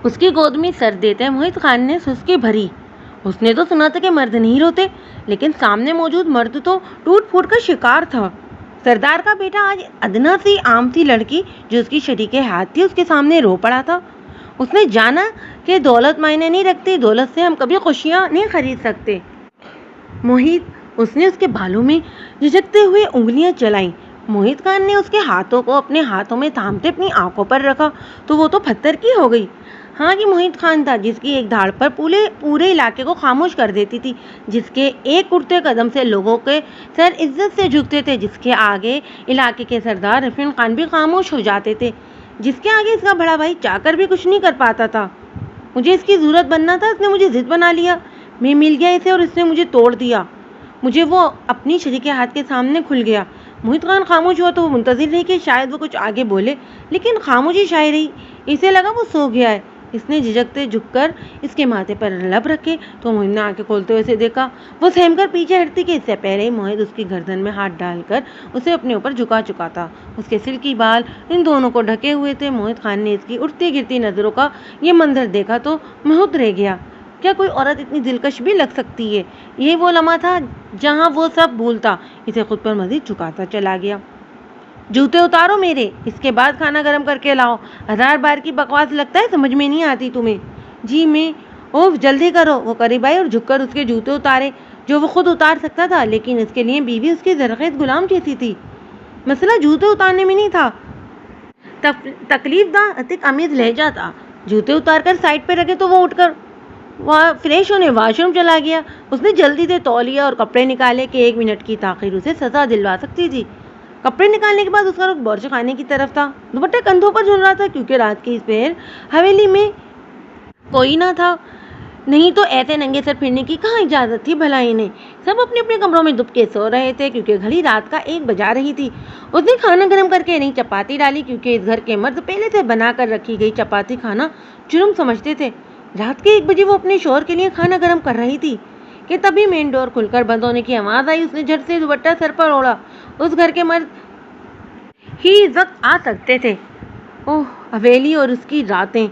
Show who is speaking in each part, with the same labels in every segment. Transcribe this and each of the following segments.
Speaker 1: اس کی گود میں سر دیتے موہت خان نے سسکی بھری۔ اس نے تو سنا تھا کہ مرد نہیں روتے، لیکن سامنے موجود مرد تو ٹوٹ پھوٹ کا شکار تھا۔ سردار کا بیٹا آج ادنا سی عام سی لڑکی جو اس کی شریک حیات تھی اس کے سامنے رو پڑا تھا۔ اس نے جانا کہ دولت معنی نہیں رکھتی، دولت سے ہم کبھی خوشیاں نہیں خرید سکتے۔ موہت، اس نے اس کے بالوں میں جھجکتے ہوئے انگلیاں چلائیں۔ موہت خان نے اس کے ہاتھوں کو اپنے ہاتھوں میں تھامتے اپنی آنکھوں پر رکھا تو وہ تو پتھر کی ہو گئی۔ ہاں، یہ موہت خان تھا جس کی ایک دھاڑ پر پورے علاقے کو خاموش کر دیتی تھی، جس کے ایک اٹھتے قدم سے لوگوں کے سر عزت سے جھکتے تھے، جس کے آگے علاقے کے سردار رفیق خان بھی خاموش ہو جاتے تھے، جس کے آگے اس کا بڑا بھائی چاکر بھی کچھ نہیں کر پاتا تھا۔ مجھے اس کی ضرورت بننا تھا، اس نے مجھے ضد بنا لیا، میں مل گیا اسے اور اس نے مجھے توڑ دیا۔ مجھے وہ اپنی شریک ہاتھ کے سامنے کھل گیا۔ موہت خان خاموش ہوا تو وہ منتظر رہی کہ شاید وہ کچھ آگے بولے، لیکن خاموشی چھائی رہی۔ اسے لگا وہ سو گیا ہے۔ اس نے جھجکتے جھک کر اس کے ماتھے پر لب رکھے تو موہت نے آنکھیں کھولتے ہوئے اسے دیکھا۔ وہ سہم کر پیچھے ہٹتی کہ اس سے پہلے ہی موہت اس کی گردن میں ہاتھ ڈال کر اسے اپنے اوپر جھکا چکا تھا۔ اس کے سلکی بال ان دونوں کو ڈھکے ہوئے تھے۔ موہت خان نے اس کی اٹھتی گرتی نظروں کا یہ منظر دیکھا تو محت رہ گیا۔ کیا کوئی عورت اتنی دلکش بھی لگ سکتی ہے؟ یہ وہ لمحہ تھا جہاں وہ سب بھولتا اسے خود پر مزید جھکاتا چلا گیا۔ جوتے اتارو میرے، اس کے بعد کھانا گرم کر کے لاؤ۔ 1000 بار کی بکواس، لگتا ہے سمجھ میں نہیں آتی تمہیں۔ جی میں، اوف جلدی کرو۔ وہ قریب آئی اور جھک کر اس کے جوتے اتارے جو وہ خود اتار سکتا تھا، لیکن اس کے لیے بیوی اس کی زرخیز غلام جیسی تھی۔ مسئلہ جوتے اتارنے میں نہیں تھا، تکلیف دہ اتک امیز لہجہ تھا۔ جوتے اتار کر سائڈ پہ رکھے تو وہ اٹھ کر فریش ہونے واش روم چلا گیا۔ اس نے جلدی سے تولیہ اور کپڑے نکالے کہ 1 منٹ کی تاخیر اسے سزا دلوا سکتی تھی۔ کپڑے نکالنے کے بعد اس کا رخ باورچی خانے کی طرف تھا۔ دوپٹہ کندھوں پر جھول رہا تھا کیونکہ رات کی اس پہر حویلی میں کوئی نہ تھا، نہیں تو ایسے ننگے سر پھرنے کی کہاں اجازت تھی بھلا انہیں۔ سب اپنے اپنے کمروں میں دب کے سو رہے تھے کیونکہ گھڑی رات کا 1 بجا رہی تھی۔ اس نے کھانا گرم کر کے نئی چپاتی ڈالی کیونکہ اس گھر کے مرد پہلے سے بنا کر رکھی گئی چپاتی کھانا جرم سمجھتے تھے۔ رات کے 1 بجے وہ اپنے شوہر کے لیے کھانا گرم کر رہی تھی کہ تبھی مین ڈور کھل کر بند ہونے کی آواز آئی۔ اس نے جھٹ سے دوپٹہ سر پر اوڑھا۔ اس گھر کے مرد ہی اس وقت آ سکتے تھے۔ اوہ، حویلی اور اس کی راتیں۔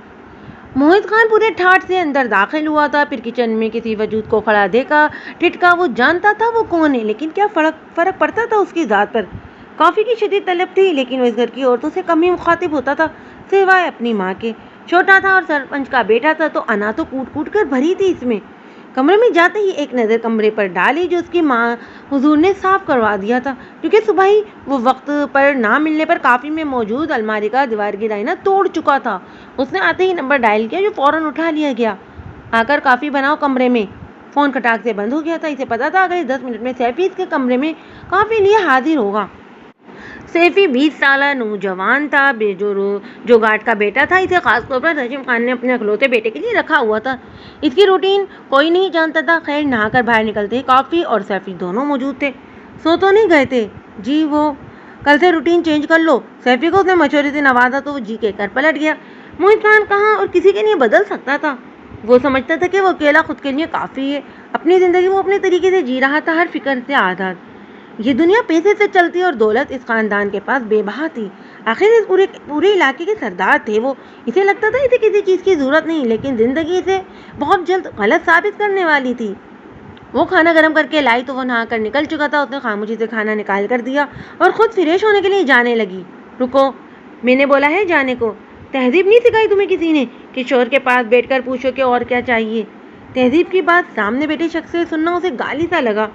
Speaker 1: موہت خان پورے ٹھاٹ سے اندر داخل ہوا تھا، پھر کچن میں کسی وجود کو کھڑا دیکھا۔ ٹھٹکا، وہ جانتا تھا وہ کون ہے، لیکن کیا فرق پڑتا تھا اس کی ذات پر۔ کافی کی شدید طلب تھی، لیکن وہ اس گھر کی عورتوں سے کم ہی مخاطب ہوتا تھا سوائے اپنی ماں کے۔ چھوٹا تھا اور سرپنچ کا بیٹا تھا تو انا تو کوٹ کوٹ کر بھری تھی اس میں۔ کمرے میں جاتے ہی ایک نظر کمرے پر ڈالی جو اس کی ماں حضور نے صاف کروا دیا تھا، کیونکہ صبح ہی وہ وقت پر نہ ملنے پر کافی میں موجود الماری کا دیوارگیر آئینہ توڑ چکا تھا۔ اس نے آتے ہی نمبر ڈائل کیا جو فوراً اٹھا لیا گیا۔ آ کر کافی بناؤ کمرے میں۔ فون کھٹاک سے بند ہو گیا تھا۔ اسے پتا تھا اگر 10 منٹ میں سیفی اس کے کمرے میں کافی لیے حاضر ہوگا۔ سیفی 20 سالہ نوجوان تھا جو گارڈ کا بیٹا تھا۔ اسے خاص طور پر رشید خان نے اپنے اکلوتے بیٹے کے لیے رکھا ہوا تھا۔ اس کی روٹین کوئی نہیں جانتا تھا۔ خیر، نہا کر باہر نکلتے ہی کافی اور سیفی دونوں موجود تھے۔ سو تو نہیں گئے تھے؟ جی، وہ کل سے روٹین چینج کر لو۔ سیفی کو اس نے مشورے سے نوازا تو وہ جی کہہ کر پلٹ گیا۔ موہت خان کہاں اور کسی کے لیے بدل سکتا تھا؟ وہ سمجھتا تھا کہ وہ اکیلا خود کے لیے کافی ہے۔ اپنی زندگی وہ اپنے طریقے سے جی رہا تھا، ہر فکر سے آزاد۔ یہ دنیا پیسے سے چلتی اور دولت اس خاندان کے پاس بے بہا تھی۔ آخر اس پورے علاقے کے سردار تھے وہ۔ اسے لگتا تھا اسے کسی چیز کی ضرورت نہیں، لیکن زندگی اسے بہت جلد غلط ثابت کرنے والی تھی۔ وہ کھانا گرم کر کے لائی تو وہ نہا کر نکل چکا تھا۔ اس نے خاموشی سے کھانا نکال کر دیا اور خود فریش ہونے کے لیے جانے لگی۔ رکو، میں نے بولا ہے جانے کو۔ تہذیب نہیں سکھائی تمہیں کسی نے کہ شوہر کے پاس بیٹھ کر پوچھو کہ اور کیا چاہیے؟ تہذیب کی بات سامنے بیٹھے شخص سے سننا اسے گالی سا لگا۔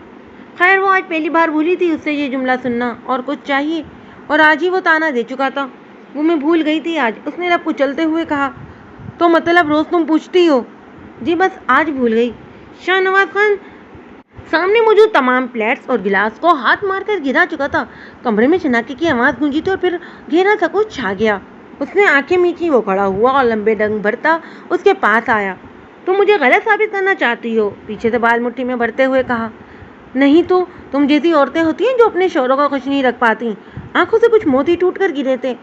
Speaker 1: خیر، وہ آج پہلی بار بھولی تھی اس سے یہ جملہ سننا، اور کچھ چاہیے، اور آج ہی وہ تانا دے چکا تھا۔ وہ میں بھول گئی تھی آج، اس نے لب کچلتے ہوئے کہا۔ تو مطلب روز تم پوچھتی ہو؟ جی بس آج بھول گئی۔ شاہ نواز خان سامنے موجود تمام پلیٹس اور گلاس کو ہاتھ مار کر گرا چکا تھا۔ کمرے میں شناکی کی آواز گونجی تھی اور پھر گہرا سکوت چھا گیا۔ اس نے آنکھیں میچی۔ وہ کھڑا ہوا اور لمبے ڈنگ بھرتا اس کے پاس آیا۔ تم مجھے غلط ثابت کرنا چاہتی ہو؟ پیچھے سے بال مٹھی میں بھرتے ہوئے کہا۔ نہیں تو تم جیسی عورتیں ہوتی ہیں جو اپنے شوہروں کو خوش نہیں رکھ پاتی۔ آنکھوں سے کچھ موتی ٹوٹ کر گرے تھے۔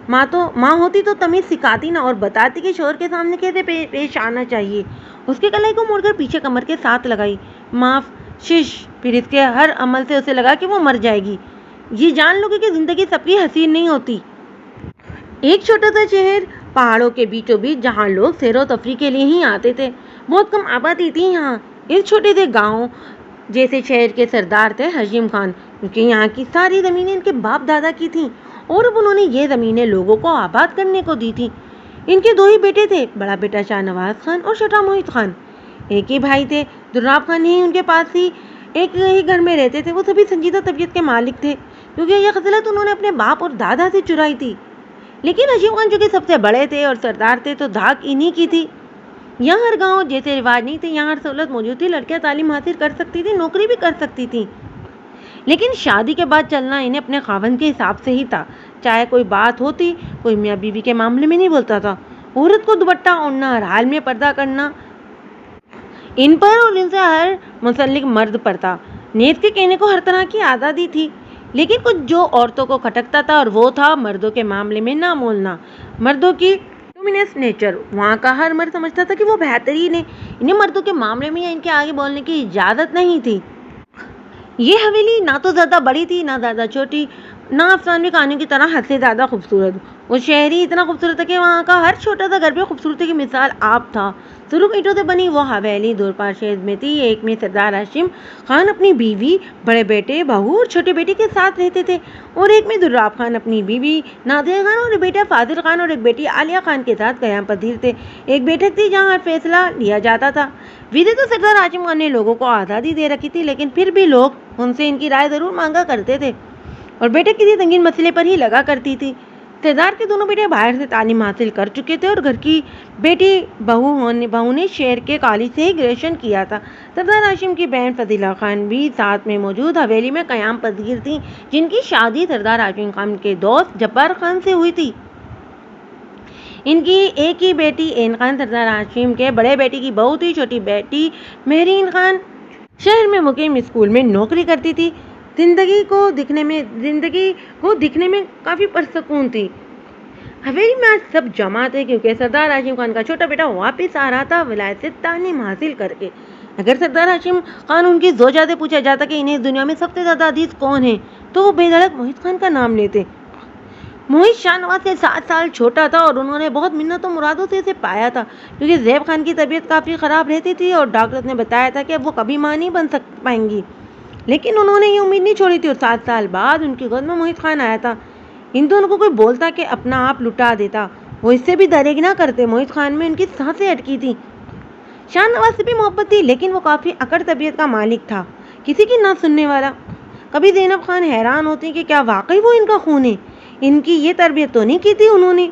Speaker 1: ماں ہوتی تو تمیز سکھاتی نہ اور بتاتی کہ شوہر کے سامنے کیسے پیش آنا چاہیے۔ اس کے کلائی کو موڑ کر پیچھے کمر کے ساتھ لگائی۔ معاف، شش۔ پھر اس کے ہر عمل سے اسے لگا کہ وہ مر جائے گی۔ یہ جان لو کہ زندگی سب کی حسین نہیں ہوتی۔ ایک چھوٹا سا شہر پہاڑوں کے بیچوں بیچ جہاں لوگ سیر و تفریح کے لیے ہی آتے تھے. بہت کم آبادی تھی یہاں. ایک چھوٹے سے گاؤں جیسے شہر کے سردار تھے حشیم خان، کیونکہ یہاں کی ساری زمینیں ان کے باپ دادا کی تھیں اور اب انہوں نے یہ زمینیں لوگوں کو آباد کرنے کو دی تھی. ان کے 2 ہی بیٹے تھے، بڑا بیٹا شاہ نواز خان اور چھوٹا محیط خان. ایک ہی بھائی تھے دراب خان ہی ان کے پاس ہی ایک ہی گھر میں رہتے تھے. وہ سبھی سنجیدہ طبیعت کے مالک تھے کیونکہ یہ خصلت انہوں نے اپنے باپ اور دادا سے چرائی تھی. لیکن حشیم خان جو کہ سب سے بڑے تھے اور سردار تھے تو دھاک انہی کی تھی. یہاں ہر گاؤں جیسے رواج نہیں تھے، یہاں ہر سہولت موجود تھی. لڑکیاں تعلیم حاصل کر سکتی تھی، نوکری بھی کر سکتی تھی، لیکن شادی کے بعد چلنا انہیں اپنے خاوند کے حساب سے ہی تھا. چاہے کوئی بات ہوتی، کوئی میاں بیوی کے معاملے میں نہیں بولتا تھا. عورت کو دوپٹہ اوڑھنا، ہر حال میں پردہ کرنا ان پر اور ان سے ہر منسلک مرد پر تھا. نیت کے کہنے کو ہر طرح کی آزادی تھی، لیکن کچھ جو عورتوں کو کھٹکتا تھا اور وہ تھا مردوں کے معاملے میں نہ بولنا. مردوں کی ڈومیننس نیچر. وہاں کا ہر مرد سمجھتا تھا کہ وہ بہترین ہے. انہیں مردوں کے معاملے میں یا ان کے آگے بولنے کی اجازت نہیں تھی. یہ حویلی نہ تو زیادہ بڑی تھی نہ زیادہ چھوٹی، نہ افسانوی کہانیوں کی طرح حد سے زیادہ خوبصورت. وہ شہر ہی اتنا خوبصورت تھا کہ وہاں کا ہر چھوٹا سا گھر بھی خوبصورتی کی مثال آپ تھا. سرخ اینٹوں سے بنی وہ حویلی دورپار شہر میں تھی. ایک میں سردار حشیم خان اپنی بیوی، بڑے بیٹے، بہو اور چھوٹے بیٹے کے ساتھ رہتے تھے، اور ایک میں دراب خان اپنی بیوی نادیہ خان اور بیٹا فاضل خان اور ایک بیٹی عالیہ خان کے ساتھ قیام پذیر تھے. ایک بیٹھک تھی جہاں ہر فیصلہ لیا جاتا تھا. ویسے تو سردار حشیم خان نے لوگوں کو آزادی دے رکھی تھی، لیکن پھر بھی لوگ ان سے ان کی رائے ضرور مانگا کرتے تھے اور بیٹھک کسی سنگین مسئلے پر ہی لگا کرتی تھی. سردار کے دونوں بیٹے باہر سے تعلیم حاصل کر چکے تھے اور گھر کی بیٹی بہو نے شہر کے کالج سے ہی گریجویشن کیا تھا. سردار حشیم کی بہن فضیلہ خان بھی ساتھ میں موجود حویلی میں قیام پذیر تھیں، جن کی شادی سردار حشیم خان کے دوست جبار خان سے ہوئی تھی. ان کی ایک ہی بیٹی عین خان سردار حشیم کے بڑے بیٹے کی بہو تھی. چھوٹی بیٹی مہرین خان شہر میں مقیم اسکول میں نوکری کرتی تھی. زندگی کو دکھنے میں کافی پرسکون تھی. حویلی میں آج سب جمع تھے کیونکہ سردار حشیم خان کا چھوٹا بیٹا واپس آ رہا تھا ولایت سے تعلیم حاصل کر کے. اگر سردار حشیم خان ان کی زوجہ سے پوچھا جاتا کہ انہیں اس دنیا میں سب سے زیادہ عزیز کون ہے تو وہ بے دھڑک محیط خان کا نام لیتے. محیط شاہ نواز سے 7 سال چھوٹا تھا اور انہوں نے بہت منتوں مرادوں سے اسے پایا تھا کیونکہ زیب خان کی طبیعت کافی خراب رہتی تھی اور ڈاکٹر نے بتایا تھا کہ اب وہ کبھی ماں نہیں بن پائیں گی. لیکن انہوں نے یہ امید نہیں چھوڑی تھی اور 7 سال بعد ان کی گود میں محیط خان آیا تھا. ان دونوں کو کوئی بولتا کہ اپنا آپ لٹا دیتا، وہ اس سے بھی درگ نہ کرتے. محیط خان میں ان کی سانسیں اٹکی تھیں. شاہ نواز سے بھی محبت تھی، لیکن وہ کافی اکڑ طبیعت کا مالک تھا، کسی کی نہ سننے والا. کبھی زینب خان حیران ہوتی کہ کیا واقعی وہ ان کا خون ہے؟ ان کی یہ تربیت تو نہیں کی تھی انہوں نے.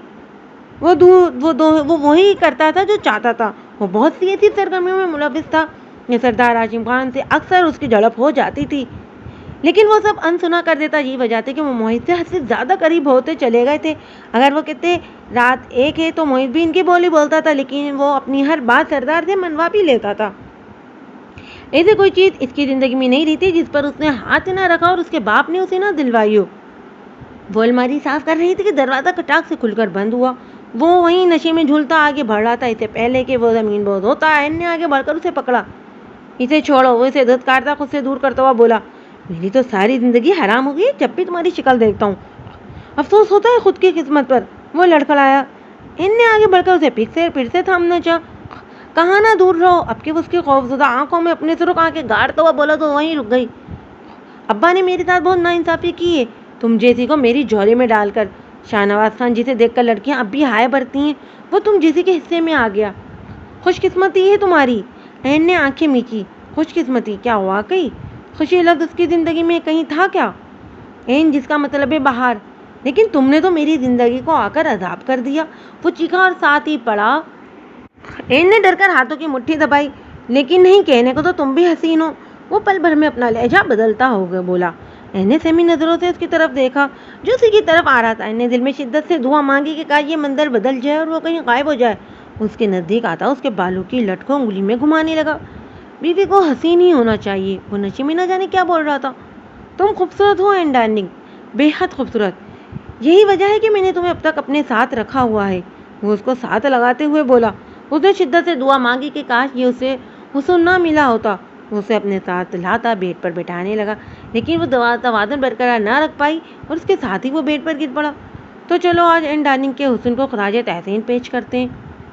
Speaker 1: وہ وہی کرتا تھا جو چاہتا تھا. وہ بہت سی ایسی سرگرمیوں میں ملوث تھا. یہ سردار حشیم خان سے اکثر اس کی جھڑپ ہو جاتی تھی، لیکن وہ سب انسنا کر دیتا. یہی وجہ تھی کہ وہ محیط سے حد سے زیادہ قریب ہوتے چلے گئے تھے. اگر وہ کہتے رات 1 ہے تو محیط بھی ان کی بولی بولتا تھا، لیکن وہ اپنی ہر بات سردار سے منوا بھی لیتا تھا. ایسے کوئی چیز اس کی زندگی میں نہیں رہی تھی جس پر اس نے ہاتھ نہ رکھا اور اس کے باپ نے اسے نہ دلوائی ہو. وہ الماری صاف کر رہی تھی کہ دروازہ کٹاک سے کھل کر بند ہوا. وہ وہیں نشے میں جھولتا آگے بڑھ رہا تھا. اسے پہلے کہ وہ زمین بوز ہوتا عین نے آگے بڑھ کر اسے پکڑا. اسے چھوڑو. وہ اسے دھتکارتا خود سے دور کرتا ہوا بولا، میری تو ساری زندگی حرام ہو گئی جب بھی تمہاری شکل دیکھتا ہوں. افسوس ہوتا ہے خود کی قسمت پر. وہ لڑکھڑایا. ان نے آگے بڑھ کر اسے پھر سے تھامنا چاہا. کہاں نہ دور رہو. اب کہ اس کی خوفزدہ آنکھوں میں اپنے سرخ آنکھیں گاڑتا ہوا بولا تو وہیں رک گئی. ابا نے میرے ساتھ بہت ناانصافی کی ہے، تم جیسی کو میری جھولی میں ڈال کر. شاہ نواز خان جسے دیکھ کر لڑکیاں اب بھی ہائے بھرتی ہیں، وہ تم جیسی کے حصے میں آ گیا. خوش قسمتی ہے تمہاری. عین نے آنکھیں میچی. خوش قسمتی؟ کیا واقعی خوشی لفظ اس کی زندگی میں کہیں تھا کیا؟ عین جس کا مطلب ہے بہار. لیکن تم نے تو میری زندگی کو آ کر عذاب کر دیا. وہ چیخا اور ساتھ ہی پڑا. عین نے ڈر کر ہاتھوں کی مٹھی دبائی. لیکن نہیں، کہنے کو تو تم بھی حسین ہو. وہ پل بھر میں اپنا لہجہ بدلتا ہو گیا بولا. عین نے سہمی نظروں سے اس کی طرف دیکھا جو اسی کی طرف آ رہا تھا. عین نے دل میں شدت سے دعا مانگی کہ کاش یہ منظر بدل جائے اور وہ کہیں غائب ہو جائے. اس کے نزدیک آتا اس کے بالوں کی لٹ کو انگلی میں گھمانے لگا. بیوی کو حسین ہی ہونا چاہیے. وہ نشے میں نہ جانے کیا بول رہا تھا. تم خوبصورت ہو عین ڈارلنگ، بے حد خوبصورت. یہی وجہ ہے کہ میں نے تمہیں اب تک اپنے ساتھ رکھا ہوا ہے. وہ اس کو ساتھ لگاتے ہوئے بولا. اس نے شدت سے دعا مانگی کہ کاش یہ اسے حسن نہ ملا ہوتا. وہ اسے اپنے ساتھ لاتا بیڈ پر بٹھانے لگا، لیکن وہ توازن برقرار نہ رکھ پائی اور اس کے ساتھ ہی وہ بیڈ پر گر پڑا. تو چلو آج این ڈارلنگ کے حسن کو خراج تحسین پیش کرتے ہیں۔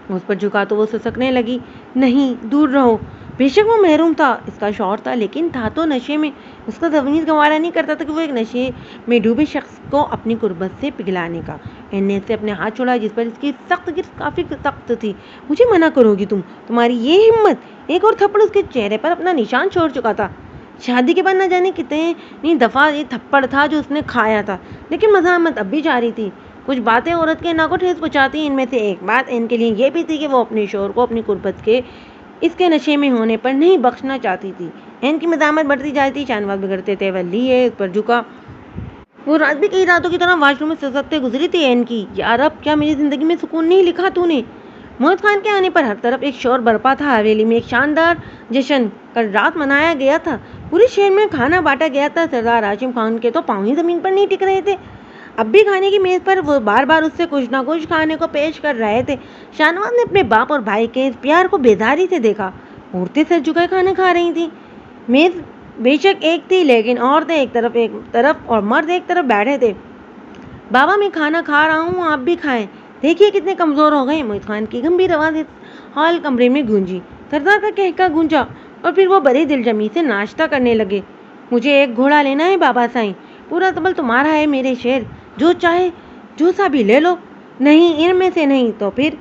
Speaker 1: اس پر جھکا تو وہ سسکنے لگی۔ نہیں، دور رہو۔ بے شک وہ محروم تھا، اس کا شوہر تھا، لیکن تھا تو نشے میں۔ اس کا تمیز گوارا نہیں کرتا تھا کہ وہ ایک نشے میں ڈوبے شخص کو اپنی قربت سے پگھلانے کا۔ این نے اس سے اپنے ہاتھ چھوڑا جس پر اس کی سخت گرفت کافی سخت تھی۔ مجھے منع کرو گی تم؟ تمہاری یہ ہمت؟ ایک اور تھپڑ اس کے چہرے پر اپنا نشان چھوڑ چکا تھا۔ شادی کے بعد نہ جانے کتنی دفعہ یہ تھپڑ تھا جو اس نے کھایا تھا، لیکن مزاحمت اب بھی جاری تھی۔ کچھ باتیں عورت کے ناک کو ٹھیس پہنچاتی، ان میں سے ایک بات ان کے لیے یہ بھی تھی کہ وہ اپنے شوہر کو اپنی قربت کے اس کے نشے میں ہونے پر نہیں بخشنا چاہتی تھی۔ ان کی مزاحمت بڑھتی جاتی، شاہنواز بگڑتے تیور لیے اس پر جھکا۔ وہ رات بھی کئی راتوں کی طرح واش روم میں سسکتے گزری تھی ان کی۔ یا رب، کیا میری زندگی میں سکون نہیں لکھا تو نے؟ موہت خان کے آنے پر ہر طرف ایک شور برپا تھا۔ حویلی میں ایک شاندار جشن کل رات منایا گیا تھا۔ پورے شہر میں کھانا بانٹا گیا تھا۔ سردار ہاشم خان کے تو پاؤں ہی زمین پر نہیں ٹک رہے تھے۔ اب بھی کھانے کی میز پر وہ بار بار اس سے کچھ نہ کچھ کھانے کو پیش کر رہے تھے۔ شاہنواز نے اپنے باپ اور بھائی کے اس پیار کو بیزاری سے دیکھا۔ عورتیں سر جھکائے کھانا کھا رہی تھیں۔ میز بے شک ایک تھی، لیکن عورتیں ایک طرف اور مرد ایک طرف بیٹھے تھے۔ بابا، میں کھانا کھا رہا ہوں، آپ بھی کھائیں۔ دیکھیے کتنے کمزور ہو گئے۔ موہت خان کی گمبھیر آواز اس ہال کمرے میں گونجی۔ سردار کا کہکا گونجا اور پھر وہ بڑی دلجمی سے ناشتہ کرنے لگے۔ مجھے ایک گھوڑا لینا ہے بابا سائیں، پورا تبل تمہارا ہے میرے شیر، جو چاہے جو سا بھی لے لو۔ نہیں، ان میں سے نہیں تو پھر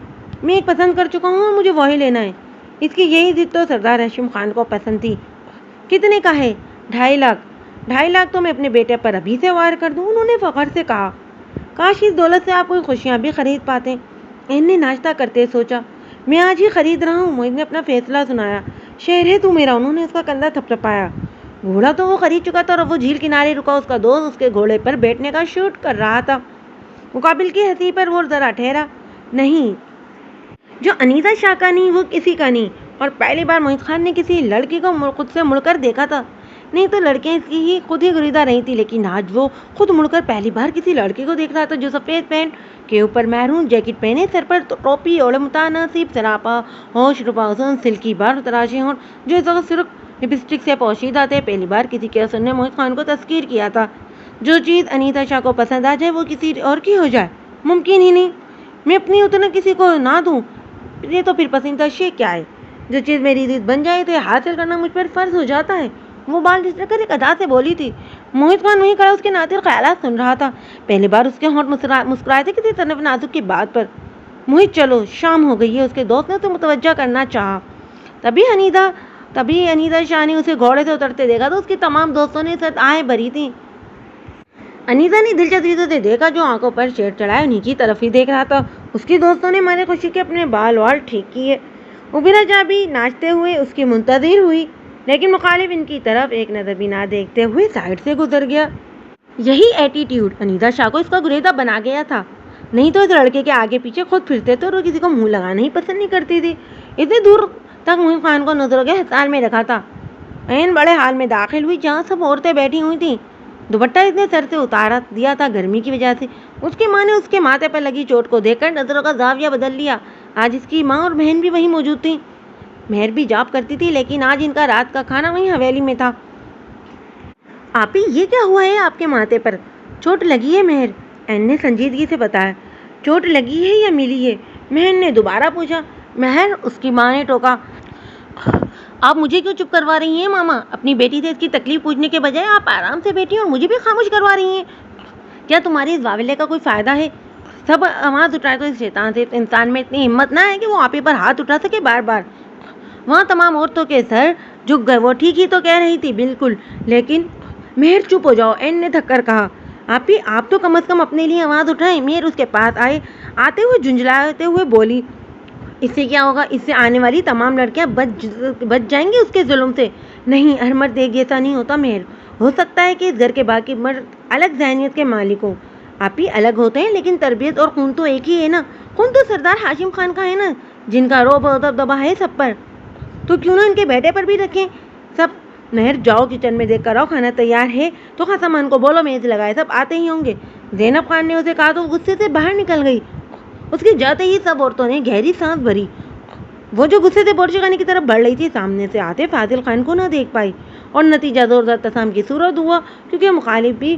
Speaker 1: میں ایک پسند کر چکا ہوں اور مجھے وہی لینا ہے۔ اس کی یہی ضد تو سردار ہاشم خان کو پسند تھی۔ کتنے کا ہے؟ 2.5 لاکھ۔ 2.5 لاکھ تو میں اپنے بیٹے پر ابھی سے وار کر دوں، انہوں نے فخر سے کہا۔ کاش اس دولت سے آپ کوئی خوشیاں بھی خرید پاتے۔ ان نے ناشتہ کرتے سوچا۔ میں آج ہی خرید رہا ہوں۔ موہت نے اپنا فیصلہ سنایا۔ شہر ہے تو میرا، انہوں نے اس کا کندھا تھپتھپایا۔ گھوڑا تو وہ خرید چکا تھا اور وہ جھیل کنارے رکا اس کا دوست اس کے گھوڑے پر بیٹھنے کا شوٹ کر رہا تھا۔ مقابل کی ہنسی پر وہ ذرا ٹھہرا۔ نہیں، جو انیتا شاہ کا نہیں وہ کسی کا نہیں۔ اور پہلی بار موہت خان نے کسی لڑکی کو خود سے مڑ کر دیکھا تھا۔ نہیں تو لڑکیاں اس کی ہی خود ہی خریدا رہی تھی، لیکن آج وہ خود مڑ کر پہلی بار کسی لڑکی کو دیکھ رہا تھا جو سفید پینٹ کے اوپر میرون جیکٹ پہنے، سر پر ٹوپی اوڑے، متناسب سراپا ہوش ربا حسن، سلکی بال تراشے ہونٹ جو اس وقت سرخ لپسٹک سے پوشیدہ تھے۔ پہلی بار کسی کے حسن نے موہت خان کو تذکیر کیا تھا۔ جو چیز انیتا شاہ کو پسند آ جائے وہ کسی اور کی ہو جائے، ممکن ہی نہیں۔ میں اپنی اتنا کسی کو نہ دوں، یہ تو پھر پسندیدہ شے کیا ہے؟ جو چیز میری ضد بن جائے تو حاصل کرنا مجھ پر فرض ہو جاتا ہے۔ وہ بال جس کر ایک ادا سے بولی تھی۔ موہت خان وہیں کھڑا اس کے نادر خیالات سن رہا تھا۔ پہلی بار اس کے ہونٹ مسکرائے تھے کسی طرف نازک کی بات پر۔ موہت، چلو شام ہو گئی ہے، اس کے دوست نے اسے متوجہ کرنا چاہا۔ تبھی انیتا شاہ نے اسے گھوڑے سے اترتے دیکھا تو اس کے تمام دوستوں نے ساتھ آہیں بھری تھیں۔ انیتا نے دلچسپی سے دیکھا، جو آنکھوں پر شیٹ چڑھائے انہی کی طرف ہی دیکھ رہا تھا۔ اس کی دوستوں نے مارے خوشی کے اپنے بال وال ٹھیک کیے۔ ابیرا جا بھی ناچتے ہوئے اس کی منتظر ہوئی، لیکن مخالف ان کی طرف ایک نظر بھی نہ دیکھتے ہوئے سائڈ سے گزر گیا۔ یہی ایٹیٹیوڈ انیتا شاہ کو اس کا گریزہ بنا گیا تھا۔ نہیں تو اس لڑکے کے آگے پیچھے خود پھرتے تھے اور وہ کسی کو منہ لگانا ہی پسند نہیں کرتی تھی۔ اتنی دور تک موہت خان کو نظروں کے حصار میں رکھا تھا۔ این بڑے حال میں داخل ہوئی جہاں سب عورتیں بیٹھی ہوئی تھیں۔ دوپٹہ اس نے سر سے اتار دیا تھا گرمی کی وجہ سے۔ اس کی ماں نے اس کے ماتھے پر لگی چوٹ کو دیکھ کر نظروں کا زاویہ بدل لیا۔ آج اس کی ماں اور بہن بھی وہیں موجود تھیں۔ مہر بھی جاب کرتی تھی، لیکن آج ان کا رات کا کھانا وہیں حویلی میں تھا۔ آپی، یہ کیا ہوا ہے آپ کے ماتھے پر؟ چوٹ لگی ہے مہر، این نے سنجیدگی سے بتایا۔ چوٹ لگی ہے یا ملی ہے؟ مہر نے دوبارہ پوچھا۔ مہر، اس کی ماں نے ٹوکا۔ آپ مجھے کیوں چپ کروا رہی ہیں ماما؟ اپنی بیٹی سے اس کی تکلیف پوچھنے کے بجائے آپ آرام سے بیٹھی اور مجھے بھی خاموش کروا رہی ہیں۔ کیا تمہاری اس واولے کا کوئی فائدہ ہے؟ سب آواز اٹھائے تو اس شیطان سے انسان میں اتنی ہمت نہ ہے کہ وہ آپی پر ہاتھ اٹھا سکے بار بار۔ وہاں تمام عورتوں کے سر جھک گئے۔ وہ ٹھیک ہی تو کہہ رہی تھی، بالکل، لیکن مہر چپ ہو جاؤ، این نے تھک کر کہا۔ آپی، آپ تو کم از کم اپنے لیے آواز اٹھائیں۔ مہر اس کے پاس آتے ہوئے جھنجھلاتے ہوئے بولی۔ اس سے کیا ہوگا؟ اس سے آنے والی تمام لڑکیاں بچ جائیں گی اس کے ظلم سے۔ نہیں، ہر مرد ایک جیسا نہیں ہوتا مہر۔ ہو سکتا ہے کہ اس گھر کے باقی مرد الگ ذہنیت کے مالک ہوں۔ آپی، الگ ہوتے ہیں، لیکن تربیت اور خون تو ایک ہی ہے نا۔ خون تو سردار ہاشم خان کا ہے نا، جن کا رعب و دبدبہ ہے سب پر۔ تو کیوں نہ ان کے بیٹے پر بھی رکھیں سب۔ مہر، جاؤ کچن میں دیکھ کر آؤ، کھانا تیار ہے تو خاصمان کو بولو میز لگائے، سب آتے ہی ہوں گے۔ زینب خان نے اسے کہا تو غصے سے باہر نکل گئی۔ اس کے جاتے ہی سب عورتوں نے گہری سانس بھری۔ وہ جو غصے سے بورچے خانے کی طرف بڑھ رہی تھی، سامنے سے آتے فاضل خان کو نہ دیکھ پائی اور نتیجہ زوردار تسام کی صورت ہوا، کیونکہ مخالف بھی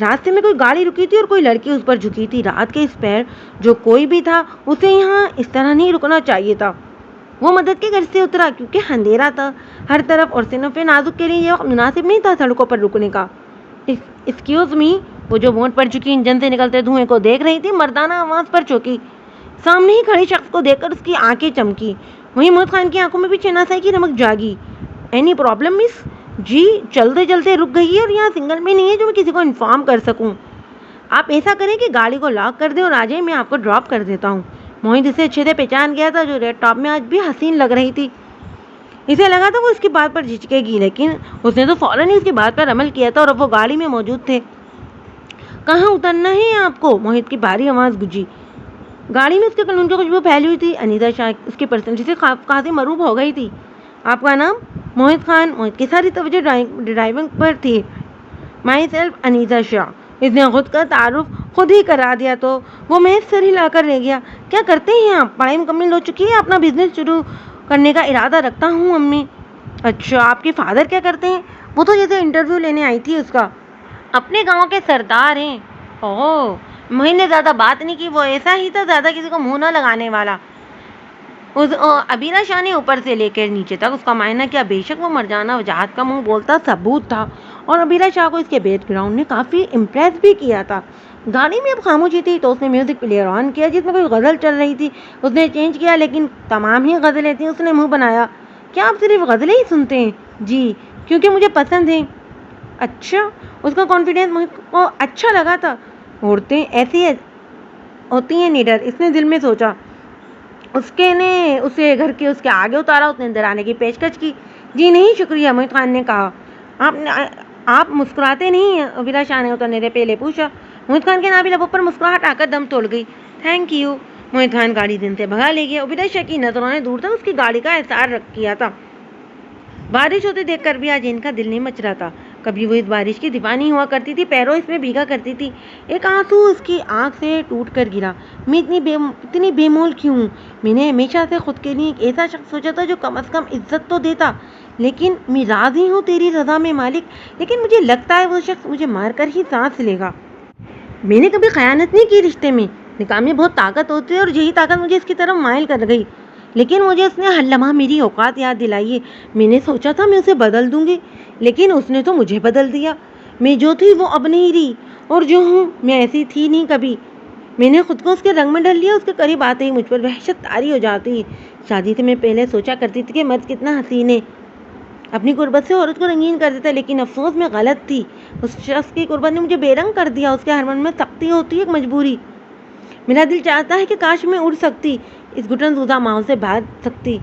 Speaker 1: راستے میں کوئی گاڑی رکی تھی اور کوئی لڑکی اس پر جھکی تھی. رات کے اس پیر جو کوئی بھی تھا اسے یہاں اس طرح نہیں رکنا چاہیے تھا. وہ مدد کے گھر سے اترا کیونکہ اندھیرا تھا ہر طرف اور صنف نازک کے لیے یہ وقت مناسب نہیں تھا سڑکوں پر رکنے کا. Excuse me. وہ جو موڑ پر چکی انجن سے نکلتے دھوئیں کو دیکھ رہی تھی مردانہ آواز پر چونکی. سامنے ہی کھڑے شخص کو دیکھ کر اس کی آنکھیں چمکی. وہیں محمود خان کی آنکھوں میں بھی شناسائی کی رمق جاگی. اینی پرابلم مس؟ جی چلتے چلتے رک گئی ہے اور یہاں سنگل میں نہیں ہے جو میں کسی کو انفارم کر سکوں. آپ ایسا کریں کہ گاڑی کو لاک کر دیں اور آ جائیں, میں آپ کو ڈراپ کر دیتا ہوں. موہت اسے اچھے سے پہچان گیا تھا جو ریڈ ٹاپ میں آج بھی حسین لگ رہی تھی. اسے لگا تھا وہ اس کی بات پر جھجکے گی لیکن اس نے تو فوراً ہی اس کی بات پر عمل کیا تھا اور اب وہ گاڑی میں موجود تھے. کہاں اترنا ہے آپ کو؟ موہت کی بھاری آواز گونجی. گاڑی میں اس کے کلون کی خوشبو پھیلی ہوئی تھی. انیتا شاہ اس کی پرسنالٹی سے کافی مروب ہو گئی تھی. آپ کا نام؟ موہت خان. موہت کی ساری توجہ ڈرائیونگ پر تھی. مائی سیلف انیتا شاہ. اس نے خود کا تعارف خود ہی کرا دیا تو وہ محض سر ہلا کر رہ گیا. کیا کرتے ہیں آپ؟ پڑھائی مکمل ہو چکی ہے؟ اپنا بزنس شروع کرنے کا ارادہ رکھتا ہوں امی. اچھا آپ کے فادر کیا کرتے ہیں؟ وہ تو جیسے انٹرویو لینے آئی تھی اس کا. اپنے گاؤں کے سردار ہیں. اوہ. موہت نے زیادہ بات نہیں کی. وہ ایسا ہی تھا زیادہ کسی کو منہ نہ لگانے والا. ابیرہ شاہ نے اوپر سے لے کر نیچے تک اس کا معائنہ کیا. بے شک وہ مرجانہ وجاہت کا منہ بولتا ثبوت تھا اور ابیرہ شاہ کو اس کے بیک گراؤنڈ نے کافی امپریس بھی کیا تھا. گاڑی میں اب خاموشی تھی تو اس نے میوزک پلیئر آن کیا جس میں کوئی غزل چل رہی تھی. اس نے چینج کیا لیکن تمام ہی غزلیں تھیں. اس نے منہ بنایا. کیا آپ صرف غزلیں ہی سنتے ہیں؟ جی کیونکہ مجھے پسند ہیں. اچھا. اس کا کانفیڈینس مجھ کو اچھا لگا تھا. عورتیں ایسی ہوتی ہیں نیڈر, اس نے دل میں سوچا. اس کے نے اسے گھر کے اس کے آگے اتارا. اس نے اندر آنے کی پیشکش کی. جی نہیں شکریہ, موہت خان نے کہا. آپ مسکراتے نہیں ہیں, ابیرہ شاہ نے اترنے سے پہلے پوچھا. موہت خان کے نابی لبوں پر مسکراہٹ آ کر دم توڑ گئی. Thank you. موہت خان گاڑی دن سے بھگا لے گیا. ابیرہ شاہ کی نظروں نے دور تک اس کی گاڑی کا احسار کیا تھا. بارش ہوتے دیکھ کر بھی آج ان کا دل نہیں مچ رہا تھا. کبھی وہ اس بارش کی دیوانی ہوا کرتی تھی, پیروں اس میں بھیگا کرتی تھی. ایک آنسو اس کی آنکھ سے ٹوٹ کر گرا. میں اتنی بے مول کیوں ہوں؟ میں نے ہمیشہ سے خود کے لیے ایک ایسا شخص سوچا تھا جو کم از کم عزت تو دیتا. لیکن میں راضی ہوں تیری رضا میں مالک, لیکن مجھے لگتا ہے وہ شخص مجھے مار کر ہی سانس لے گا. میں نے کبھی خیانت نہیں کی رشتے میں. نکاح میں بہت طاقت ہوتی ہے اور یہی طاقت مجھے اس کی طرف مائل کر گئی. لیکن مجھے اس نے ہر لمحہ میری اوقات یاد دلائی ہے. میں نے سوچا تھا میں اسے بدل دوں گی لیکن اس نے تو مجھے بدل دیا. میں جو تھی وہ اب نہیں رہی اور جو ہوں میں ایسی تھی نہیں کبھی. میں نے خود کو اس کے رنگ میں ڈال لیا. اس کے قریب آتے ہی مجھ پر وحشت طاری ہو جاتی ہے. شادی سے میں پہلے سوچا کرتی تھی کہ مرد کتنا حسین ہے, اپنی قربت سے عورت کو رنگین کر دیتا ہے, لیکن افسوس میں غلط تھی. اس شخص کی قربت نے مجھے بے رنگ کر دیا. اس کے ہر من میں سختی ہوتی ہے, ایک مجبوری. میرا دل چاہتا ہے کہ کاش میں اڑ سکتی, اس گھٹن زدہ ماحول سے بھاگ سکتی,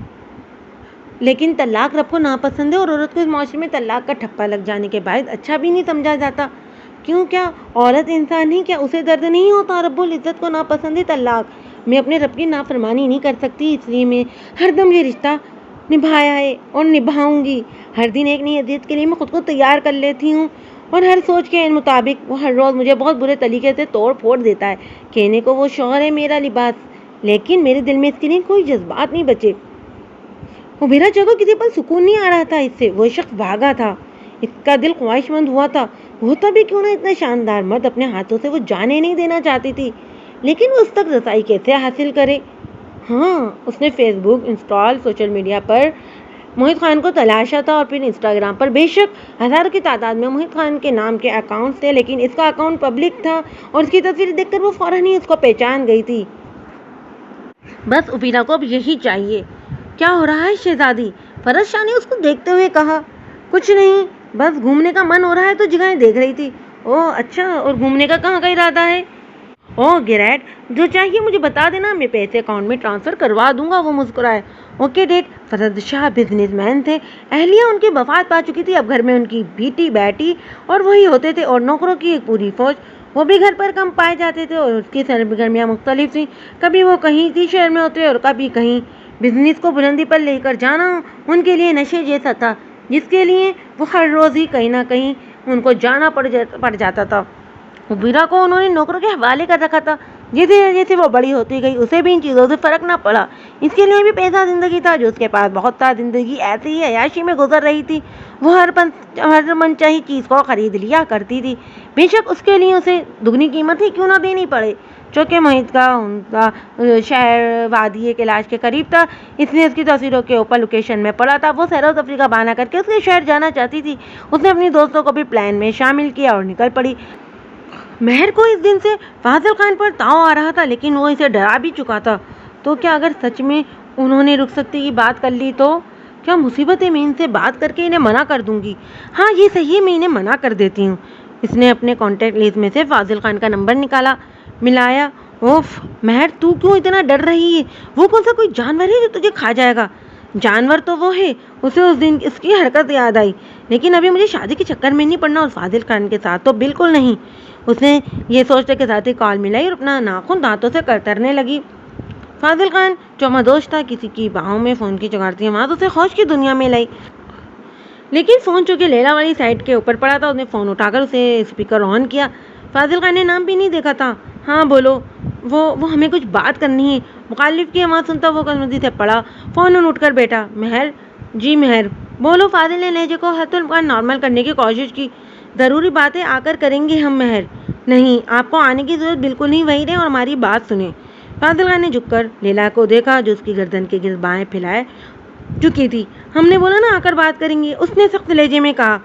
Speaker 1: لیکن طلاق رب کو ناپسند ہے اور عورت کو اس معاشرے میں طلاق کا ٹھپا لگ جانے کے باعث اچھا بھی نہیں سمجھا جاتا. کیوں, کیا عورت انسان ہے؟ کیا اسے درد نہیں ہوتا؟ رب العزت کو ناپسند ہے طلاق. میں اپنے رب کی نافرمانی نہیں کر سکتی, اس لیے میں ہر دم یہ رشتہ نبھایا ہے اور نبھاؤں گی. ہر دن ایک نئی اذیت کے لیے میں خود کو تیار کر لیتی ہوں اور ہر سوچ کے مطابق وہ ہر روز مجھے بہت برے طریقے سے توڑ پھوڑ دیتا ہے. کہنے کو وہ شوہر ہے میرا لباس, لیکن میرے دل میں اس کے لیے کوئی جذبات نہیں بچے. ابیرہ شاہ کو کسی پر سکون نہیں آ رہا تھا. اس سے وہ شخص بھاگا تھا. اس کا دل خواہش مند ہوا تھا. ہوتا بھی کیوں نہ اتنا شاندار مرد اپنے ہاتھوں سے وہ جانے نہیں دینا چاہتی تھی, لیکن وہ اس تک رسائی کیسے حاصل کرے. ہاں, اس نے فیس بک انسٹال, سوشل میڈیا پر موہت خان کو تلاشا تھا اور پھر انسٹاگرام پر بے شک ہزاروں کی تعداد میں موہت خان کے نام کے اکاؤنٹس تھے, لیکن اس کا اکاؤنٹ پبلک تھا اور اس کی تصویر دیکھ کر وہ فوراً ہی اس کو پہچان گئی تھی. بس ابیرہ کو اب یہی چاہیے. کیا ہو رہا ہے شہزادی؟ فرز شاہ نے اس کو دیکھتے ہوئے کہا. کچھ نہیں, بس گھومنے کا من ہو رہا ہے تو جگہیں دیکھ رہی تھی. اوہ اچھا, اور گھومنے کا کہاں کا ارادہ ہے؟ اوہ گریٹ, جو چاہیے مجھے بتا دینا, میں پیسے اکاؤنٹ میں ٹرانسفر کروا دوں گا. وہ مسکرائے. اوکے ڈیٹ. فرز شاہ بزنس مین تھے. اہلیہ ان کی وفات پا چکی تھی. اب گھر میں ان کی بیٹی اور وہی ہوتے تھے اور نوکروں کی ایک پوری فوج. وہ بھی گھر پر کم پائے جاتے تھے اور اس کی سرگرمیاں مختلف تھیں. کبھی وہ کہیں تھی شہر میں ہوتے اور کبھی کہیں. بزنس کو بلندی پر لے کر جانا ان کے لیے نشے جیسا تھا, جس کے لیے وہ ہر روز ہی کہیں نہ کہیں ان کو جانا پڑ جاتا تھا. مبیرہ کو انہوں نے نوکروں کے حوالے کر رکھا تھا۔ جیسے جیسے وہ بڑی ہوتی گئی اسے بھی ان چیزوں سے فرق نہ پڑا۔ اس کے لیے بھی پیسہ زندگی تھا جو اس کے پاس بہت تھا۔ زندگی ایسی ہی عیاشی میں گزر رہی تھی۔ وہ ہر من چاہی چیز کو خرید لیا کرتی تھی، بے شک اس کے لیے اسے دگنی قیمت ہی کیوں نہ دینی پڑے۔ چونکہ محیط کا عمدہ شہر وادی کیلاش کے قریب تھا، اس لیے اس کی تصویروں کے اوپر لوکیشن میں پڑا تھا۔ وہ سیر و تفریح کا بہانہ کر کے اس کے شہر جانا چاہتی تھی۔ اس نے اپنی دوستوں کو بھی پلان میں شامل کیا اور نکل پڑی۔ مہر کو اس دن سے فاضل خان پر تاؤ آ رہا تھا، لیکن وہ اسے ڈرا بھی چکا تھا۔ تو کیا اگر سچ میں انہوں نے رخصتی کی بات کر لی تو کیا مصیبت ہے؟ میں ان سے بات کر کے انہیں منع کر دوں گی۔ ہاں یہ صحیح ہے، میں انہیں منع کر دیتی ہوں۔ اس نے اپنے کانٹیکٹ لسٹ میں سے فاضل خان کا نمبر نکالا، ملایا۔ اوف مہر، تو کیوں اتنا ڈر رہی ہے؟ وہ کون سا کوئی جانور ہے جو تجھے کھا جائے گا؟ جانور تو وہ ہے۔ اسے اس دن اس کی حرکت یاد آئی، لیکن ابھی مجھے شادی کے چکر میں نہیں پڑنا، اور فاضل خان کے ساتھ تو بالکل نہیں۔ اس نے یہ سوچتے کے ساتھ ہی کال ملائی اور اپنا ناخن دانتوں سے کرترنے لگی۔ فاضل خان جو مدوش تھا، کسی کی باہوں میں فون کی چگاڑتی آواز اسے خوش کی دنیا میں لائی۔ لیکن فون چونکہ لیلا والی سائڈ کے اوپر پڑا تھا، اس نے فون اٹھا کر اسے اسپیکر آن کیا۔ فاضل خان نے نام بھی نہیں دیکھا تھا۔ ہاں بولو، وہ ہمیں کچھ بات کرنی ہے۔ مخالف کی آواز سنتا وہ کشمکش سے پڑا، فون اٹھ کر بیٹھا۔ مہر، جی مہر بولو۔ فاضل نے لہجے کو حد الامکان نارمل کرنے کی کوشش کی۔ ضروری باتیں آ کر کریں گے ہم مہر۔ نہیں، آپ کو آنے کی ضرورت بالکل نہیں، وہیں رہیں اور ہماری بات سنیں۔ فاضل خان نے جھک کر لیلا کو دیکھا جو اس کی گردن کے گرد بائیں پھیلائے چکی تھی۔ ہم نے بولا نا آ کر بات کریں گے، اس نے سخت لہجے میں کہا۔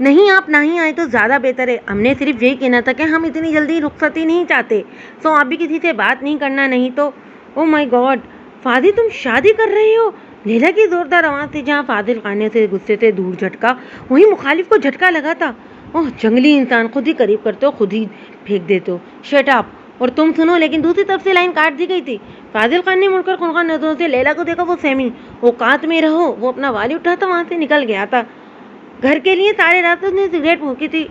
Speaker 1: نہیں، آپ نہ ہی آئے تو زیادہ بہتر ہے۔ ہم نے صرف یہی کہنا تھا کہ ہم اتنی جلدی رخصتی نہیں چاہتے، سو آپ بھی کسی سے بات نہیں کرنا، نہیں تو۔ او مائی گاڈ، فاضل تم شادی کر رہے ہو؟ لیلا کی زوردار آواز تھی۔ جہاں فاضل خان نے اسے غصے سے دور جھٹکا، وہیں مخالف کو جھٹکا لگا تھا۔ اوہ جنگلی انسان، خود ہی قریب کرتے ہو خود ہی پھینک دیتے ہو، شٹ اپ۔ اور تم سنو۔ لیکن دوسری طرف سے لائن کاٹ دی گئی تھی۔ فاضل خان نے مڑ کر خونخوار نظروں سے لیلا کو دیکھا۔ وہ سہمی، اوقات میں رہو۔ وہ اپنا والی اٹھا تھا، وہاں سے نکل گیا تھا۔ گھر کے لیے سارے راستے اس نے سگریٹ پھونکی تھی۔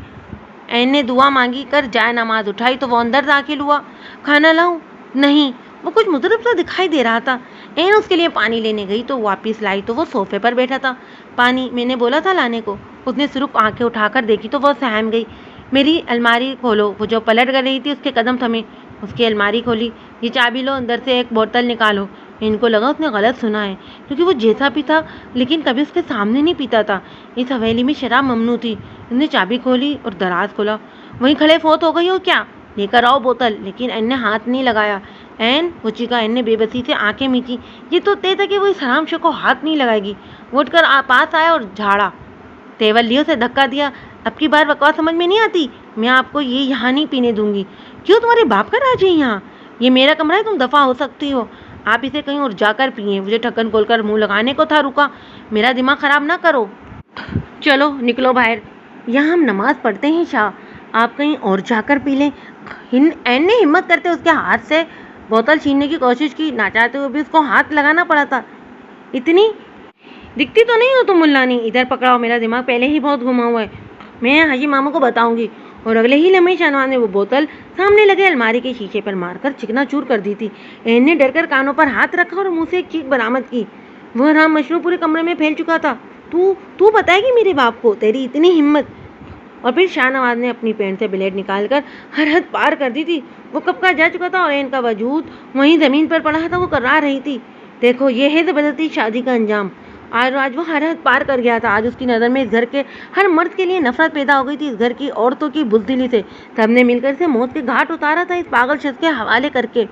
Speaker 1: این نے دعا مانگی کر جائے نماز اٹھائی تو وہ اندر داخل ہوا۔ کھانا لاؤں؟ نہیں۔ وہ کچھ مضطرب سا دکھائی دے رہا تھا۔ این اس کے لیے پانی لینے گئی تو واپس لائی تو وہ صوفے پر بیٹھا تھا۔ پانی میں نے بولا تھا لانے کو۔ اس نے صرف آنکھیں اٹھا کر دیکھی تو وہ سہم گئی۔ میری الماری کھولو۔ وہ جو پلٹ کر رہی تھی اس کے قدم تھمے۔ اس کی الماری کھولی۔ یہ چابی لو، اندر سے ایک بوتل نکالو۔ ان کو لگا اس نے غلط سنا ہے، کیونکہ وہ جیسا بھی تھا لیکن کبھی اس کے سامنے نہیں پیتا تھا۔ اس حویلی میں شراب ممنوع تھی۔ اس نے چابی کھولی اور دراز کھولا۔ وہیں کھڑے فوت ہو گئی ہو کیا؟ لے کر آؤ بوتل۔ لیکن این نے ہاتھ نہیں لگایا۔ این، وہ چیخا۔ این نے بے بسی سے آنکھیں میچی۔ یہ تو طے تھا کہ وہ اس حرام شو کو ہاتھ نہیں لگائے گی۔ وہ اٹھ کر پاس آیا اور جھاڑا۔ تیول لیو سے دھکا دیا۔ اب کی بار بکواس سمجھ میں نہیں آتی؟ میں آپ کو یہ یہاں نہیں پینے دوں گی۔ کیوں؟ تمہارے باپ کا راج ہے یہاں؟ یہ میرا کمرہ ہے، تم دفع ہو سکتی ہو۔ آپ اسے کہیں اور جا کر پئیں۔ مجھے ڈھکن کھول کر منہ لگانے کو تھا، رکا۔ میرا دماغ خراب نہ کرو۔ چلو نکلو باہر، یہاں ہم نماز پڑھتے ہیں شاہ، آپ کہیں اور جا کر پی لیں۔ این نے ہمت کرتے اس کے ہاتھ سے بوتل چھیننے کی کوشش کی۔ نہ چاہتے ہوئے بھی اس کو ہاتھ لگانا پڑا تھا۔ اتنی دکھتی تو نہیں ہو تم ملانی، ادھر پکڑاؤ، میرا دماغ پہلے ہی بہت گھما ہوا ہے، میں حاجی ماموں کو بتاؤں گی۔ اور اگلے ہی لمحے شاہنواز نے وہ بوتل سامنے لگے الماری کے شیشے پر مار کر چکنا چور کر دی تھی۔ این نے ڈر کر کانوں پر ہاتھ رکھا اور منہ سے ایک چیخ برآمد کی۔ وہ حرام مشروب پورے کمرے میں پھیل چکا تھا۔ تو بتائے گی میرے باپ کو؟ تیری اتنی ہمت؟ اور پھر شاہنواز نے اپنی پینٹ سے بلیڈ نکال کر ہر حد پار کر دی تھی۔ وہ کب کا جا چکا تھا اور این کا وجود وہیں زمین پر پڑا تھا۔ وہ کرا رہی تھی، دیکھو یہ ہے زبردستی شادی کا انجام۔ آج وہ ہر حد پار کر گیا تھا۔ آج اس کی نظر میں اس گھر کے ہر مرد کے لیے نفرت پیدا ہو گئی تھی، اس گھر کی عورتوں کی بزدلی سے۔ سب نے مل کر اسے موت کے گھاٹ اتارا تھا، اس پاگل شخص کے حوالے کر کے۔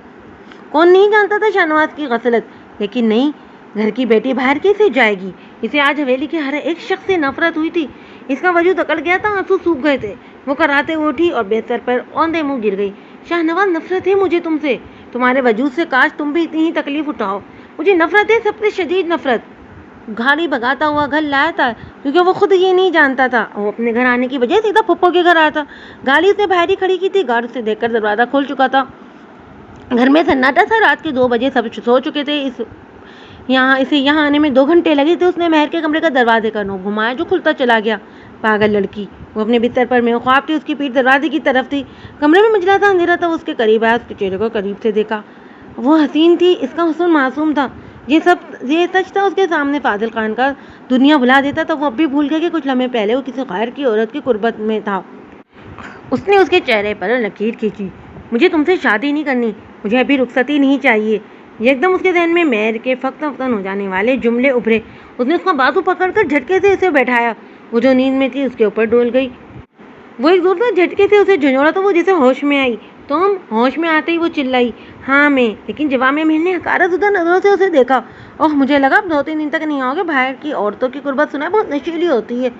Speaker 1: کون نہیں جانتا تھا شاہنواز کی غسلت، لیکن نہیں، گھر کی بیٹی باہر کیسے جائے گی؟ اسے آج حویلی کے ہر ایک شخص سے نفرت ہوئی تھی۔ اس کا وجود اکڑ گیا تھا، آنسو سوکھ گئے تھے۔ وہ کراتے ہوئے اٹھی اور بستر پر اوندے منہ گر گئی۔ شاہنواز، نفرت ہے مجھے تم سے، تمہارے وجود سے۔ کاش تم بھی اتنی ہی تکلیف اٹھاؤ۔ مجھے نفرت ہے، سب سے شدید نفرت۔ گاڑی بھگاتا ہوا گھر لایا تھا، کیونکہ وہ خود یہ نہیں جانتا تھا۔ وہ اپنے گھر آنے کی بجائے سیدھا پھپھو کے گھر آیا تھا۔ گاڑی اس نے باہر ہی کھڑی کی تھی۔ گارڈ اسے دیکھ کر دروازہ کھول چکا تھا۔ گھر میں سناٹا تھا، رات کے 2 بجے سب سو چکے تھے۔ اسے یہاں آنے میں 2 گھنٹے لگے تھے۔ اس نے مہر کے کمرے کا دروازے کا نوب گھمایا جو کھلتا چلا گیا۔ پاگل لڑکی، وہ اپنے بستر پر میں خواب تھی، اس کی پیٹھ دروازے کی طرف تھی۔ کمرے میں مجلا تھا، اندھیرا تھا۔ وہ اس کے قریب آیا، اس کے چہرے کو قریب سے دیکھا۔ وہ حسین تھی، اس کا حسن معصوم تھا۔ یہ سچ تھا، اس کے سامنے فاضل خان کا دنیا بھلا دیتا تھا۔ وہ اب بھی بھول گیا کہ کچھ لمحے پہلے وہ کسی غیر کی عورت کی قربت میں تھا۔ اس نے اس کے چہرے پر لکیر کھینچی. مجھے تم سے شادی نہیں کرنی, مجھے ابھی رخصتی نہیں چاہیے. ایک دم اس کے ذہن میں مہر کے فتن ہو جانے والے جملے ابھرے. اس نے اس کا بازو پکڑ کر جھٹکے سے اسے بیٹھایا. وہ جو نیند میں تھی اس کے اوپر ڈول گئی. وہ ایک زوردار جھٹکے سے اسے جھنجھوڑا تو وہ جسے ہوش میں آئی. تم ہوش میں آتے ہی وہ چلائی, ہاں میں. لیکن جواب میں مہر نے حقارت زدہ نظروں سے اسے دیکھا. اوہ, مجھے لگا اب 2-3 دن تک نہیں آؤ گے. باہر کی عورتوں کی قربت سنا ہے بہت نشیلی ہوتی ہے.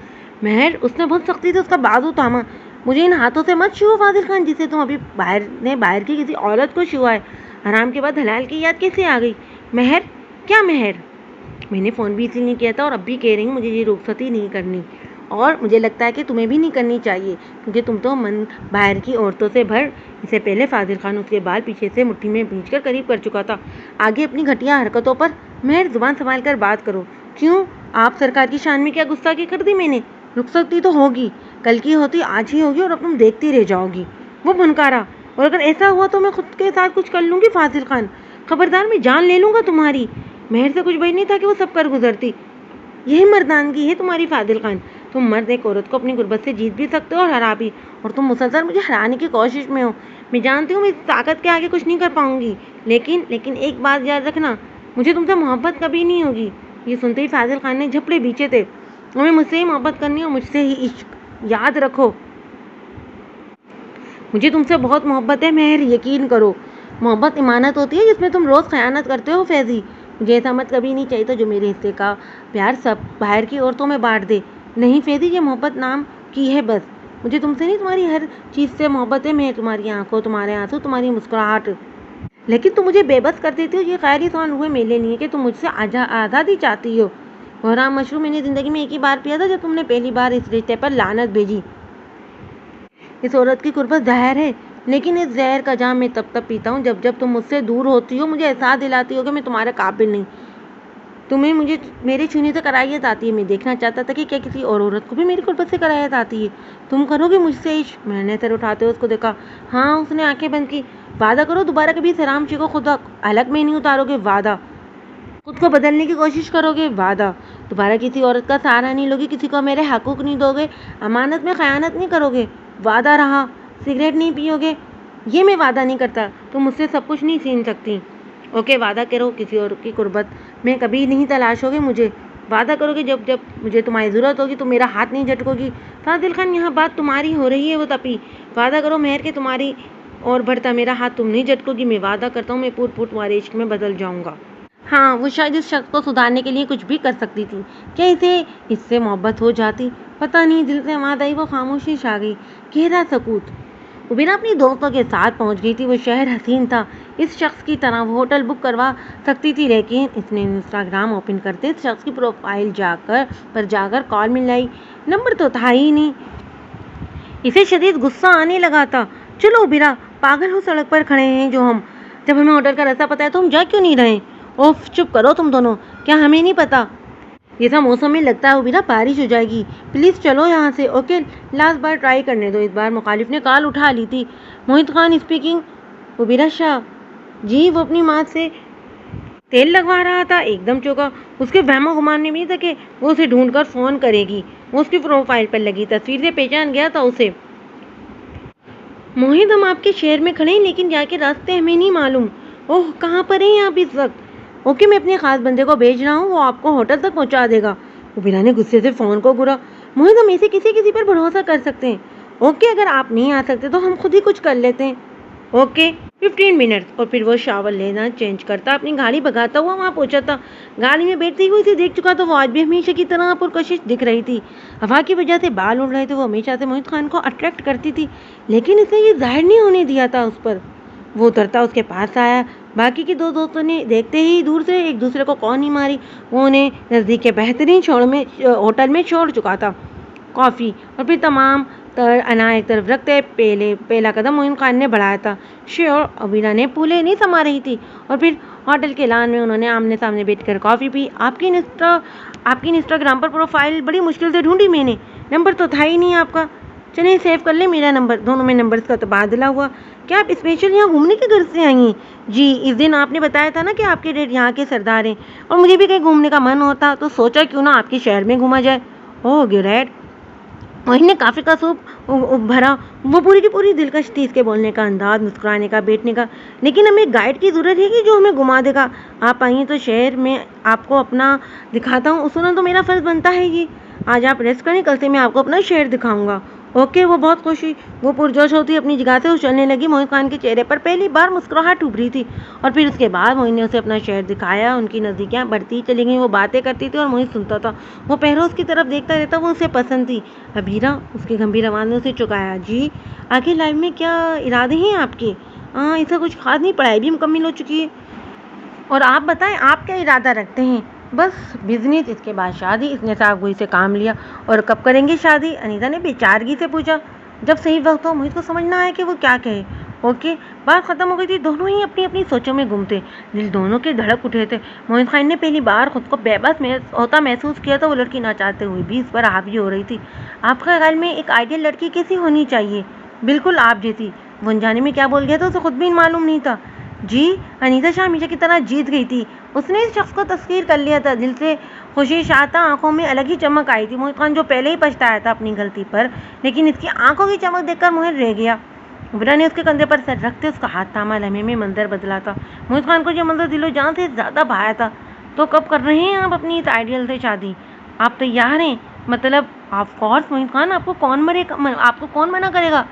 Speaker 1: مہر, اس نے بہت سختی سے اس کا بازو تھاما. مجھے ان ہاتھوں سے مت چھو فاضل خان جسے تم ابھی باہر کی کسی عورت کو چھوا ہے. حرام کے بعد حلال کی یاد کیسے آ گئی؟ مہر, کیا مہر؟ میں نے فون بھی اسی لیے کیا تھا اور اب بھی کہہ رہی ہوں, مجھے یہ رخصتی نہیں کرنی. اور مجھے لگتا ہے کہ تمہیں بھی نہیں کرنی چاہیے, کیونکہ تم تو من باہر کی عورتوں سے بھر. اس سے پہلے فاضل خان اس کے بال پیچھے سے مٹھی میں بھینچ کر قریب کر چکا تھا. آگے اپنی گھٹیا حرکتوں پر مہر زبان سنبھال کر بات کرو. کیوں, آپ سرکار کی شان میں کیا گستاخی کر دی میں نے؟ رخصتی تو ہوگی, کل کی ہوتی آج ہی ہوگی اور اب تم دیکھتی رہ جاؤ گی. وہ بھنکارا. اور اگر ایسا ہوا تو میں خود کے ساتھ کچھ کر لوں گی فاضل خان, خبردار, میں جان لے لوں گا تمہاری. مہر سے کچھ بچ نہیں تھا کہ وہ سب کر گزرتی. یہی مردانگی ہے تمہاری فاضل خان. تم مرد ایک عورت کو اپنی غربت سے جیت بھی سکتے ہو اور ہرا بھی, اور تم مسلسل مجھے ہرانے کی کوشش میں ہو. میں جانتی ہوں میں اس طاقت کے آگے کچھ نہیں کر پاؤں گی, لیکن ایک بات یاد رکھنا, مجھے تم سے محبت کبھی نہیں ہوگی. یہ سنتے ہی فاضل خان نے جھپڑے بیچے تھے. تمہیں مجھ سے ہی محبت کرنی اور مجھ سے ہی عشق. یاد رکھو, مجھے تم سے بہت محبت ہے مہر, یقین کرو. محبت امانت ہوتی ہے جس میں تم روز خیانت کرتے ہو فیضی. مجھے ایسا مت کبھی نہیں چاہیے تھا جو میرے حصے کا پیار سب باہر کی عورتوں میں بانٹ دے. نہیں فیضی, یہ محبت نام کی ہے بس. مجھے تم سے نہیں, تمہاری ہر چیز سے محبت ہے. میں تمہاری آنکھوں, تمہارے آنسو, تمہاری مسکراہٹ. لیکن تم مجھے بے بس کر دیتی ہو. یہ خیال ہی سان ہوئے میلے نہیں ہے کہ تم مجھ سے آزادی چاہتی ہو. حرام مشروب میں نے زندگی میں ایک ہی بار پیا تھا, جب تم نے پہلی بار اس رشتے پر لعنت بھیجی. اس عورت کی قربت زہر ہے, لیکن اس زہر کا جام میں تب پیتا ہوں جب تم مجھ سے دور ہوتی ہو. مجھے احساس دلاتی ہو کہ میں تمہارے قابل نہیں. تمہیں مجھے میرے چھونے سے کرائیت آتی ہے. میں دیکھنا چاہتا تھا کہ کیا کسی اور عورت کو بھی میری قربت سے کرائیت آتی ہے. تم کرو گے مجھ سے عشق؟ میں نے سر اٹھاتے ہوئے اس کو دیکھا. ہاں, اس نے آنکھیں بند کی. وعدہ کرو دوبارہ کبھی اس حرام چی کو خود حلق میں نہیں اتارو گے. وعدہ. خود کو بدلنے کی کوشش کرو گے. وعدہ. دوبارہ کسی عورت کا سہارا نہیں لوگے, کسی کو میرے حقوق نہیں دو گے, امانت میں خیانت نہیں کرو گے. وعدہ رہا. سگریٹ نہیں پیو گے. یہ میں وعدہ نہیں کرتا. تم مجھ سے سب کچھ نہیں چھین سکتی. اوکے, وعدہ کرو کسی اور کی قربت میں کبھی نہیں تلاشو گے مجھے. وعدہ کرو کہ جب مجھے تمہاری ضرورت ہوگی تو میرا ہاتھ نہیں جھٹکو گی. فاضل خان, یہاں بات تمہاری ہو رہی ہے. وہ تپی. وعدہ کرو مہر کہ تمہاری اور بڑھتا میرا ہاتھ تم نہیں جھٹکو گی. میں وعدہ کرتا ہوں میں پھوٹ پھوٹ تمہارے عشق میں بدل جاؤں گا. ہاں, وہ شاید اس شخص کو سدھارنے کے لیے کچھ بھی کر سکتی تھی. کیا اس سے محبت ہو جاتی؟ پتہ نہیں. دل سے آواز آئی. وہ خاموشی چھا گئی. گہرا سکوت. عبیرہ اپنی دوستوں کے ساتھ پہنچ گئی تھی. وہ شہر حسین تھا. اس شخص کی طرح وہ ہوٹل بک کروا سکتی تھی, لیکن اس نے انسٹاگرام اوپن کرتے اس شخص کی پروفائل پر جا کر کال ملائی. نمبر تو تھا ہی نہیں. اسے شدید غصہ آنے لگا تھا. چلو عبیرہ, پاگل ہو, سڑک پر کھڑے ہیں جو ہم. جب ہمیں ہوٹل کا راستہ پتا ہے تو ہم جا کیوں نہیں رہے؟ اوف, چپ کرو تم دونوں. کیا ہمیں نہیں پتا؟ ایسا موسم میں لگتا ہے عبیرہ بارش ہو جائے گی. پلیز چلو یہاں سے. اوکے, لاسٹ بار ٹرائی کرنے دو. اس بار مخالف نے کال اٹھا لی تھی. موہت خان اسپیکنگ. عبیرہ شاہ. جی. وہ اپنی ماں سے تیل لگوا رہا تھا. ایک دم چوکا. اس کے وہم و گمان میں بھی تھا کہ وہ اسے ڈھونڈ کر فون کرے گی. وہ اس کی پروفائل پر لگی تصویر سے پہچان گیا تھا اسے. موہت, ہم آپ کے شہر میں کھڑے ہیں لیکن جا کے راستے ہمیں نہیں معلوم. اوہ, کہاں پر ہیں آپ اس وقت؟ اوکے, میں اپنے خاص بندے کو بھیج رہا ہوں, وہ آپ کو ہوٹل تک پہنچا دے گا. عبیرہ نے غصے سے فون کو گرا. موہت, ہم ایسے کسی پر بھروسہ کر سکتے ہیں؟ اوکے, اگر آپ نہیں آ سکتے تو ہم خود ہی کچھ کر لیتے ہیں. اوکے. 15 منٹ. اور پھر وہ شاور لینا چینج کرتا اپنی گاڑی بھگاتا ہوا وہاں پہنچا تھا. گاڑی میں بیٹھتے ہی وہ اسے دیکھ چکا تو وہ آج بھی ہمیشہ کی طرح پرکشش دکھ رہی تھی. ہوا کی وجہ سے بال اڑ رہے تھے. وہ ہمیشہ سے موہت خان کو اٹریکٹ کرتی تھی, لیکن اس نے یہ ظاہر نہیں ہونے دیا تھا اس پر. وہ اترتا اس کے پاس آیا. باقی کے دو دوستوں نے دیکھتے ہی دور سے ایک دوسرے کو کون ہی ماری. وہ انہیں نزدیک کے بہترین ہوٹل میں چھوڑ چکا تھا. کافی اور پھر تمام تر انا ایک طرف رکھتے پہلا قدم موہت خان نے بڑھایا تھا. شیور. عبیرہ نے پھولے نہیں سما رہی تھی. اور پھر ہوٹل کے لان میں انہوں نے آمنے سامنے بیٹھ کر کافی پی. آپ کی انسٹاگرام پر پروفائل بڑی مشکل سے ڈھونڈی میں نے. نمبر تو تھا ہی نہیں آپ کا. چلیں سیو کر لیں میرا نمبر. دونوں میں نمبرز کا تبادلہ ہوا. کیا آپ اسپیشل یہاں گھومنے کے گھر سے آئی ہیں؟ جی. اس دن آپ نے بتایا تھا نا کہ آپ کے ڈیڈ یہاں کے سردار ہیں, اور مجھے بھی کہیں گھومنے کا من ہوتا تو سوچا کیوں نہ آپ کے شہر میں گھوما جائے. اوہ گریٹ. موہت نے کافی کا سوپ بھرا، وہ پوری کی پوری دلکش تھی، اس کے بولنے کا انداز، مسکرانے کا، بیٹھنے کا۔ لیکن ہمیں ایک گائیڈ کی ضرورت ہے کہ جو ہمیں گھما دے گا۔ آپ آئیے تو شہر میں آپ کو اپنا دکھاتا ہوں، اصولاً تو میرا فرض بنتا ہے یہ۔ آج آپ ریسٹ کریں، کل سے میں آپ کو اپنا شہر دکھاؤں گا۔ اوکے، وہ بہت خوش ہوئی، وہ پرجوش ہوتی اپنی جگہ سے اچھلنے لگی۔ موہن خان کے چہرے پر پہلی بار مسکراہٹ ابھری تھی، اور پھر اس کے بعد موہن نے اسے اپنا شہر دکھایا۔ ان کی نزدیکیاں بڑھتی چلی گئیں، وہ باتیں کرتی تھی اور موہن سنتا تھا۔ وہ پہروں اس کی طرف دیکھتا رہتا، وہ اسے پسند تھی۔ ابیرا، اس کی گمبھیر آواز نے اسے چکایا۔ جی، آگے لائف میں کیا ارادے ہیں آپ کے؟ ایسا کچھ خاص نہیں، پڑھائی بھی مکمل ہو چکی ہے۔ اور آپ بتائیں، آپ کیا ارادہ رکھتے ہیں؟ بس بزنس، اس کے بعد شادی۔ اس نے صاحب گوئی سے کام لیا۔ اور کب کریں گے شادی؟ انیتا نے بے چارگی سے پوچھا۔ جب صحیح وقت ہو۔ مجھے کو سمجھنا ہے کہ وہ کیا کہے۔ اوکے، بات ختم ہو گئی تھی، دونوں ہی اپنی اپنی سوچوں میں گم تھے، دل دونوں کے دھڑک اٹھے تھے۔ موہن خان نے پہلی بار خود کو بے بس ہوتا محسوس کیا، تو وہ لڑکی نہ چاہتے ہوئے بھی اس پر حاوی ہو رہی تھی۔ آپ کے خیال میں ایک آئیڈیل لڑکی کیسی ہونی چاہیے؟ بالکل آپ جیسی۔ وہ انجانے میں کیا بول گیا تھا، اسے خود بھی معلوم نہیں تھا۔ جی، انیتا شاہ ہمیشہ کی طرح جیت گئی تھی۔ اس نے اس شخص کو تسخیر کر لیا تھا، دل سے خوشی شاتا، آنکھوں میں الگ ہی چمک آئی تھی۔ موہن خان جو پہلے ہی پچھتایا تھا اپنی غلطی پر، لیکن اس کی آنکھوں کی چمک دیکھ کر موہن رہ گیا۔ ابرا نے اس کے کندھے پر سر رکھتے اس کا ہاتھ تھاما، لمحے میں منظر بدلا تھا۔ موہن خان کو یہ منظر دل و جان سے زیادہ بھایا تھا۔ تو کب کر رہے ہیں آپ اپنی اس آئیڈیل سے شادی؟ آپ تیار ہیں؟ مطلب آف کورس موہن خان، آپ کو کون منع کرے گا؟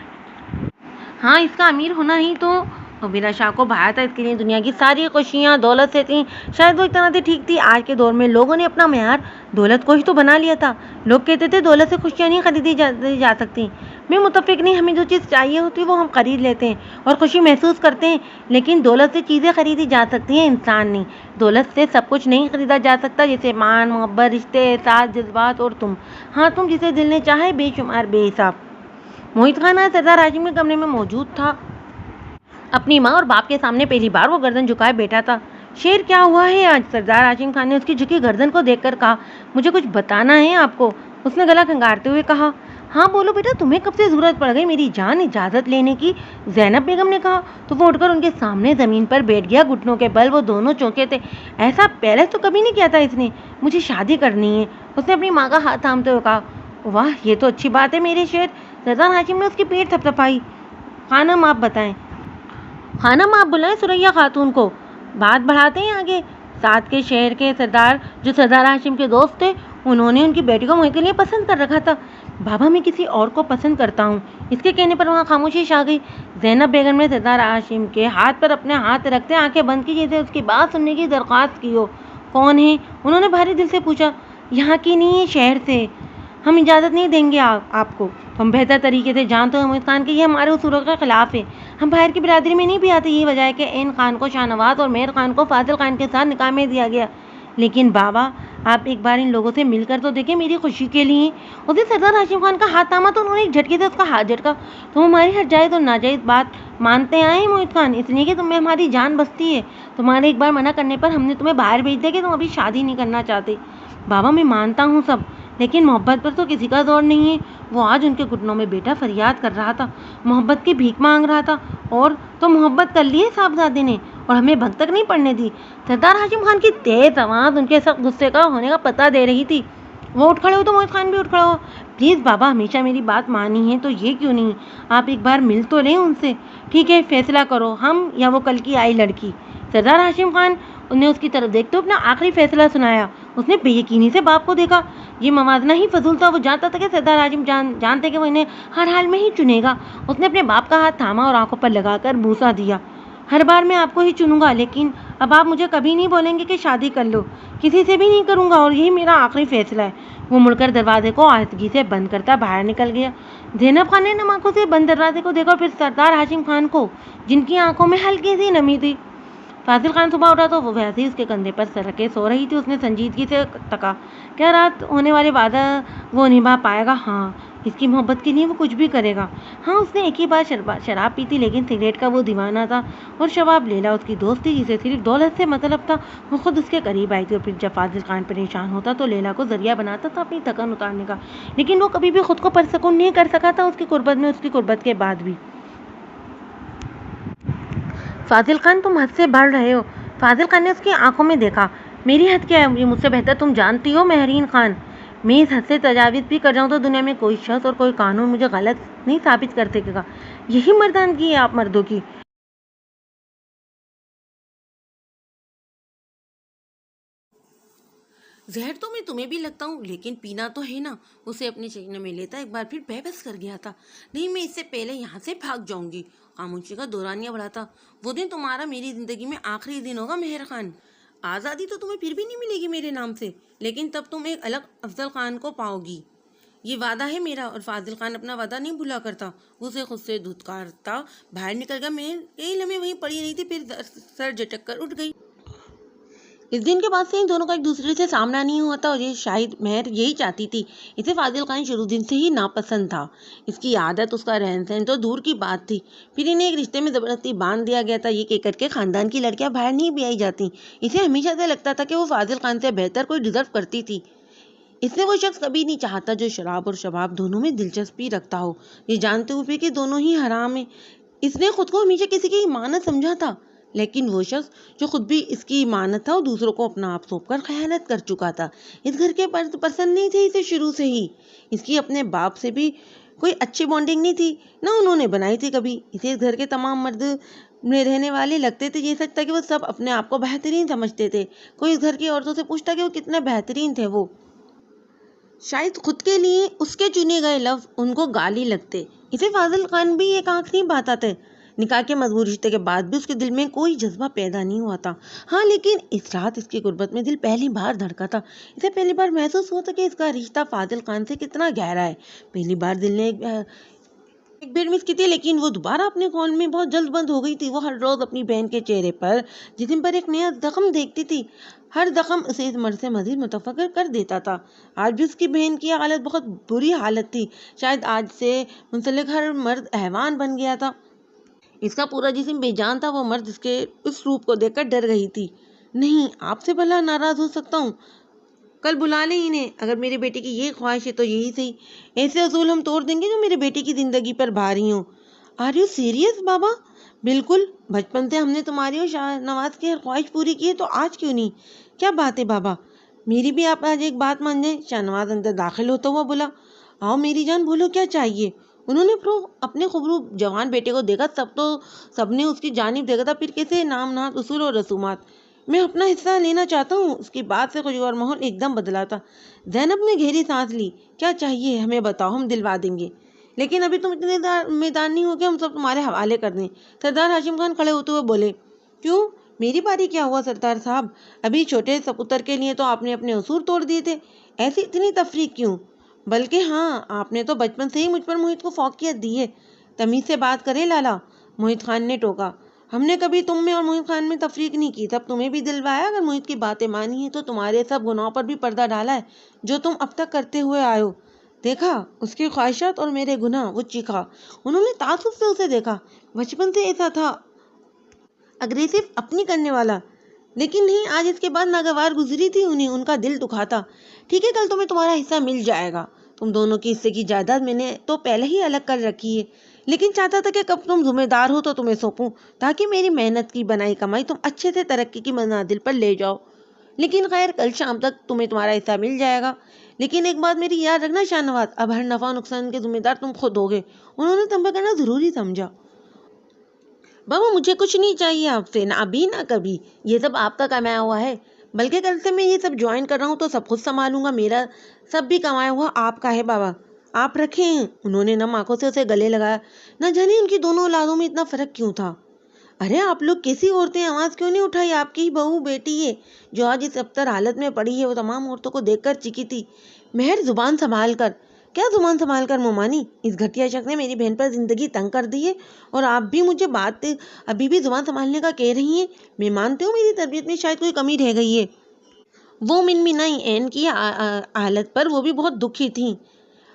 Speaker 1: ہاں، اس کا امیر ہونا ہی تو ابیرا شاہ کو بھایا تھا، اس کے لیے دنیا کی ساری خوشیاں دولت سے تھیں۔ شاید وہ ایک طرح سے ٹھیک تھی۔ آج کے دور میں لوگوں نے اپنا معیار دولت کو ہی تو بنا لیا تھا۔ لوگ کہتے تھے دولت سے خوشیاں نہیں خریدی جا سکتی۔ میں متفق نہیں، ہمیں جو چیز چاہیے ہوتی ہے وہ ہم خرید لیتے ہیں اور خوشی محسوس کرتے ہیں، لیکن دولت سے چیزیں خریدی جا سکتی ہیں، انسان نہیں۔ دولت سے سب کچھ نہیں خریدا جا سکتا، جیسے مان، محبت، رشتے، احساس، جذبات اور تم۔ ہاں، تم جسے دل نے چاہے، بے شمار، بے حساب۔ موہن خان آج سردار ہاشم کے کمرے میں موجود تھا۔ اپنی ماں اور باپ کے سامنے پہلی بار وہ گردن جھکائے بیٹھا تھا۔ شیر، کیا ہوا ہے آج؟ سردار ہاشم خان نے اس کی جھکی گردن کو دیکھ کر کہا۔ مجھے کچھ بتانا ہے آپ کو، اس نے گلا کھنگارتے ہوئے کہا۔ ہاں بولو بیٹا، تمہیں کب سے ضرورت پڑ گئی میری جان اجازت لینے کی؟ زینب بیگم نے کہا تو وہ اٹھ کر ان کے سامنے زمین پر بیٹھ گیا، گھٹنوں کے بل وہ دونوں چونکے تھے۔ ایسا پہلے تو کبھی نہیں کیا تھا اس نے۔ مجھے شادی کرنی ہے، اس نے اپنی ماں کا ہاتھ تھامتے ہوئے کہا۔ واہ، یہ تو اچھی بات ہے میرے شیر۔ سردار ہاشم نے اس کی پیٹھ تھپتھپائی۔ خانم آپ بتائیں۔ خانم آپ بلائیں ثریا خاتون کو۔ بات بڑھاتے ہیں آگے۔ ساتھ کے شہر کے سردار جو سردار ہاشم کے دوست تھے، انہوں نے ان کی بیٹی کو موہن کے لیے پسند کر رکھا تھا۔ بابا، میں کسی اور کو پسند کرتا ہوں۔ اس کے کہنے پر وہاں خاموشی چھا گئی۔ زینب بیگم نے سردار ہاشم کے ہاتھ پر اپنے ہاتھ رکھتے آنکھیں بند کی، جیسے اس کی بات سننے کی درخواست کی ہو۔ کون ہے؟ انہوں نے بھاری دل سے پوچھا۔ یہاں کی نہیں ہے، شہر سے۔ ہم اجازت نہیں دیں گے آپ کو۔ ہم بہتر طریقے سے جانتے ہیں موہن خان کہ یہ ہمارے اصولوں کے خلاف ہے۔ ہم باہر کی برادری میں نہیں بھی آتے، یہی وجہ ہے کہ عین خان کو شاہ نواز اور مہر خان کو فاضل خان کے ساتھ نکاح میں دیا گیا۔ لیکن بابا، آپ ایک بار ان لوگوں سے مل کر تو دیکھیں، میری خوشی کے لیے۔ اسے سردار ہاشم خان کا ہاتھ تھاما تو انہوں نے ایک جھٹکے سے اس کا ہاتھ جھٹکا۔ تم ہماری ہر جائز اور ناجائز بات مانتے آئے ہیں موہن خان، اس لیے کہ تم میں ہماری جان بستی ہے۔ تمہارے ایک بار منع کرنے پر ہم نے تمہیں باہر بھیج دیا کہ تم ابھی شادی نہیں کرنا چاہتے۔ بابا، میں مانتا ہوں سب، لیکن محبت پر تو کسی کا زور نہیں ہے۔ وہ آج ان کے گھٹنوں میں بیٹھا فریاد کر رہا تھا، محبت کی بھیک مانگ رہا تھا۔ اور تو محبت کر لی ہے صاحبزادے نے، اور ہمیں بھنگ تک نہیں پڑنے دی۔ سردار ہاشم خان کی تیز آواز ان کے سخت غصے کا ہونے کا پتہ دے رہی تھی۔ وہ اٹھ کھڑے ہو تو موہن خان بھی اٹھ کھڑا ہو۔ پلیز بابا، ہمیشہ میری بات مانی ہے تو یہ کیوں نہیں؟ آپ ایک بار مل تو لیں ان سے۔ ٹھیک ہے، فیصلہ کرو، ہم یا وہ کل کی آئی لڑکی۔ سردار ہاشم خان نے اس کی طرف دیکھتے ہوئے اپنا آخری فیصلہ سنایا۔ اس نے بے یقینی سے باپ کو دیکھا۔ یہ موازنہ ہی فضول تھا۔ وہ جانتا تھا کہ سردار ہاشم جانتے کہ وہ انہیں ہر حال میں ہی چنے گا۔ اس نے اپنے باپ کا ہاتھ تھاما اور آنکھوں پر لگا کر بوسہ دیا۔ ہر بار میں آپ کو ہی چنوں گا، لیکن اب آپ مجھے کبھی نہیں بولیں گے کہ شادی کر لو۔ کسی سے بھی نہیں کروں گا، اور یہی میرا آخری فیصلہ ہے۔ وہ مڑ کر دروازے کو آہستگی سے بند کرتا باہر نکل گیا۔ زینب خان نے نم آنکھوں سے بند دروازے کو دیکھا اور پھر سردار ہاشم خان کو، جن کی آنکھوں میں ہلکی سی نمی تھی۔ فاضل خان صبح اٹھا تو وہ ویسے ہی اس کے کندھے پر سر رکھے سو رہی تھی۔ اس نے سنجیدگی سے تکا۔ کیا رات ہونے والے وعدہ وہ نبھا پائے گا؟ ہاں، اس کی محبت کے لیے وہ کچھ بھی کرے گا۔ ہاں، اس نے ایک ہی بار شراب پی تھی، لیکن سگریٹ کا وہ دیوانہ تھا۔ اور شباب لیلا اس کی دوست تھی، جسے صرف دولت سے مطلب تھا۔ وہ خود اس کے قریب آئی تھی، اور پھر جب فاضل خان پریشان ہوتا تو لیلا کو ذریعہ بناتا تھا اپنی تھکن اتارنے کا، لیکن وہ کبھی بھی خود کو پرسکون نہیں کر سکا تھا، اس کی قربت میں، اس کی قربت کے بعد بھی۔ فاضل خان، تم حد سے بڑھ رہے ہو۔ فاضل خان نے اس کی آنکھوں میں دیکھا۔ میری حد کیا ہے؟ یہ مجھ سے بہتر تم جانتی ہو مہرین خان۔ میں اس حد سے تجاوز بھی کر جاؤں تو دنیا میں کوئی شخص اور کوئی قانون مجھے غلط نہیں ثابت کر سکے گا. یہی مردانگی ہے آپ مردوں کی. زہر تو میں تمہیں بھی لگتا ہوں، لیکن پینا تو ہے نا. اسے اپنے سینے میں لیتا ایک بار پھر بے بس کر گیا تھا. نہیں، میں اس سے پہلے یہاں سے بھاگ جاؤں گی. خاموشی کا دورانیہ بڑھا تھا. وہ دن تمہارا میری زندگی میں آخری دن ہوگا مہر خان. آزادی تو تمہیں پھر بھی نہیں ملے گی میرے نام سے، لیکن تب تم ایک الگ افضل خان کو پاؤ گی. یہ وعدہ ہے میرا. اور فاضل خان اپنا وعدہ نہیں بھلا کرتا. اسے خود سے دھتکارتا باہر نکل گیا. میں کئی لمحے وہیں پڑی رہی تھی، پھر سر جھٹک کر اٹھ گئی. اس دن کے بعد سے ان دونوں کا ایک دوسرے سے سامنا نہیں ہوا تھا، اور یہ شاید مہر یہی چاہتی تھی. اسے فاضل خان شروع دن سے ہی ناپسند تھا. اس کی عادت، اس کا رہن سہن تو دور کی بات تھی، پھر انہیں ایک رشتے میں زبردستی باندھ دیا گیا تھا. یہ کہہ کر کے خاندان کی لڑکیاں باہر نہیں بھی آئی جاتی. اسے ہمیشہ سے لگتا تھا کہ وہ فاضل خان سے بہتر کوئی ڈیزرو کرتی تھی. اس نے وہ شخص کبھی نہیں چاہتا جو شراب اور شباب دونوں میں دلچسپی رکھتا ہو، یہ جانتے ہوئے کہ دونوں ہی حرام ہیں. اس نے خود کو ہمیشہ کسی کی امانت سمجھا تھا، لیکن وہ شخص جو خود بھی اس کی امانت تھا، وہ دوسروں کو اپنا آپ سونپ کر خیانت کر چکا تھا. اس گھر کے پسند نہیں تھے اسے شروع سے ہی. اس کی اپنے باپ سے بھی کوئی اچھی بانڈنگ نہیں تھی، نہ انہوں نے بنائی تھی کبھی. اسے اس گھر کے تمام مرد میں رہنے والے لگتے تھے. یہ سچ تھا کہ وہ سب اپنے آپ کو بہترین سمجھتے تھے. کوئی اس گھر کی عورتوں سے پوچھتا کہ وہ کتنے بہترین تھے، وہ شاید خود کے لیے اس کے چنے گئے لفظ ان کو گالی لگتے. اسے فاضل خان بھی ایک آنکھ نہیں بھاتا تھا. نکاح کے مضبوط رشتے کے بعد بھی اس کے دل میں کوئی جذبہ پیدا نہیں ہوا تھا. ہاں، لیکن اس رات اس کی غربت میں دل پہلی بار دھڑکا تھا. اسے پہلی بار محسوس ہوا تھا کہ اس کا رشتہ فاضل خان سے کتنا گہرا ہے. پہلی بار دل نے ایک بیر مس کی تھی، لیکن وہ دوبارہ اپنے خون میں بہت جلد بند ہو گئی تھی. وہ ہر روز اپنی بہن کے چہرے پر، جسم پر ایک نیا زخم دیکھتی تھی. ہر زخم اسے اس مرض سے مزید متفکر کر دیتا تھا. آج بھی اس کی بہن کی حالت بہت بری حالت تھی. شاید آج سے منسلک ہر مرد حیوان بن گیا تھا. اس کا پورا جسم بے جان تھا. وہ مرد اس کے اس روپ کو دیکھ کر ڈر گئی تھی. نہیں، آپ سے بھلا ناراض ہو سکتا ہوں. کل بلا لیں انہیں. اگر میرے بیٹے کی یہ خواہش ہے تو یہی صحیح. ایسے اصول ہم توڑ دیں گے جو میرے بیٹے کی زندگی پر بھاری ہوں. آر یو سیریس بابا؟ بالکل. بچپن سے ہم نے تمہاری اور شاہ نواز کی ہر خواہش پوری کی ہے، تو آج کیوں نہیں؟ کیا بات ہے بابا؟ میری بھی آپ آج ایک بات مان جائیں. شاہ نواز اندر داخل ہوتا ہوا بولا. آؤ میری جان، بولو کیا چاہیے. انہوں نے اپنے خوبصورت جوان بیٹے کو دیکھا. سب نے اس کی جانب دیکھا تھا. پھر کیسے نام نہاد اصول اور رسومات. میں اپنا حصہ لینا چاہتا ہوں. اس کی بات سے خوشگوار ماحول ایک دم بدلا تھا. زینب نے گہری سانس لی. کیا چاہیے ہمیں بتاؤ، ہم دلوا دیں گے. لیکن ابھی تم اتنے میدان نہیں ہو کہ ہم سب تمہارے حوالے کر دیں. سردار ہاشم خان کھڑے ہوتے ہوئے بولے. کیوں؟ میری باری کیا ہوا سردار صاحب؟ ابھی چھوٹے سپوتر کے لیے تو آپ نے اپنے اصول توڑ دیے تھے. ایسی اتنی تفریق کیوں؟ بلکہ ہاں، آپ نے تو بچپن سے ہی مجھ پر موہت کو فوقیت دی ہے. تمیز سے بات کریں لالا، موہت خان نے ٹوکا. ہم نے کبھی تم میں اور موہت خان میں تفریق نہیں کی. تب تمہیں بھی دلوایا. اگر موہت کی باتیں مانی ہیں تو تمہارے سب گناہوں پر بھی پردہ ڈالا ہے جو تم اب تک کرتے ہوئے آئے ہو. دیکھا اس کی خواہشات اور میرے گناہ. وہ چیخا. انہوں نے تعصب سے اسے دیکھا. بچپن سے ایسا تھا، اگریسو، اپنی کرنے والا. لیکن نہیں، آج اس کے بعد ناگوار گزری تھی انہیں. ان کا دل دکھاتا. ٹھیک ہے، کل تمہیں تمہارا حصہ مل جائے گا. تم دونوں کی حصے کی جائیداد میں نے تو پہلے ہی الگ کر رکھی ہے، لیکن چاہتا تھا کہ کب تم ذمہ دار ہو تو تمہیں سونپوں، تاکہ میری محنت کی بنائی کمائی تم اچھے سے ترقی کی منازل پر لے جاؤ. لیکن خیر، کل شام تک تمہیں تمہارا حصہ مل جائے گا. لیکن ایک بات میری یاد رکھنا شاہ نواز، اب ہر نفع نقصان کے ذمہ دار تم خود ہوگے. انہوں نے تنبیہ کرنا ضروری سمجھا. بابا، مجھے کچھ نہیں چاہیے آپ سے، نہ ابھی نہ کبھی. یہ سب آپ کا کمایا ہوا ہے. بلکہ کل سے میں یہ سب جوائن کر رہا ہوں تو سب خود سنبھالوں گا. میرا سب بھی کمایا ہوا آپ کا ہے بابا. آپ رکھیں. انہوں نے نم آنکھوں سے اسے گلے لگایا. نہ جانے ان کی دونوں اولادوں میں اتنا فرق کیوں تھا. ارے آپ لوگ کیسی عورتیں، آواز کیوں نہیں اٹھائی؟ آپ کی ہی بہو بیٹی ہے جو آج اس ابتر حالت میں پڑی ہے. وہ تمام عورتوں کو دیکھ کر چیخی تھی. مہر، زبان سنبھال کر. کیا زبان سنبھال کر مومانی؟ اس گھٹیا شخص نے میری بہن پر زندگی تنگ کر دی ہے، اور آپ بھی مجھے بات ابھی بھی زبان سنبھالنے کا کہہ رہی ہیں. میں مانتی ہوں میری تربیت میں شاید کوئی کمی رہ گئی ہے. وہ منمنائی. عین کی حالت پر وہ بھی بہت دکھی تھیں.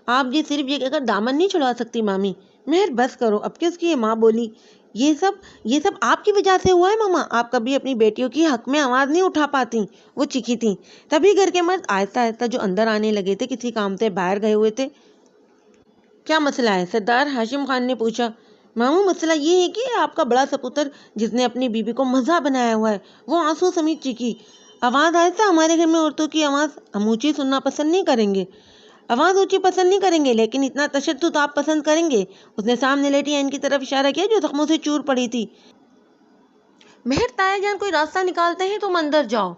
Speaker 1: آپ جی صرف یہ کہہ کر دامن نہیں چھڑوا سکتی مامی. مہر، بس کرو اب. کس کی ماں بولی. یہ سب آپ کی وجہ سے ہوا ہے ماما. آپ کبھی اپنی بیٹیوں کی حق میں آواز نہیں اٹھا پاتی. وہ چیخی تھیں. تبھی گھر کے مرد آہستہ آہستہ جو اندر آنے لگے تھے کسی کام سے باہر گئے ہوئے تھے. کیا مسئلہ ہے؟ سردار ہاشم خان نے پوچھا. ماموں، مسئلہ یہ ہے کہ آپ کا بڑا سپوتر جس نے اپنی بیوی کو مزہ بنایا ہوا ہے. وہ آنسو سمیت چیخی. آواز آہستہ، ہمارے گھر میں عورتوں کی آواز ہم اونچی سننا پسند نہیں کریں گے، آواز اونچی پسند نہیں کریں گے، لیکن اتنا تشدد آپ پسند کریں گے۔ اس نے سامنے لیٹی عین کی طرف اشارہ کیا جو زخموں سے چور پڑی تھی۔ مہر، تایا جان کوئی راستہ نکالتے ہیں، تم اندر جاؤ۔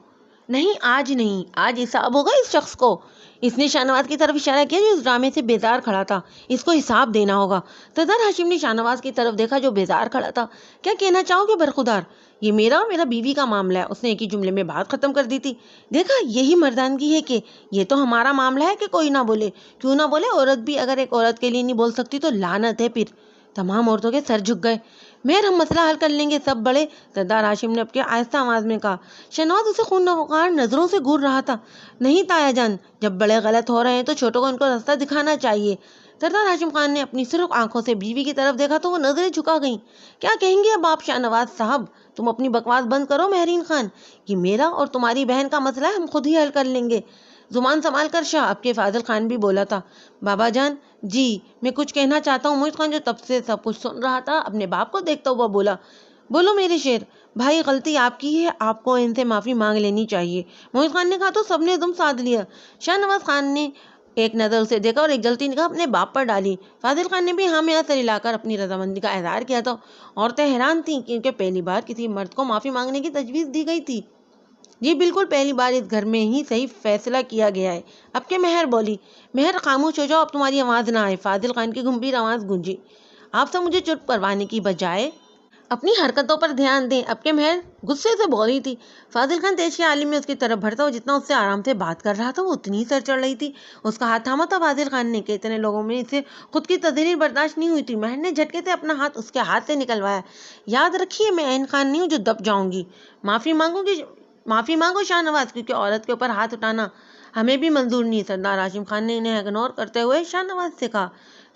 Speaker 1: نہیں، آج نہیں، آج حساب ہوگا اس شخص کو۔ اس نے شاہ نواز کی طرف اشارہ کیا جو اس ڈرامے سے بیزار کھڑا تھا۔ اس کو حساب دینا ہوگا۔ سردار ہاشم نے شاہ نواز کی طرف دیکھا جو بیزار کھڑا تھا۔ کیا کہنا چاہو گے برخودار؟ یہ میرا اور میرا بیوی کا معاملہ ہے، اس نے ایک ہی جملے میں بات ختم کر دی تھی۔ دیکھا، یہی مردانگی ہے کہ یہ تو ہمارا معاملہ ہے کہ کوئی نہ بولے۔ کیوں نہ بولے؟ عورت بھی اگر ایک عورت کے لیے نہیں بول سکتی تو لعنت ہے پھر۔ تمام عورتوں کے سر جھک گئے۔ مہر، ہم مسئلہ حل کر لیں گے، سب بڑے، سردار ہاشم نے اپنی آہستہ آواز میں کہا۔ شاہ نواز اسے خونخوار نظروں سے گھور رہا تھا۔ نہیں تایا جان، جب بڑے غلط ہو رہے ہیں تو چھوٹوں کو ان کو راستہ دکھانا چاہیے۔ سردار ہاشم خان نے اپنی سرخ آنکھوں سے بیوی کی طرف دیکھا تو وہ نظریں جھکا گئیں۔ کیا کہیں گے اب آپ شاہ نواز صاحب؟ تم اپنی بکواس بند کرو مہرین خان، یہ میرا اور تمہاری بہن کا مسئلہ ہے، ہم خود ہی حل کر لیں گے۔ زبان سنبھال کر شاہ، اب کے فاضل خان بھی بولا تھا۔ بابا جان جی، میں کچھ کہنا چاہتا ہوں۔ محیط خان جو تب سے سب کچھ سن رہا تھا اپنے باپ کو دیکھتا ہوا بولا۔ بولو میرے شیر بھائی، غلطی آپ کی ہے، آپ کو ان سے معافی مانگ لینی چاہیے۔ محیط خان نے کہا تو سب نے دم ساتھ لیا۔ شاہ نواز خان نے ایک نظر اسے دیکھا اور ایک جلتی نگاہ اپنے باپ پر ڈالی۔ فاضل خان نے بھی ہاں میں سر ہلا کر اپنی رضامندی کا اظہار کیا تھا۔ عورتیں حیران تھیں کیونکہ پہلی بار کسی مرد کو معافی مانگنے کی تجویز دی گئی تھی۔ جی بالکل، پہلی بار اس گھر میں ہی صحیح فیصلہ کیا گیا ہے۔ اب کے مہر بولی۔ مہر، خاموش ہو جاؤ، اب تمہاری آواز نہ آئے۔ فاضل خان کی گمبھیر آواز گونجی۔ آپ سب مجھے چپ کروانے کی بجائے اپنی حرکتوں پر دھیان دیں۔ اب کے مہر غصے سے بولی تھی۔ فاضل خان تیش کے عالم میں اس کی طرف بڑھتا، وہ جتنا اس سے آرام سے بات کر رہا تھا وہ اتنی سر چڑھ رہی تھی۔ اس کا ہاتھ تھاما تھا فاضل خان نے کہ اتنے لوگوں میں اسے خود کی تذلیل برداشت نہیں ہوئی تھی۔ مہر نے جھٹکے سے اپنا ہاتھ اس کے ہاتھ سے نکلوایا۔ یاد رکھیے، میں عین خان نہیں ہوں جو دب جاؤں گی۔ معافی مانگو شاہ نواز، کیونکہ عورت کے اوپر ہاتھ اٹھانا ہمیں بھی منظور نہیں۔ سردار ہاشم خان نے انہیں اگنور کرتے ہوئے شاہ نواز سے کہا۔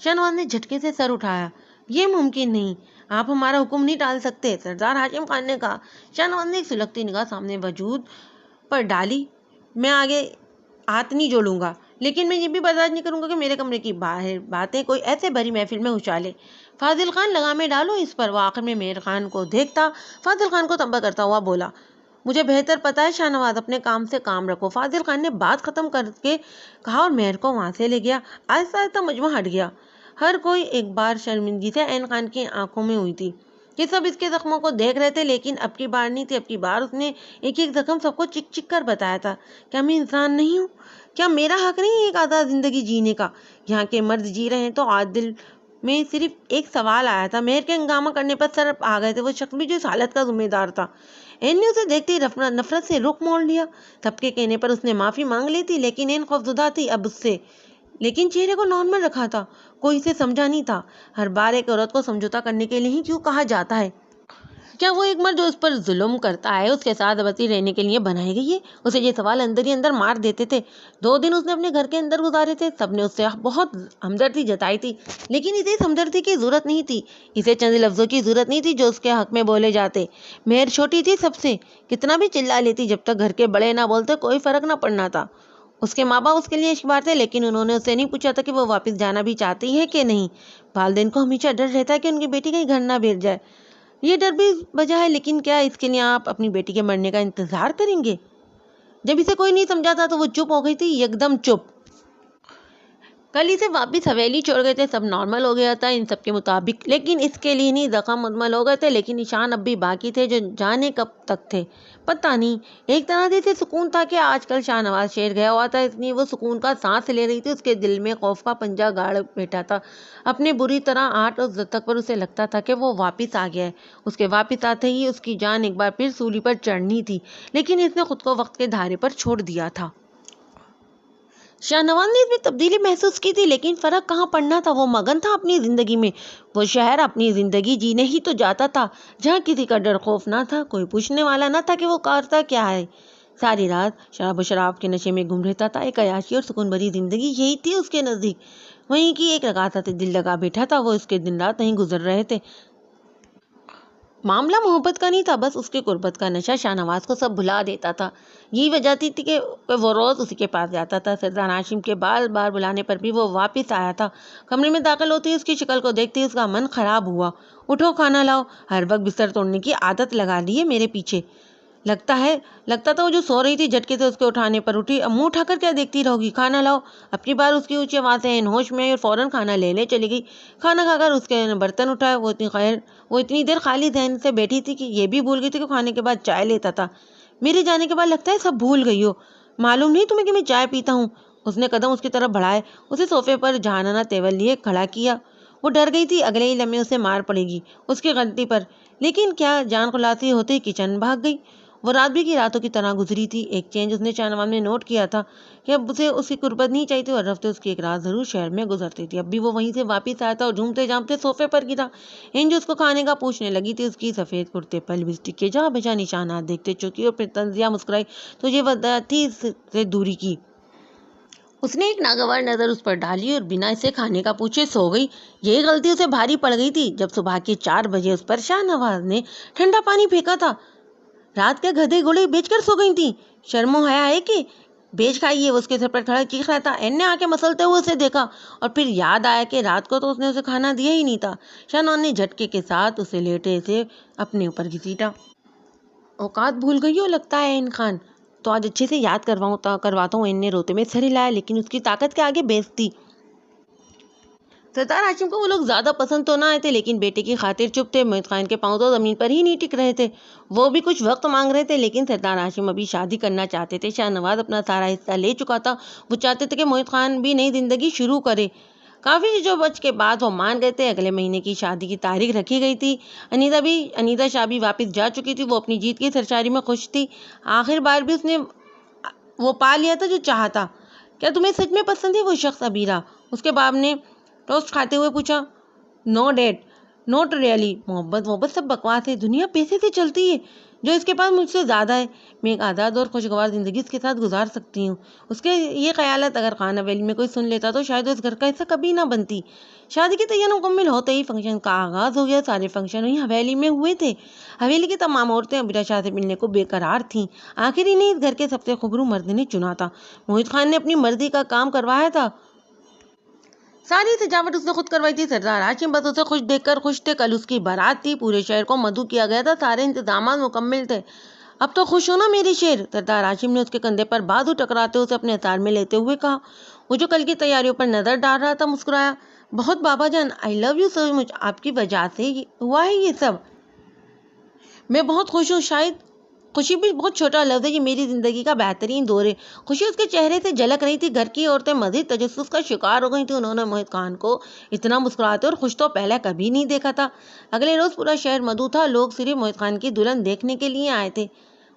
Speaker 1: شاہ نواز نے جھٹکے سے سر اٹھایا۔ یہ ممکن نہیں، آپ ہمارا حکم نہیں ٹال سکتے، سردار ہاشم خان نے کہا۔ شاہ نواز نے ایک سلگتی نگاہ سامنے وجود پر ڈالی۔ میں آگے ہاتھ نہیں جوڑوں گا، لیکن میں یہ بھی برداشت نہیں کروں گا کہ میرے کمرے کی باہر باتیں کوئی ایسے بھری محفل میں اچھالے۔ فاضل خان، لگامیں ڈالو اس پر۔ وہ آخر میں مہر خان کو دیکھتا فاضل خان کو تنبیہ کرتا ہوا بولا۔ مجھے بہتر پتا ہے شاہ نواز، اپنے کام سے کام رکھو۔ فاضل خان نے بات ختم کر کے کہا اور مہر کو وہاں سے لے گیا۔ آہستہ آہستہ مجمع ہٹ گیا۔ ہر کوئی ایک بار شرمندگی سے عین خان کی آنکھوں میں ہوئی تھی کہ سب اس کے زخموں کو دیکھ رہے تھے، لیکن اب کی بار نہیں تھی۔ اب کی بار اس نے ایک ایک زخم سب کو چک چک کر بتایا تھا۔ کیا میں انسان نہیں ہوں؟ کیا میرا حق نہیں ہے ایک آزاد زندگی جینے کا؟ یہاں کے مرد جی رہے ہیں تو عادل میں صرف ایک سوال آیا تھا۔ مہر کے ہنگامہ کرنے پر سر آ گئے تھے۔ وہ شخص بھی جو اس حالت کا ذمہ دار تھا، عین نے اسے دیکھتے ہی نفرت سے رخ موڑ لیا۔ سب کے کہنے پر اس نے معافی مانگ لی تھی، لیکن عین خوفزدہ تھی اب اس سے، لیکن چہرے کو نارمل رکھا تھا۔ کوئی اسے سمجھا نہیں تھا۔ ہر بار ایک عورت کو سمجھوتا کرنے کے لیے ہی کیوں کہا جاتا ہے؟ کیا وہ ایک مرد جو اس پر ظلم کرتا ہے اس کے ساتھ ابدی رہنے کے لیے بنائی گئی ہے؟ اسے یہ سوال اندر ہی اندر مار دیتے تھے۔ 2 دن اس نے اپنے گھر کے اندر گزارے تھے۔ سب نے اس سے بہت ہمدردی جتائی تھی، لیکن اسے اس ہمدردی کی ضرورت نہیں تھی۔ اسے چند لفظوں کی ضرورت نہیں تھی جو اس کے حق میں بولے جاتے۔ مہر چھوٹی تھی سب سے، کتنا بھی چلا لیتی، جب تک گھر کے بڑے نہ بولتے کوئی فرق نہ پڑنا تھا۔ اس کے ماں باپ اس کے لیے عشق تھے، لیکن انہوں نے اس سے نہیں پوچھا تھا کہ وہ واپس جانا بھی چاہتی ہے کہ نہیں۔ والدین کو ہمیشہ ڈر رہتا ہے کہ ان کی بیٹی کہیں گھر نہ بھیج جائے۔ یہ ڈر بھی وجہ ہے، لیکن کیا اس کے لیے آپ اپنی بیٹی کے مرنے کا انتظار کریں گے؟ جب اسے کوئی نہیں سمجھا تھا تو وہ چپ ہو گئی تھی، یکدم چپ۔ کل اسے واپس حویلی چھوڑ گئے تھے، سب نارمل ہو گیا تھا ان سب کے مطابق، لیکن اس کے لیے نہیں، زخم مکمل ہو گئے تھے، لیکن نشان اب بھی باقی تھے جو جانے کب تک تھے پتہ نہیں۔ ایک طرح سے اسے سکون تھا کہ آج کل شاہ نواز شہر گیا ہوا تھا، اس لیے وہ سکون کا سانس لے رہی تھی۔ اس کے دل میں خوف کا پنجہ گاڑ بیٹھا تھا اپنے بری طرح 8 اس تک پر اسے لگتا تھا کہ وہ واپس آ گیا ہے۔ اس کے واپس آتے ہی اس کی جان ایک بار پھر سولی پر چڑھنی تھی، لیکن اس نے خود کو وقت کے دھارے پر چھوڑ دیا تھا۔ شاہ نواز نے اس میں تبدیلی محسوس کی تھی، لیکن فرق کہاں پڑنا تھا۔ وہ مگن تھا اپنی زندگی میں۔ وہ شہر اپنی زندگی جینے ہی تو جاتا تھا جہاں کسی کا ڈر خوف نہ تھا، کوئی پوچھنے والا نہ تھا کہ وہ کرتا کیا ہے۔ ساری رات شراب و شراب کے نشے میں گم رہتا تھا۔ ایک عیاشی اور سکون بھری زندگی یہی تھی اس کے نزدیک۔ وہیں کی ایک رگاتا سے دل لگا بیٹھا تھا۔ وہ اس کے دن رات نہیں گزر رہے تھے۔ معاملہ محبت کا نہیں تھا، بس اس کی قربت کا نشہ شاہ نواز کو سب بھلا دیتا تھا۔ یہی وجہ تھی کہ وہ روز اسی کے پاس جاتا تھا۔ سردار ہاشم کے بار بار بلانے پر بھی وہ واپس آیا تھا۔ کمرے میں داخل ہوتے ہی اس کی شکل کو دیکھتے ہی اس کا من خراب ہوا۔ اٹھو، کھانا لاؤ، ہر وقت بستر توڑنے کی عادت لگا لی ہے میرے پیچھے۔ لگتا تھا وہ جو سو رہی تھی جھٹکے سے اس کے اٹھانے پر اٹھی. اب منہ اٹھا کر کیا دیکھتی رہو گی, کھانا لاؤ. اپنی بار اس کی اونچی آواز سے ہوش میں آئی اور فوراً کھانا لینے چلی گئی. کھانا کھا کر اس کے برتن اٹھایا. وہ اتنی دیر خالی ذہن سے بیٹھی تھی کہ یہ بھی بھول گئی تھی کہ کھانے کے بعد چائے لیتا تھا. میرے جانے کے بعد لگتا ہے سب بھول گئی ہو. معلوم نہیں تمہیں کہ میں چائے پیتا ہوں. اس نے قدم اس کی طرف بڑھائے, اسے صوفے پر جہاننا تیول لیے کھڑا کیا. وہ ڈر گئی تھی اگلے ہی لمحے اسے مار پڑے گی اس کی غلطی پر, لیکن کیا جان خلاصی ہوتے ہی کچن بھاگ گئی. وہ رات بھی کی راتوں کی طرح گزری تھی. ایک چینج اس نے شاہنواز میں نوٹ کیا تھا کہ اب اسے اس کی قربت نہیں چاہیے تھی اور رفتے اس کی ایک رات ضرور شہر میں گزرتی تھی. اب بھی وہ وہیں سے واپس آیا تھا اور جھومتے جھامتے صوفے پر گرا. انج اس کو کھانے کا پوچھنے لگی تھی. اس کی سفید کرتے پر لپسٹک کے جہاں بجا نشانات دیکھتے چکی اور پھر تنزیہ مسکرائی تو یہ وجہ تھی اس سے دوری کی. اس نے ایک ناگوار نظر اس پر ڈالی اور بنا اسے کھانے کا پوچھے سو گئی. یہی غلطی اسے بھاری پڑ گئی تھی جب صبح کے 4 بجے اس پر شاہنواز نے ٹھنڈا پانی پھینکا تھا. رات کے گدھے گھوڑے بیچ کر سو گئی تھی. شرم و حیا ہے کہ بیچ کھائیے. وہ اس کے سر پر کھڑا چیخ رہا تھا. این نے آ کے مسلتے ہوئے اسے دیکھا اور پھر یاد آیا کہ رات کو تو اس نے اسے کھانا دیا ہی نہیں تھا. شاہنواز نے جھٹکے کے ساتھ اسے لیٹے سے اپنے اوپر گھسیٹا. اوقات بھول گئی ہو لگتا ہے این خان. تو آج اچھے سے یاد کرواتا ہوں. این نے روتے میں سر ہلایا لیکن اس کی طاقت کے آگے بیس تھی. سردار ہاشم کو وہ لوگ زیادہ پسند تو نہ آئے تھے لیکن بیٹے کی خاطر چپ تھے. محمود خان کے پاؤں تو زمین پر ہی نہیں ٹک رہے تھے. وہ بھی کچھ وقت مانگ رہے تھے لیکن سردار ہاشم ابھی شادی کرنا چاہتے تھے. شاہنواز اپنا سارا حصہ لے چکا تھا. وہ چاہتے تھے کہ محمود خان بھی نئی زندگی شروع کرے. کافی جو بچ کے بعد وہ مان گئے تھے. اگلے مہینے کی شادی کی تاریخ رکھی گئی تھی. انیتا شاہ بھی واپس جا چکی تھی. وہ اپنی جیت کی سرشاری میں خوش تھی. آخر بار بھی اس نے وہ پا لیا تھا جو چاہتا. کیا تمہیں سچ میں پسند ہے وہ شخص ابیرہ؟ اس کے باپ نے ٹوسٹ کھاتے ہوئے پوچھا. نو ڈیڈ, نوٹ ریئلی. محبت سب بکواس ہے. دنیا پیسے سے چلتی ہے جو اس کے پاس مجھ سے زیادہ ہے. میں ایک آزاد اور خوشگوار زندگی اس کے ساتھ گزار سکتی ہوں. اس کے یہ خیالات اگر خان حویلی میں کوئی سن لیتا تو شاید اس گھر کا حصہ کبھی نہ بنتی. شادی کی تیاری مکمل ہوتے ہی فنکشن کا آغاز ہو گیا. سارے فنکشن وہیں حویلی میں ہوئے تھے. حویلی کی تمام عورتیں ابیرہ شاہ سے ملنے کو بے قرار تھیں. آخر انہیں اس گھر کے سب سے خوبرو مرد نے چنا تھا. محمود خان نے اپنی مرضی کا کام کروایا تھا. ساری سجاوٹ اس نے خود کروائی تھی. سردار ہاشم بس اسے خوش دیکھ کر خوش تھے. کل اس کی بارات تھی. پورے شہر کو مدعو کیا گیا تھا. سارے انتظامات مکمل تھے. اب تو خوش ہو نا میرے شیر. سردار ہاشم نے اس کے کندھے پر بازو ٹکراتے اسے اپنے اطار میں لیتے ہوئے کہا. وہ جو کل کی تیاریوں پر نظر ڈال رہا تھا مسکرایا. بہت بابا جان, آئی لو یو سو مچ. آپ کی وجہ سے ہوا ہے یہ سب. میں بہت خوش ہوں. شاید خوشی بھی بہت چھوٹا لفظ ہے. یہ میری زندگی کا بہترین دور ہے. خوشی اس کے چہرے سے جھلک رہی تھی. گھر کی عورتیں مزید تجسس کا شکار ہو گئی تھیں. انہوں نے محمود خان کو اتنا مسکراتے اور خوش تو پہلے کبھی نہیں دیکھا تھا. اگلے روز پورا شہر مدعو تھا. لوگ صرف محمود خان کی دلہن دیکھنے کے لیے آئے تھے.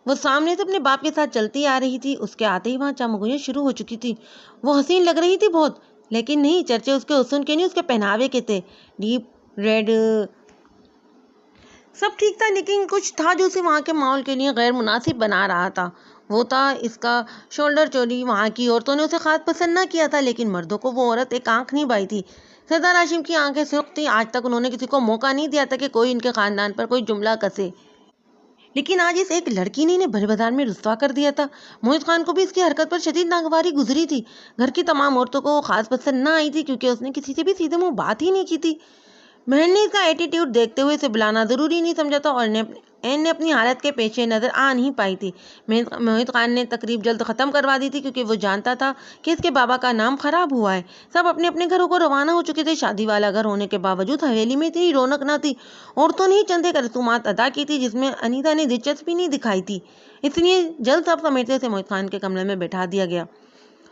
Speaker 1: وہ سامنے سے اپنے باپ کے ساتھ چلتی آ رہی تھی. اس کے آتے ہی وہاں چمگوئیاں شروع ہو چکی تھی. وہ حسین لگ رہی تھی بہت, لیکن نہیں, چرچے اس کے حسن کے نہیں اس کے پہناوے کے تھے. ڈیپ ریڈ سب ٹھیک تھا لیکن کچھ تھا جو اسے وہاں کے ماحول کے لیے غیر مناسب بنا رہا تھا. وہ تھا اس کا شولڈر چولی. وہاں کی عورتوں نے اسے خاص پسند نہ کیا تھا لیکن مردوں کو وہ عورت ایک آنکھ نہیں بائی تھی. سردار ہاشم کی آنکھیں سرخ تھیں. آج تک انہوں نے کسی کو موقع نہیں دیا تھا کہ کوئی ان کے خاندان پر کوئی جملہ کسے, لیکن آج اس ایک لڑکی نے انہیں بھرے بازار میں رسوا کر دیا تھا. محمود خان کو بھی اس کی حرکت پر شدید ناگواری گزری تھی. گھر کی تمام عورتوں کو وہ خاص پسند نہ آئی تھی کیونکہ اس نے کسی سے بھی سیدھے منہ بات ہی نہیں کی تھی. بہن نے اس کا ایٹیٹیوڈ دیکھتے ہوئے اسے بلانا ضروری نہیں سمجھا تھا اور این نے اپنی حالت کے پیش نظر آ نہیں پائی تھی. محمود خان نے تقریب جلد ختم کروا دی تھی کیونکہ وہ جانتا تھا کہ اس کے بابا کا نام خراب ہوا ہے. سب اپنے اپنے گھروں کو روانہ ہو چکے تھے. شادی والا گھر ہونے کے باوجود حویلی میں اتنی رونق نہ تھی. عورتوں نے ہی چند ایک رسومات ادا کی تھی جس میں انیتا نے دلچسپی نہیں دکھائی تھی. اس لیے جلد سب سمیٹتے سے محمود خان کے کمرے میں بیٹھا دیا گیا.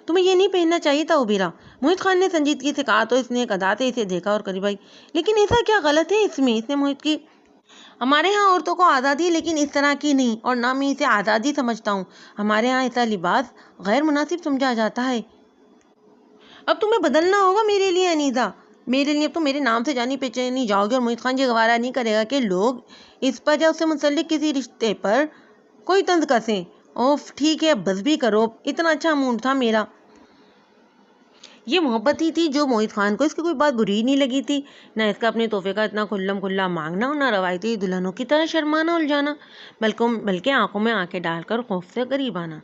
Speaker 1: تمہیں یہ نہیں پہننا چاہیے تھا ابیرہ. محمود خان نے سنجیدگی سے کہا تو اس نے ایک ادا سے اسے دیکھا اور قریب آئی. لیکن ایسا کیا غلط ہے اس میں؟ اس نے محمود کی. ہمارے ہاں عورتوں کو آزادی ہے لیکن اس طرح کی نہیں, اور نہ میں اسے آزادی سمجھتا ہوں. ہمارے ہاں ایسا لباس غیر مناسب سمجھا جاتا ہے. اب تمہیں بدلنا ہوگا میرے لیے انیتا. میرے لیے اب تو میرے نام سے جانی پہچانی جاؤ گی اور محمود خان یہ گوارا نہیں کرے گا کہ لوگ اس پر یا اس سے منسلک کسی رشتے پر کوئی طنز کسیں. اوف ٹھیک ہے, بس بھی کرو. اتنا اچھا موڈ تھا میرا. یہ محبت ہی تھی جو محمود خان کو اس کی کوئی بات بری نہیں لگی تھی. نہ اس کا اپنے تحفے کا اتنا کھلم کھلا مانگنا اور نہ روایتی دلہنوں کی طرح شرمانا الجھانا, بلکہ آنکھوں میں آنکھیں ڈال کر خوف سے قریب آنا.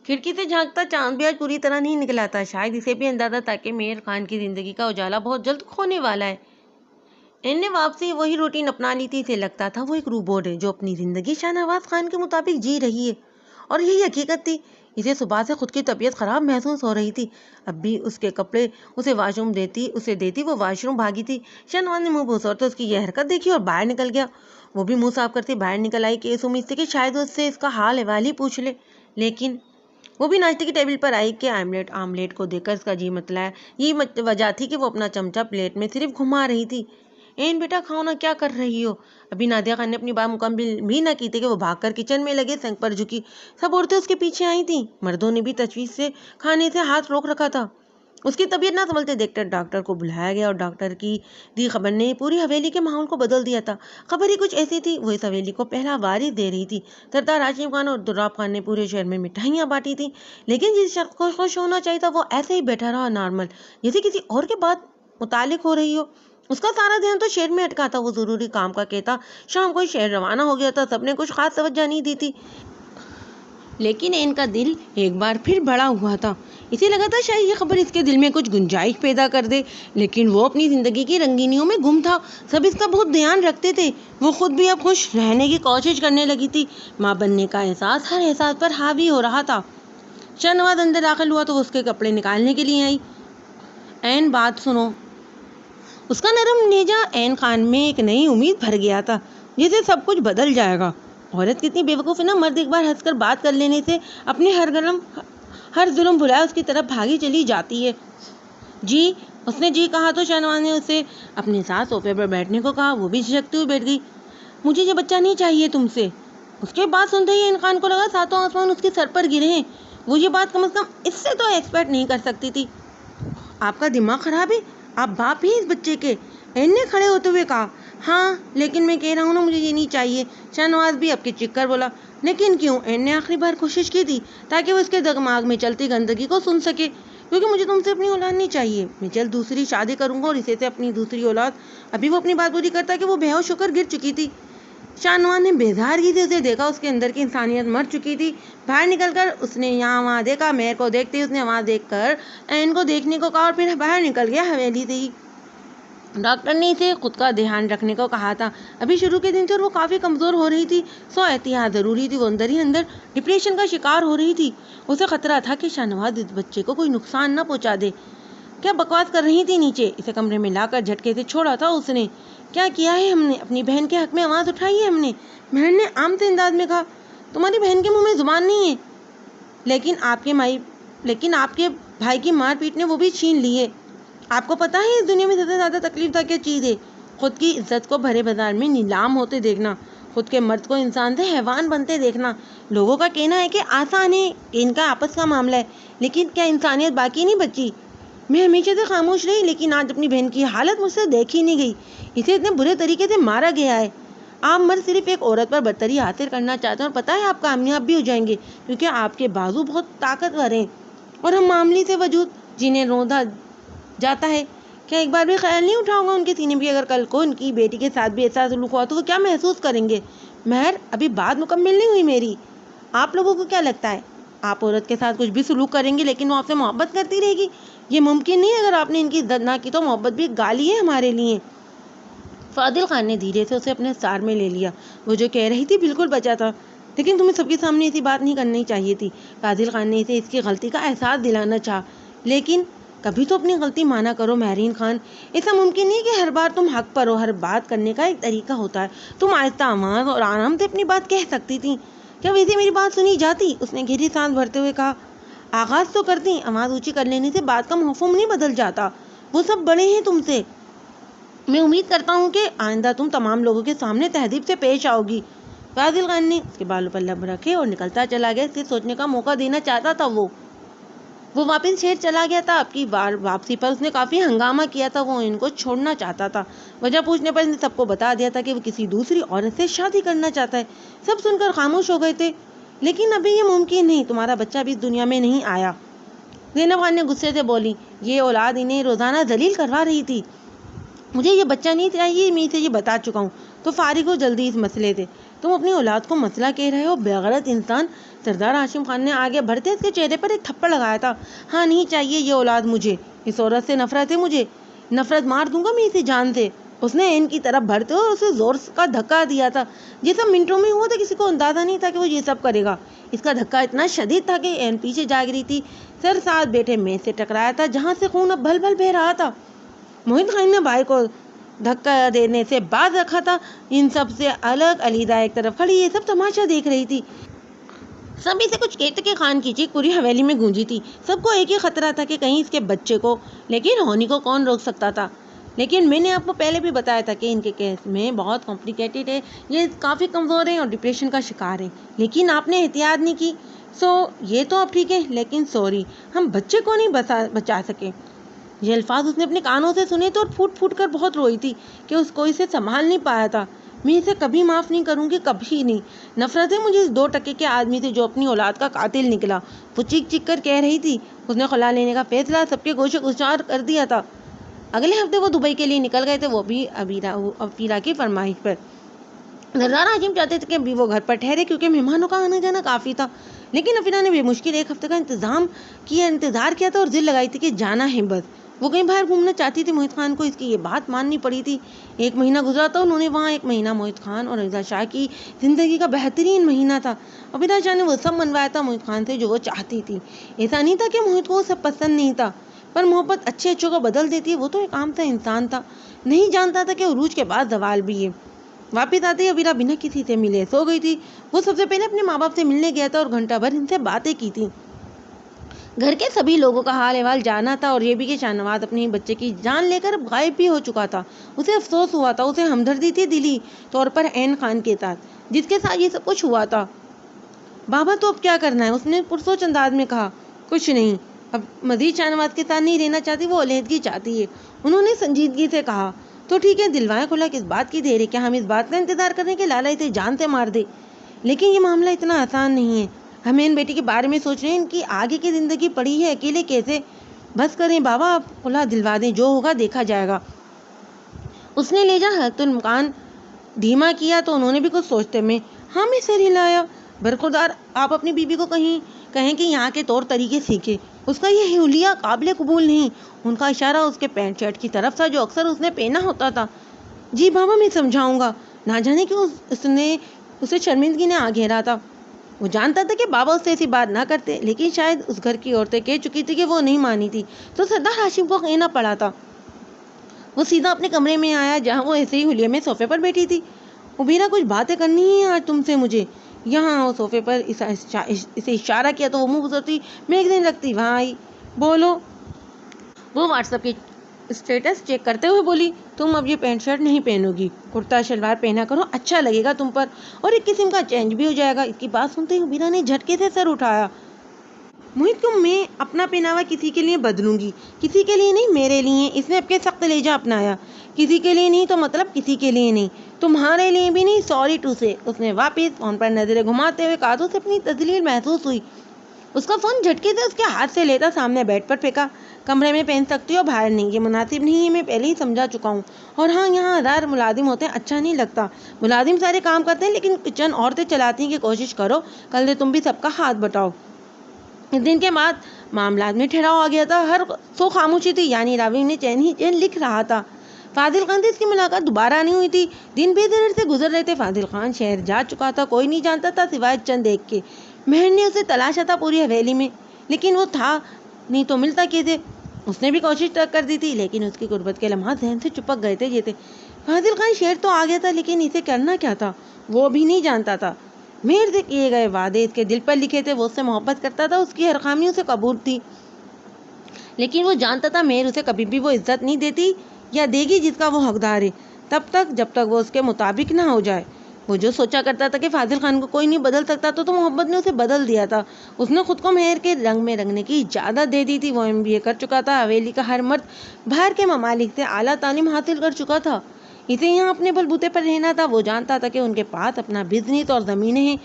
Speaker 1: کھڑکی سے جھانکتا چاند بھی آج پوری طرح نہیں نکلا تھا. شاید اسے بھی اندازہ تھا کہ مہر خان کی زندگی کا اجالا بہت جلد کھونے والا ہے. ان نے واپسی وہی روٹین اپنا لی تھی. اسے لگتا تھا وہ ایک روبوٹ ہے جو اپنی زندگی شاہ نواز خان کے مطابق جی رہی ہے، اور یہی حقیقت تھی. اسے صبح سے خود کی طبیعت خراب محسوس ہو رہی تھی. اب بھی اس کے کپڑے اسے دیتی وہ واش روم بھاگی تھی. شاہ نواز نے منہ بوسور تو اس کی یہ حرکت دیکھی اور باہر نکل گیا. وہ بھی منہ صاف کرتی باہر نکل آئی کہ اس امید سے کہ شاید وہ اس سے اس کا حال احوال ہی پوچھ لے. لیکن وہ بھی ناشتے کی ٹیبل پر آئی کہ آملیٹ کو دیکھ کر اس کا جی متلایا. یہی وجہ تھی کہ وہ اپنا چمچہ پلیٹ میں صرف گھما رہی تھی. بیٹا کھاؤ نا، کیا کر رہی ہو؟ ابھی نادیہ خان نے اپنی بات مکمل بھی نہ کی تھی کہ وہ بھاگ کر کچن میں لگے سنک پر جھکی. سب عورتیں اس کے پیچھے آئی تھیں. مردوں نے بھی تشویش سے کھانے سے ہاتھ روک رکھا تھا. اس کی طبیعت نہ سنبھلتے دیکھ کر ڈاکٹر کو بلایا گیا اور ڈاکٹر کی دی خبر نے پوری حویلی کے ماحول کو بدل دیا تھا. خبر ہی کچھ ایسی تھی، وہ اس حویلی کو پہلا وارث دے رہی تھی. سردار ہاشم خان اور دراب خان نے پورے شہر میں مٹھائیاں بانٹی تھیں، لیکن جس شخص کو خوش ہونا چاہیے تھا وہ ایسے ہی بیٹھا رہا نارمل، جیسے کسی اور کے بات متعلق ہو رہی ہو. اس کا سارا ذہن تو شہر میں اٹکا تھا. وہ ضروری کام کا کہتا شام کو شہر روانہ ہو گیا تھا. سب نے کچھ خاص توجہ نہیں دی تھی، لیکن ان کا دل ایک بار پھر بڑا ہوا تھا. اسے لگا تھا شاید یہ خبر اس کے دل میں کچھ گنجائش پیدا کر دے، لیکن وہ اپنی زندگی کی رنگینیوں میں گم تھا. سب اس کا بہت دھیان رکھتے تھے. وہ خود بھی اب خوش رہنے کی کوشش کرنے لگی تھی. ماں بننے کا احساس ہر احساس پر حاوی ہو رہا تھا. شاہ نواز اندر داخل ہوا تو وہ اس کے کپڑے نکالنے کے لیے آئی. این بات سنو. اس کا نرم لہجہ عین خان میں ایک نئی امید بھر گیا تھا، جسے سب کچھ بدل جائے گا. عورت کتنی بے وقوف ہے نا، مرد ایک بار ہنس کر بات کر لینے سے اپنے ہر ظلم بھلائے اس کی طرف بھاگی چلی جاتی ہے. جی. اس نے جی کہا تو شاہ نواز نے اسے اپنے ساتھ صوفے پر بیٹھنے کو کہا. وہ بھی جھجکتی ہوئی بیٹھ گئی. مجھے یہ بچہ نہیں چاہیے تم سے. اس کے بات سنتے ہی عین خان کو لگا ساتوں آسمان اس کے سر پر گرے ہیں. وہ یہ بات کم از کم اس سے تو ایکسپیکٹ نہیں کر سکتی تھی. آپ کا دماغ خراب ہے؟ آپ باپ ہی اس بچے کے؟ این نے کھڑے ہوتے ہوئے کہا. ہاں لیکن میں کہہ رہا ہوں نا مجھے یہ نہیں چاہیے. شاہ نواز بھی اب کی چک کر بولا. لیکن کیوں؟ این نے آخری بار کوشش کی تھی تاکہ وہ اس کے دماغ میں چلتی گندگی کو سن سکے. کیونکہ مجھے تم سے اپنی اولاد نہیں چاہیے. میں جلد دوسری شادی کروں گا اور اسے سے اپنی دوسری اولاد. ابھی وہ اپنی بات پوری کرتا کہ وہ بے ہوش ہو کر گر چکی تھی. شاہ نواز نے بیزارگی سے اسے دیکھا. اس کے اندر کی انسانیت مر چکی تھی. باہر نکل کر اس نے یہاں وہاں دیکھا. مہر کو دیکھتے اس نے وہاں دیکھ کر این کو دیکھنے کو کہا اور پھر باہر نکل گیا حویلی سے ہی. ڈاکٹر نے اسے خود کا دھیان رکھنے کو کہا تھا. ابھی شروع کے دن سے اور وہ کافی کمزور ہو رہی تھی، سو احتیاط ضروری تھی. وہ اندر ہی اندر ڈپریشن کا شکار ہو رہی تھی. اسے خطرہ تھا کہ شاہ نواز اس بچے کو کوئی نقصان نہ پہنچا دے. کیا بکواس کر رہی تھی نیچے؟ اسے کمرے میں لا کر جھٹکے سے چھوڑا تھا اس نے. کیا کیا ہے ہم نے؟ اپنی بہن کے حق میں آواز اٹھائی ہے ہم نے. مہر نے عام سے انداز میں کہا. تمہاری بہن کے منہ میں زبان نہیں ہے. لیکن آپ کے بھائی کی مار پیٹ نے وہ بھی چھین لی ہے. آپ کو پتا ہے اس دنیا میں سب سے زیادہ تکلیف دہ کیا چیز ہے؟ خود کی عزت کو بھرے بازار میں نیلام ہوتے دیکھنا، خود کے مرد کو انسان سے حیوان بنتے دیکھنا. لوگوں کا کہنا ہے کہ آسان ہے، کہ ان کا آپس کا معاملہ ہے، لیکن کیا انسانیت باقی نہیں بچی؟ میں ہمیشہ سے خاموش رہی، لیکن آج اپنی بہن کی حالت مجھ سے دیکھی نہیں گئی. اسے اتنے برے طریقے سے مارا گیا ہے. آپ مرد صرف ایک عورت پر برتری حاصل کرنا چاہتے ہیں اور پتہ ہے آپ کامیاب بھی ہو جائیں گے، کیونکہ آپ کے بازو بہت طاقتور ہیں اور ہم معاملی سے وجود جنہیں روندا جاتا ہے. کیا ایک بار بھی خیال نہیں اٹھا ہوگا ان کے سینے بھی اگر کل کو ان کی بیٹی کے ساتھ بھی ایسا سلوک ہوا تو وہ کیا محسوس کریں گے؟ مہر ابھی بات مکمل نہیں ہوئی میری. آپ لوگوں کو کیا لگتا ہے آپ عورت کے ساتھ کچھ بھی سلوک کریں گے لیکن وہ آپ سے محبت کرتی رہے گی؟ یہ ممکن نہیں. اگر آپ نے ان کی عزت نہ کی تو محبت بھی گالی ہے ہمارے لیے. فاضل خان نے دھیرے سے اسے اپنے سار میں لے لیا. وہ جو کہہ رہی تھی بالکل بچا تھا، لیکن تمہیں سب کے سامنے ایسی بات نہیں کرنی چاہیے تھی. فاضل خان نے اسے اس کی غلطی کا احساس دلانا چاہا. لیکن کبھی تو اپنی غلطی مانا کرو مہرین خان. ایسا ممکن نہیں کہ ہر بار تم حق پر ہو. ہر بات کرنے کا ایک طریقہ ہوتا ہے. تم آہستہ آواز اور آرام سے اپنی بات کہہ سکتی تھی. کیا ویسے میری بات سنی جاتی؟ اس نے گہری سانس بھرتے ہوئے کہا. آغاز تو کرتی. آواز اونچی کر لینے سے بات کا مفہوم نہیں بدل جاتا. وہ سب بڑے ہیں تم سے. میں امید کرتا ہوں کہ آئندہ تم تمام لوگوں کے سامنے تہذیب سے پیش آؤ گی. فاضل خان نے اس کے بالوں پر لب رکھے اور نکلتا چلا گیا. اسے سوچنے کا موقع دینا چاہتا تھا. وہ واپس شہر چلا گیا تھا. اب کی بار واپسی پر اس نے کافی ہنگامہ کیا تھا. وہ ان کو چھوڑنا چاہتا تھا. وجہ پوچھنے پر اس نے سب کو بتا دیا تھا کہ وہ کسی دوسری عورت سے شادی کرنا چاہتا ہے. سب سن کر خاموش ہو گئے تھے. لیکن ابھی یہ ممکن نہیں. تمہارا بچہ بھی اس دنیا میں نہیں آیا. زینب خان نے غصے سے بولی. یہ اولاد انہیں روزانہ ذلیل کروا رہی تھی. مجھے یہ بچہ نہیں چاہیے، میں اسے یہ بتا چکا ہوں. تو فارغ ہو جلدی اس مسئلے سے. تم اپنی اولاد کو مسئلہ کہہ رہے ہو بےغیرت انسان. سردار ہاشم خان نے آگے بڑھتے اس کے چہرے پر ایک تھپڑ لگایا تھا. نہیں چاہیے یہ اولاد مجھے. اس عورت سے نفرت ہے مجھے. نفرت مار دوں گا میں اسے جان سے. اس نے این کی طرف بڑھتے اور اسے زور کا دھکا دیا تھا۔ یہ سب منٹوں میں ہوا تھا، کسی کو اندازہ نہیں تھا کہ وہ یہ سب کرے گا۔ اس کا دھکا اتنا شدید تھا کہ این پیچھے جا گری تھی، سر ساتھ بیٹھے میز سے ٹکرایا تھا جہاں سے خون اب بھل بھل بہہ رہا تھا۔ موہت خان نے بھائی کو دھکا دینے سے باز رکھا تھا۔ ان سب سے الگ علیدہ ایک طرف کھڑی یہ سب تماشا دیکھ رہی تھی۔ سبھی سے کچھ کہتے کہ خان کی چیخ پوری حویلی میں گونجی تھی۔ سب کو ایک ہی خطرہ تھا کہ کہیں اس کے بچے کو، لیکن ہونی کو کون روک سکتا تھا؟ لیکن میں نے آپ کو پہلے بھی بتایا تھا کہ ان کے کیس میں بہت کمپلیکیٹڈ ہے، یہ کافی کمزور ہیں اور ڈپریشن کا شکار ہیں، لیکن آپ نے احتیاط نہیں کی۔ یہ تو اب ٹھیک ہے، لیکن سوری، ہم بچے کو نہیں بچا سکے۔ یہ الفاظ اس نے اپنے کانوں سے سنے تھے اور پھوٹ پھوٹ کر بہت روئی تھی کہ اس کو اسے سنبھال نہیں پایا تھا۔ میں اسے کبھی معاف نہیں کروں گی، کبھی نہیں۔ نفرت ہے مجھے اس 2 ٹکے کے آدمی سے جو اپنی اولاد کا قاتل نکلا، وہ چیخ چیخ کر کہہ رہی تھی۔ اس نے خلا لینے کا فیصلہ سب کے گوشے گزار کر دیا تھا۔ اگلے ہفتے وہ دبئی کے لیے نکل گئے تھے، وہ بھی ابیرہ کی فرمائش پر۔ سردار ہاشم چاہتے تھے کہ ابھی وہ گھر پر ٹھہرے کیونکہ مہمانوں کا آنا جانا کافی تھا، لیکن ابیرہ نے بے مشکل 1 ہفتے کا انتظار کیا تھا اور ضد لگائی تھی کہ جانا ہے بس۔ وہ کہیں باہر گھومنا چاہتی تھی، موہت خان کو اس کی یہ بات ماننی پڑی تھی۔ 1 مہینہ گزرا تھا، انہوں نے وہاں 1 مہینہ موہت خان اور علیزہ شاہ کی زندگی کا بہترین مہینہ تھا۔ علیزہ شاہ نے وہ سب منوایا تھا موہت خان سے جو وہ چاہتی تھی۔ ایسا نہیں تھا کہ موہت کو وہ سب پسند نہیں تھا، پر محبت اچھے اچھوں کو بدل دیتی ہے۔ وہ تو ایک عام سا انسان تھا، نہیں جانتا تھا کہ عروج کے بعد زوال بھی ہے۔ واپس آتے ہی ابیرہ بنا کسی سے ملے سو گئی تھی۔ وہ سب سے پہلے اپنے ماں باپ سے ملنے گیا تھا اور گھنٹہ بھر ان سے باتیں کی تھی۔ گھر کے سبھی لوگوں کا حال احوال جانا تھا اور یہ بھی کہ شاہ نواز اپنے بچے کی جان لے کر غائب بھی ہو چکا تھا۔ اسے افسوس ہوا تھا، اسے ہمدردی تھی دلی طور پر عین خان کے ساتھ جس کے ساتھ یہ سب کچھ ہوا تھا۔ بابا تو اب کیا کرنا ہے؟ اس نے پرسوچ انداز میں کہا۔ کچھ نہیں، اب مزید شاہ نواز کے ساتھ نہیں رہنا چاہتی، وہ علیحدگی چاہتی ہے۔ انہوں نے سنجیدگی سے کہا۔ تو ٹھیک ہے، دلوائے کھلا کس بات کی دیر ہے؟ کیا ہم اس بات کا انتظار کریں کہ لالا اسے جان سے مار دے؟ لیکن یہ معاملہ اتنا آسان نہیں ہے۔ ہم ان بیٹی کے بارے میں سوچ رہے ہیں، ان کی آگے کی زندگی پڑی ہے، اکیلے کیسے؟ بس کریں بابا، آپ کھلا دلوا دیں، جو ہوگا دیکھا جائے گا۔ اس نے لہجہ حالت المکان دھیما کیا تو انہوں نے بھی کچھ سوچتے میں ہاں میں سر ہلایا۔ برخوردار، آپ اپنی بیوی کو کہیں کہ یہاں کے طور طریقے سیکھے۔ اس کا یہ حلیہ قابل قبول نہیں۔ ان کا اشارہ اس کے پینٹ شرٹ کی طرف تھا جو اکثر اس نے پہنا ہوتا تھا۔ جی بابا، میں سمجھاؤں گا۔ نہ جانے کیوں اسے شرمندگی نے آ گھیرا تھا۔ وہ جانتا تھا کہ بابا اس سے ایسی بات نہ کرتے، لیکن شاید اس گھر کی عورتیں کہہ چکی تھی کہ وہ نہیں مانی تھی، تو سردار ہاشم کو کہنا پڑا تھا۔ وہ سیدھا اپنے کمرے میں آیا جہاں وہ ایسے ہی حلیے میں صوفے پر بیٹھی تھی۔ ابیرہ، کچھ باتیں کرنی ہیں آج تم سے مجھے۔ یہاں وہ صوفے پر اسے اشارہ کیا تو وہ منہ گزرتی میگزین رکھتی وہاں آئی۔ بولو۔ وہ واٹس ایپ کی اسٹیٹس چیک کرتے ہوئے بولی، تم اب یہ پینٹ شرٹ نہیں پہنو گی، کرتا شلوار پہنا کرو، اچھا لگے گا تم پر اور ایک قسم کا چینج بھی ہو جائے گا۔ اس کی بات سنتے ہی ابیرہ نے جھٹکے سے سر اٹھایا۔ موہت کو میں اپنا پہناوا کسی کے لیے بدلوں گی، کسی کے لیے نہیں، میرے لیے۔ اس نے اب کے سخت لہجہ اپنایا۔ کسی کے لیے نہیں تو مطلب کسی کے لیے نہیں، تمہارے لیے بھی نہیں، سوری ٹو سے۔ اس نے واپس فون پر نظریں گھماتے ہوئے کہا تو اسے اپنی تذلیل محسوس ہوئی۔ اس کا فون جھٹکے سے اس کے ہاتھ سے لیتا سامنے بیڈ پر پھینکا۔ کمرے میں پہن سکتی ہو، باہر نہیں، یہ مناسب نہیں ہے، میں پہلے ہی سمجھا چکا ہوں۔ اور ہاں، یہاں 1000 ملازم ہوتے ہیں، اچھا نہیں لگتا۔ ملازم سارے کام کرتے ہیں لیکن کچن عورتیں چلاتی ہیں کہ کوشش کرو کل سے تم بھی سب کا ہاتھ بٹاؤ۔ اس دن کے بعد معاملات میں ٹھہراؤ آ گیا تھا، ہر سو خاموشی تھی، یعنی راوی نے چین ہی چین لکھ رہا تھا۔ فاضل خان سے اس کی ملاقات دوبارہ نہیں ہوئی تھی۔ دن بے دیر سے گزر رہے تھے۔ فاضل خان شہر جا چکا تھا، کوئی نہیں جانتا تھا سوائے چند ایک کے۔ مہر نے اسے تلاشا تھا پوری حویلی میں، لیکن وہ تھا نہیں تو ملتا کیسے؟ اس نے بھی کوشش کر دی تھی، لیکن اس کی غربت کے لمحات ذہن سے چپک گئے تھے جیسے۔ فاضل خان شہر تو آ گیا تھا، لیکن اسے کرنا کیا تھا وہ بھی نہیں جانتا تھا۔ مہر سے کیے گئے وعدے اس کے دل پر لکھے تھے، وہ اس سے محبت کرتا تھا، اس کی ہر خامی اسے قبول تھی، لیکن وہ جانتا تھا مہر اسے کبھی بھی وہ عزت نہیں دیتی یا دے گی جس کا وہ حقدار ہے، تب تک جب تک وہ اس کے مطابق نہ ہو جائے۔ وہ جو سوچا کرتا تھا کہ فاضل خان کو کوئی نہیں بدل سکتا تو محبت نے اسے بدل دیا تھا۔ اس نے خود کو مہر کے رنگ میں رنگنے کی اجازت دے دی تھی۔ وہ MBA کر چکا تھا، حویلی کا ہر مرد باہر کے ممالک سے اعلیٰ تعلیم حاصل کر چکا تھا، اسے یہاں اپنے بلبوتے پر رہنا تھا۔ وہ جانتا تھا کہ ان کے پاس اپنا بزنس اور زمینیں ہیں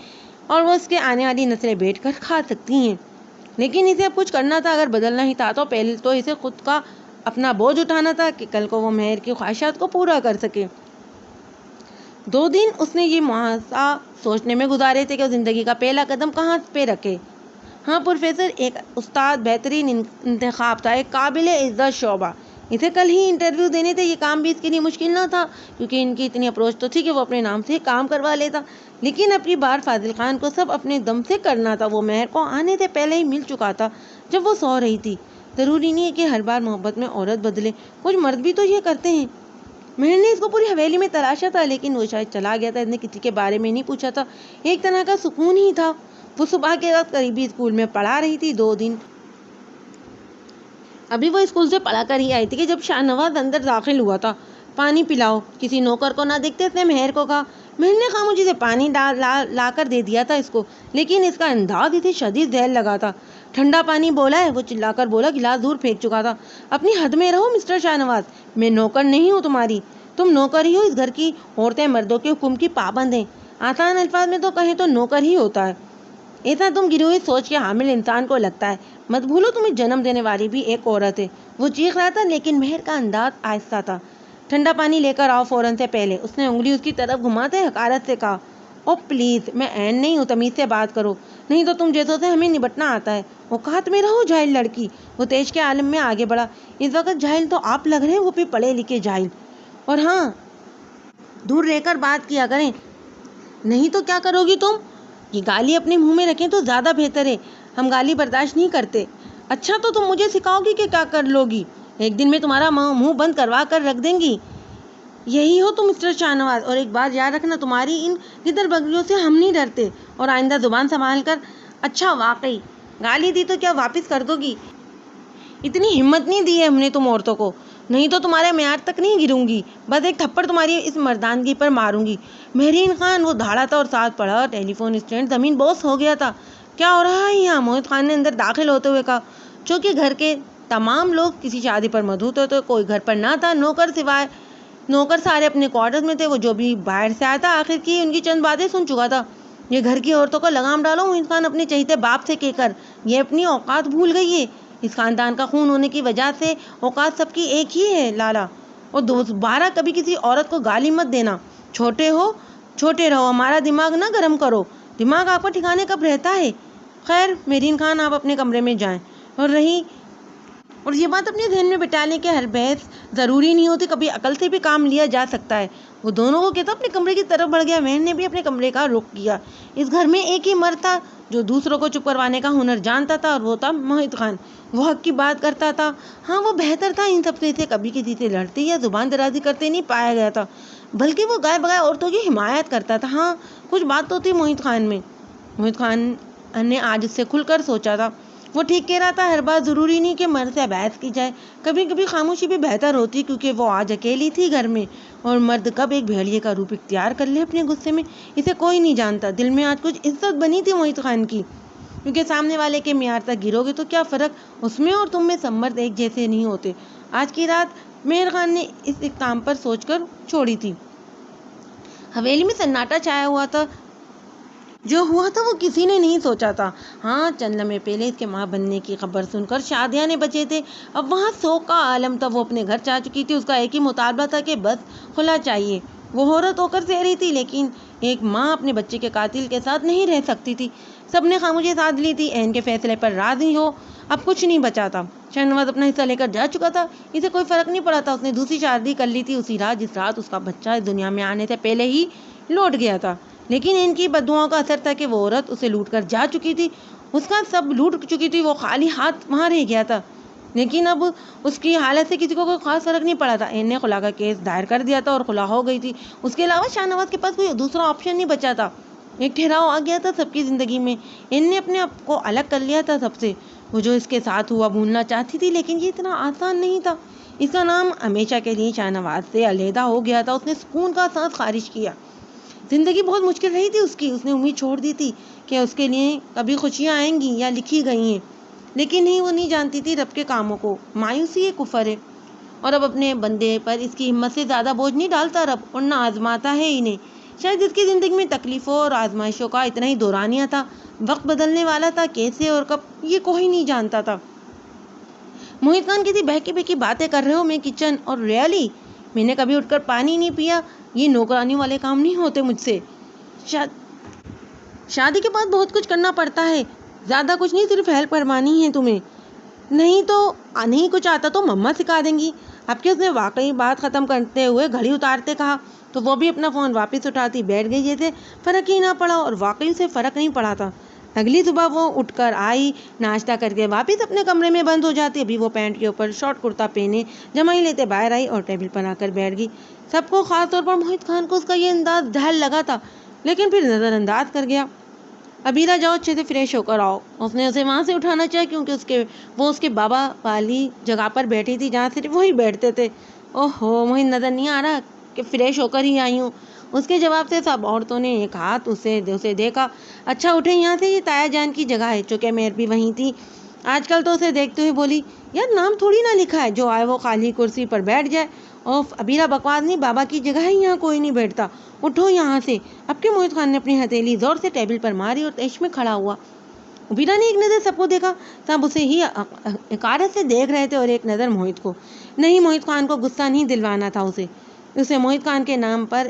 Speaker 1: اور وہ اس کے آنے والی نسلیں بیٹھ کر کھا سکتی ہیں، لیکن اسے اب کچھ کرنا تھا۔ اگر بدلنا ہی تھا تو پہلے تو اسے خود کا اپنا بوجھ اٹھانا تھا کہ کل کو وہ مہر کی خواہشات کو پورا کر سکے۔ 2 دن اس نے یہ محاسبہ سوچنے میں گزارے تھے کہ وہ زندگی کا پہلا قدم کہاں پہ رکھے۔ ہاں پروفیسر، ایک استاد بہترین انتخاب تھا، ایک قابل عزت شعبہ، اسے کل ہی انٹرویو دینے تھے، یہ کام بھی اس کے لیے مشکل نہ تھا کیونکہ ان کی اتنی اپروچ تو تھی کہ وہ اپنے نام سے کام کروا لیتا، لیکن اپنی بار فاضل خان کو سب اپنے دم سے کرنا تھا۔ وہ مہر کو آنے سے پہلے ہی مل چکا تھا جب وہ سو رہی تھی۔ ضروری نہیں ہے کہ ہر بار محبت میں عورت بدلے، کچھ مرد بھی تو یہ کرتے ہیں۔ مہر نے اس کو پوری حویلی میں تلاشا تھا لیکن وہ شاید چلا گیا تھا، اس نے کسی کے بارے میں نہیں پوچھا تھا، ایک طرح کا سکون ہی تھا۔ وہ صبح کے وقت قریبی اسکول میں پڑھا رہی تھی، 2 دن ابھی وہ اسکول سے پڑھا کر ہی آئی تھی کہ جب شاہ نواز اندر داخل ہوا تھا۔ پانی پلاؤ، کسی نوکر کو نہ دیکھتے اس نے مہر کو کہا۔ مہر نے خاموشی سے پانی لا کر دے دیا تھا اس کو، لیکن اس کا انداز اسے شدید زہر لگا تھا۔ ٹھنڈا پانی بولا ہے، وہ چلا کر بولا، گلاس دور پھینک چکا تھا۔ اپنی حد میں رہو مسٹر شاہ نواز، میں نوکر نہیں ہوں تمہاری، تم نوکر ہی ہو، اس گھر کی عورتیں مردوں کے حکم کی پابند ہیں، آسان الفاظ میں تو کہیں تو نوکر ہی ہوتا ہے، ایسا تم گری ہوئی سوچ کے حامل انسان کو لگتا ہے، مت بھولو تمہیں جنم دینے والی بھی ایک عورت ہے۔ وہ چیخ رہا تھا لیکن مہر کا انداز آہستہ تھا۔ ٹھنڈا پانی لے کر آؤ فوراً سے پہلے، اس نے انگلی اس کی طرف گھماتے حقارت سے کہا۔ او پلیز، میں عین نہیں ہوں، تمیز سے بات کرو، نہیں تو تم جیسوں سے ہمیں نبٹنا آتا ہے۔ اوقات میں رہو جاہل لڑکی۔ وہ تیش کے عالم میں آگے بڑھا۔ اس وقت جاہل تو آپ لگ رہے ہیں، وہ بھی پڑھے لکھے جاہل، اور ہاں دور رہ کر بات کیا کریں، نہیں تو کیا کرو گی تم؟ یہ گالی اپنے منہ میں رکھیں تو زیادہ بہتر ہے، ہم گالی برداشت نہیں کرتے۔ اچھا تو تم مجھے سکھاؤ گی کہ کیا کر لو گی؟ ایک دن میں تمہارا منہ بند کروا کر رکھ دیں گی۔ یہی ہو تم مسٹر شاہ نواز، اور ایک بات یاد رکھنا، تمہاری ان گدر بگڑیوں سے ہم نہیں ڈرتے، اور آئندہ زبان سنبھال کر۔ اچھا واقعی گالی دی تو کیا واپس کر دو گی؟ اتنی ہمت نہیں دی ہے ہم نے تم عورتوں کو، نہیں تو تمہارے معیار تک نہیں گروں گی، بس ایک تھپڑ تمہاری اس مردانگی پر ماروں گی۔ مہرین خان، وہ دھاڑا تھا اور ساتھ پڑا ٹیلی فون اسٹینڈ زمین بوس ہو گیا تھا۔ کیا ہو رہا ہے یہاں؟ موہت خان نے اندر داخل ہوتے ہوئے کہا۔ چونکہ گھر کے تمام لوگ کسی شادی پر مدعو تھے تو کوئی گھر پر نہ تھا، نوکر سارے اپنے کوارٹرز میں تھے، وہ جو بھی باہر سے آیا تھا آخر کی ان کی چند باتیں سن چکا تھا۔ یہ گھر کی عورتوں کو لگام ڈالو، موہت خان اپنے چہیتے باپ سے کہہ کر، یہ اپنی اوقات بھول گئی ہے، اس خاندان کا خون ہونے کی وجہ سے اوقات سب کی ایک ہی ہے لالا، اور دوبارہ کبھی کسی عورت کو گالی مت دینا، چھوٹے رہو، ہمارا دماغ نہ گرم کرو، دماغ آپ کا ٹھکانے کب رہتا ہے؟ خیر مہرین خان، آپ اپنے کمرے میں جائیں، اور یہ بات اپنے ذہن میں بٹا لیں کہ ہر بحث ضروری نہیں ہوتی، کبھی عقل سے بھی کام لیا جا سکتا ہے۔ وہ دونوں کو کہتا اپنے کمرے کی طرف بڑھ گیا۔ مہر نے بھی اپنے کمرے کا رخ کیا۔ اس گھر میں ایک ہی مرد تھا جو دوسروں کو چپ کروانے کا ہنر جانتا تھا، اور وہ تھا موہت خان۔ وہ حق کی بات کرتا تھا، ہاں وہ بہتر تھا ان سب سے، اسے کبھی کسی سے لڑتے یا زبان درازی کرتے نہیں پایا گیا تھا، بلکہ وہ گائے بگائے عورتوں کی حمایت کرتا تھا۔ ہاں کچھ بات تو تھی موہت خان میں، موہت خان نے آج اس سے کھل کر سوچا تھا۔ وہ ٹھیک کہہ رہا تھا، ہر بات ضروری نہیں کہ مرد سے بحث کی جائے، کبھی کبھی خاموشی بھی بہتر ہوتی، کیونکہ وہ آج اکیلی تھی گھر میں، اور مرد کب ایک بھیڑیے کا روپ اختیار کر لے اپنے غصے میں، اسے کوئی نہیں جانتا۔ دل میں آج کچھ عزت بنی تھی موہت خان کی، کیونکہ سامنے والے کے معیار تک گرو گے تو کیا فرق، اس میں اور تم میں سب مرد ایک جیسے نہیں ہوتے۔ آج کی رات مہر خان نے اس اقدام پر سوچ کر چھوڑی تھی۔ حویلی میں سناٹا چھایا ہوا تھا، جو ہوا تھا وہ کسی نے نہیں سوچا تھا۔ ہاں چند لمحے پہلے اس کے ماں بننے کی خبر سن کر شادیاں نے بچے تھے، اب وہاں سوگ کا عالم تھا۔ وہ اپنے گھر جا چکی تھی، اس کا ایک ہی مطالبہ تھا کہ بس خلا چاہیے۔ وہ عورت ہو کر سہ رہی تھی، لیکن ایک ماں اپنے بچے کے قاتل کے ساتھ نہیں رہ سکتی تھی۔ سب نے خاموشی ساتھ لی تھی، عین کے فیصلے پر راضی ہو، اب کچھ نہیں بچا تھا۔ شاہ نواز اپنا حصہ لے کر جا چکا تھا، اسے کوئی فرق نہیں پڑا تھا، اس نے دوسری شادی کر لی تھی اسی رات جس رات اس کا بچہ اس دنیا میں آنے سے پہلے ہی لوٹ گیا تھا، لیکن ان کی بددعاؤں کا اثر تھا کہ وہ عورت اسے لوٹ کر جا چکی تھی، اس کا سب لوٹ چکی تھی، وہ خالی ہاتھ وہاں رہ گیا تھا، لیکن اب اس کی حالت سے کسی کو کوئی خاص فرق نہیں پڑا تھا۔ ان نے خلا کا کیس دائر کر دیا تھا اور خلا ہو گئی تھی، اس کے علاوہ شاہ نواز کے پاس کوئی دوسرا آپشن نہیں بچا تھا۔ ایک ٹھہراؤ آ گیا تھا سب کی زندگی میں، ان نے اپنے آپ کو الگ کر لیا تھا سب سے۔ وہ جو اس کے ساتھ ہوا بھولنا چاہتی تھی، لیکن یہ اتنا آسان نہیں تھا۔ اس کا نام ہمیشہ کے لیے شاہ نواز سے علیحدہ ہو گیا تھا۔ اس نے سکون کا سانس خارج کیا۔ زندگی بہت مشکل رہی تھی اس کی، اس نے امید چھوڑ دی تھی کہ اس کے لیے کبھی خوشیاں آئیں گی یا لکھی گئی ہیں، لیکن نہیں، وہ نہیں جانتی تھی رب کے کاموں کو مایوسی ایک کفر ہے، اور اب اپنے بندے پر اس کی ہمت سے زیادہ بوجھ نہیں ڈالتا رب، اور نہ آزماتا ہے انہیں۔ شاید اس کی زندگی میں تکلیفوں اور آزمائشوں کا اتنا ہی دورانیہ تھا، وقت بدلنے والا تھا، کیسے اور کب یہ کوئی نہیں جانتا تھا۔ موہت خان کسی بہکی بہکی باتیں کر رہے ہو، میں کچن، اور ریئلی میں نے کبھی اٹھ کر پانی نہیں پیا، یہ نوکرانی والے کام نہیں ہوتے مجھ سے۔ شادی کے بعد بہت کچھ کرنا پڑتا ہے، زیادہ کچھ نہیں، صرف ہیلپ کروانی ہے تمہیں، نہیں کچھ آتا تو مما سکھا دیں گی۔ اب کہ اس نے واقعی بات ختم کرتے ہوئے گھڑی اتارتے کہا تو وہ بھی اپنا فون واپس اٹھاتی بیٹھ گئی جیسے فرق ہی نہ پڑا، اور واقعی اسے فرق نہیں پڑا تھا۔ اگلی صبح وہ اٹھ کر آئی، ناشتہ کر کے واپس اپنے کمرے میں بند ہو جاتی۔ ابھی وہ پینٹ کے اوپر شارٹ کرتا پہنے جمائی لیتے باہر آئی اور ٹیبل پر آ کر بیٹھ گئی۔ سب کو، خاص طور پر محیط خان کو اس کا یہ انداز ڈھال لگا تھا، لیکن پھر نظر انداز کر گیا۔ ابیرہ جاؤ اچھے سے فریش ہو کر آؤ۔ اس نے اسے وہاں سے اٹھانا چاہا کیونکہ وہ اس کے بابا والی جگہ پر بیٹھی تھی جہاں صرف وہی بیٹھتے تھے۔ اوہو، مجھے نظر نہیں آ رہا کہ فریش ہو کر ہی آئی ہوں۔ اس کے جواب سے سب عورتوں نے ایک ہاتھ اسے دیکھا۔ اچھا اٹھے یہاں سے، یہ تایا جان کی جگہ ہے۔ چونکہ میر بھی وہیں تھی آج کل تو اسے دیکھتے ہوئے بولی، یار نام تھوڑی نہ لکھا ہے، جو آئے وہ خالی کرسی پر بیٹھ جائے۔ اوف ابیرہ بکواس نہیں، بابا کی جگہ ہے، یہاں کوئی نہیں بیٹھتا، اٹھو یہاں سے۔ اب کہ محیط خان نے اپنی ہتھیلی زور سے ٹیبل پر ماری اور تیش میں کھڑا ہوا۔ ابیرہ نے ایک نظر سب کو دیکھا، سب اسے ہی حقارت سے دیکھ رہے تھے اور ایک نظر محیط کو۔ نہیں، محیط خان کو غصہ نہیں دلوانا تھا، اسے محیط خان کے نام پر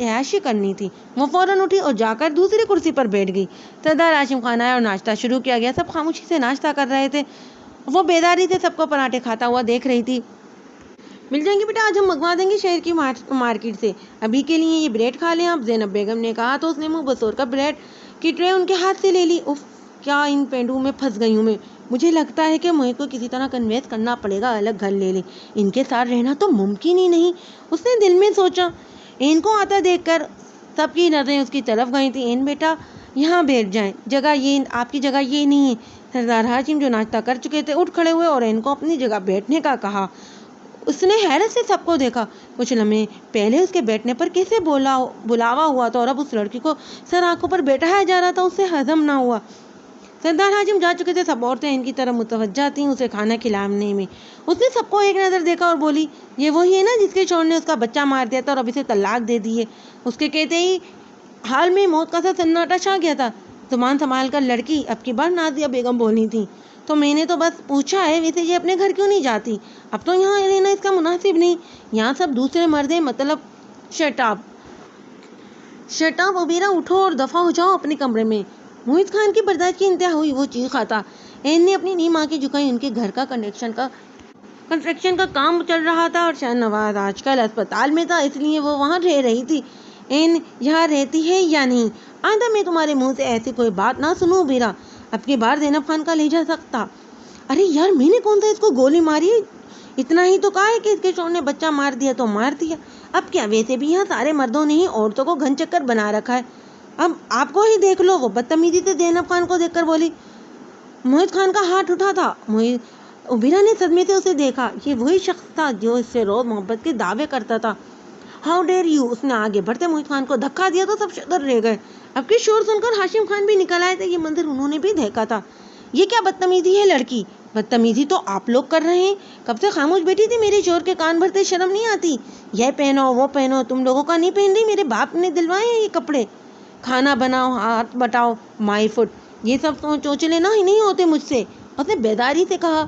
Speaker 1: عیاشی کرنی تھی۔ وہ فوراً اٹھی اور جا کر دوسری کرسی پر بیٹھ گئی۔ سردار ہاشم خان آیا اور ناشتہ شروع کیا گیا۔ سب خاموشی سے ناشتہ کر رہے تھے، وہ بیداری سے سب کو پراٹھے کھاتا ہوا دیکھ رہی تھی۔ مل جائیں گے بیٹا، آج ہم منگوا دیں گے شہر کی مارکیٹ سے، ابھی کے لیے یہ بریڈ کھا لیں آپ، زینب بیگم نے کہا تو اس نے منہ بسور کر بریڈ کی ٹرے ان کے ہاتھ سے لے لی۔ اف، کیا ان پینڈوں میں پھنس گئی ہوں میں، مجھے لگتا ہے کہ محیط کو کسی طرح کنوینس کرنا پڑے گا الگ گھر لے لے، ان کے ساتھ رہنا تو ممکن ہی نہیں، اس نے دل میں سوچا۔ ان کو آتا دیکھ کر سب کی نظریں اس کی طرف گئی تھیں۔ ان بیٹا یہاں بیٹھ جائیں، جگہ یہ آپ کی جگہ یہ نہیں ہے۔ سردار ہاشم جو ناشتہ کر چکے تھے اٹھ کھڑے ہوئے اور ان کو اپنی جگہ بیٹھنے کا کہا۔ اس نے حیرت سے سب کو دیکھا، کچھ لمحے پہلے اس کے بیٹھنے پر کیسے بلاوا ہوا تھا اور اب اس لڑکی کو سر آنکھوں پر بیٹھایا جا رہا تھا، اس سے ہضم نہ ہوا۔ سردار ہاشم جا چکے تھے، سب عورتیں ان کی طرف متوجہ تھیں اسے کھانا کھلانے میں۔ اس نے سب کو ایک نظر دیکھا اور بولی، یہ وہی ہے نا جس کے شوہر نے اس کا بچہ مار دیا تھا اور اب اسے طلاق دے دی ہے۔ اس کے کہتے ہی حال میں موت کا سا سناٹا چھا گیا تھا۔ زبان سنبھال کر لڑکی، اب کی بار نازیہ بیگم بولی تھی، تو میں نے تو بس پوچھا ہے، ویسے یہ اپنے گھر کیوں نہیں جاتی، اب تو یہاں رہنا اس کا مناسب نہیں، یہاں سب دوسرے مرد ہیں، مطلب شٹ اپ ابیرہ، اٹھو اور دفع ہو جاؤ اپنے کمرے میں۔ محیط خان کی برداشت کی انتہا ہوئی، وہ چیخا تھا۔ این نے اپنی نیم آنکھیں جھکائی، ان کے گھر کا کنسٹرکشن کا کام چل رہا تھا اور شاہ نواز آج کل اسپتال میں تھا، اس لیے وہ وہاں رہ رہی تھی۔ این یہاں رہتی ہے یا نہیں؟ آئندہ میں تمہارے منہ سے ایسی کوئی بات نہ سنوں ابیرہ، اب کی بار زینب خان کا لہجہ سخت تھا۔ ارے یار، میں نے کون سا اس کو گولی ماری ہے، اتنا ہی تو کہا ہے کہ اس کے شوہر نے بچہ مار دیا تو مار دیا، اب کیا، ویسے بھی یہاں سارے مردوں نے ہی عورتوں کو گھن چکر بنا رکھا ہے، اب آپ کو ہی دیکھ لو۔ وہ بدتمیزی سے زینب خان کو دیکھ کر بولی۔ محیط خان کا ہاتھ اٹھا تھا۔ ابیرہ نے صدمے سے اسے دیکھا، یہ وہی شخص تھا جو اس سے روز محبت کے دعوے کرتا تھا۔ ہاؤ ڈیئر یو، اس نے آگے بڑھتے محیط خان کو دھکا دیا تو سب شدر رہ گئے۔ اب کے شور سن کر ہاشم خان بھی نکل آئے تھے، یہ منظر انہوں نے بھی دیکھا تھا۔ یہ کیا بدتمیزی ہے لڑکی، بدتمیزی تو آپ لوگ کر رہے ہیں، کب سے خاموش بیٹھی تھی، میرے شور کے کان بھرتے، شرم نہیں آتی؟ یہ پہنو وہ پہنو، تم لوگوں کا نہیں پہن رہی، میرے باپ نے دلوائے ہیں یہ کپڑے، کھانا بناؤ، ہاتھ بٹاؤ، مائی فوڈ، یہ سب چوچلے نہیں ہوتے مجھ سے، اس نے بیداری سے کہا۔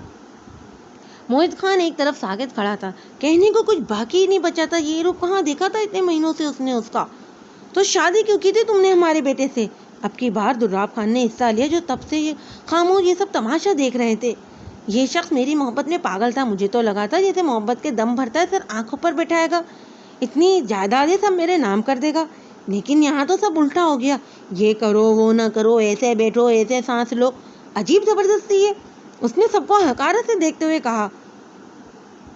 Speaker 1: محیط خان ایک طرف ساکت کھڑا تھا، کہنے کو کچھ باقی نہیں بچا تھا، یہ رخ کہاں دیکھا تھا اتنے مہینوں سے اس نے اس کا۔ تو شادی کیوں کی تھی تم نے ہمارے بیٹے سے؟ اب کی بار دراب خان نے حصہ لیا، جو تب سے یہ خاموش یہ سب تماشا دیکھ رہے تھے۔ یہ شخص میری محبت میں پاگل تھا، مجھے تو لگا تھا جیسے محبت کے دم بھرتا ہے سر آنکھوں پر بٹھائے گا، اتنی جائیدادیں سب میرے نام کر دے گا، لیکن یہاں تو سب الٹا ہو گیا، یہ کرو وہ نہ کرو، ایسے بیٹھو ایسے سانس لو، عجیب زبردستی ہے، اس نے سب کو حقارت سے دیکھتے ہوئے کہا۔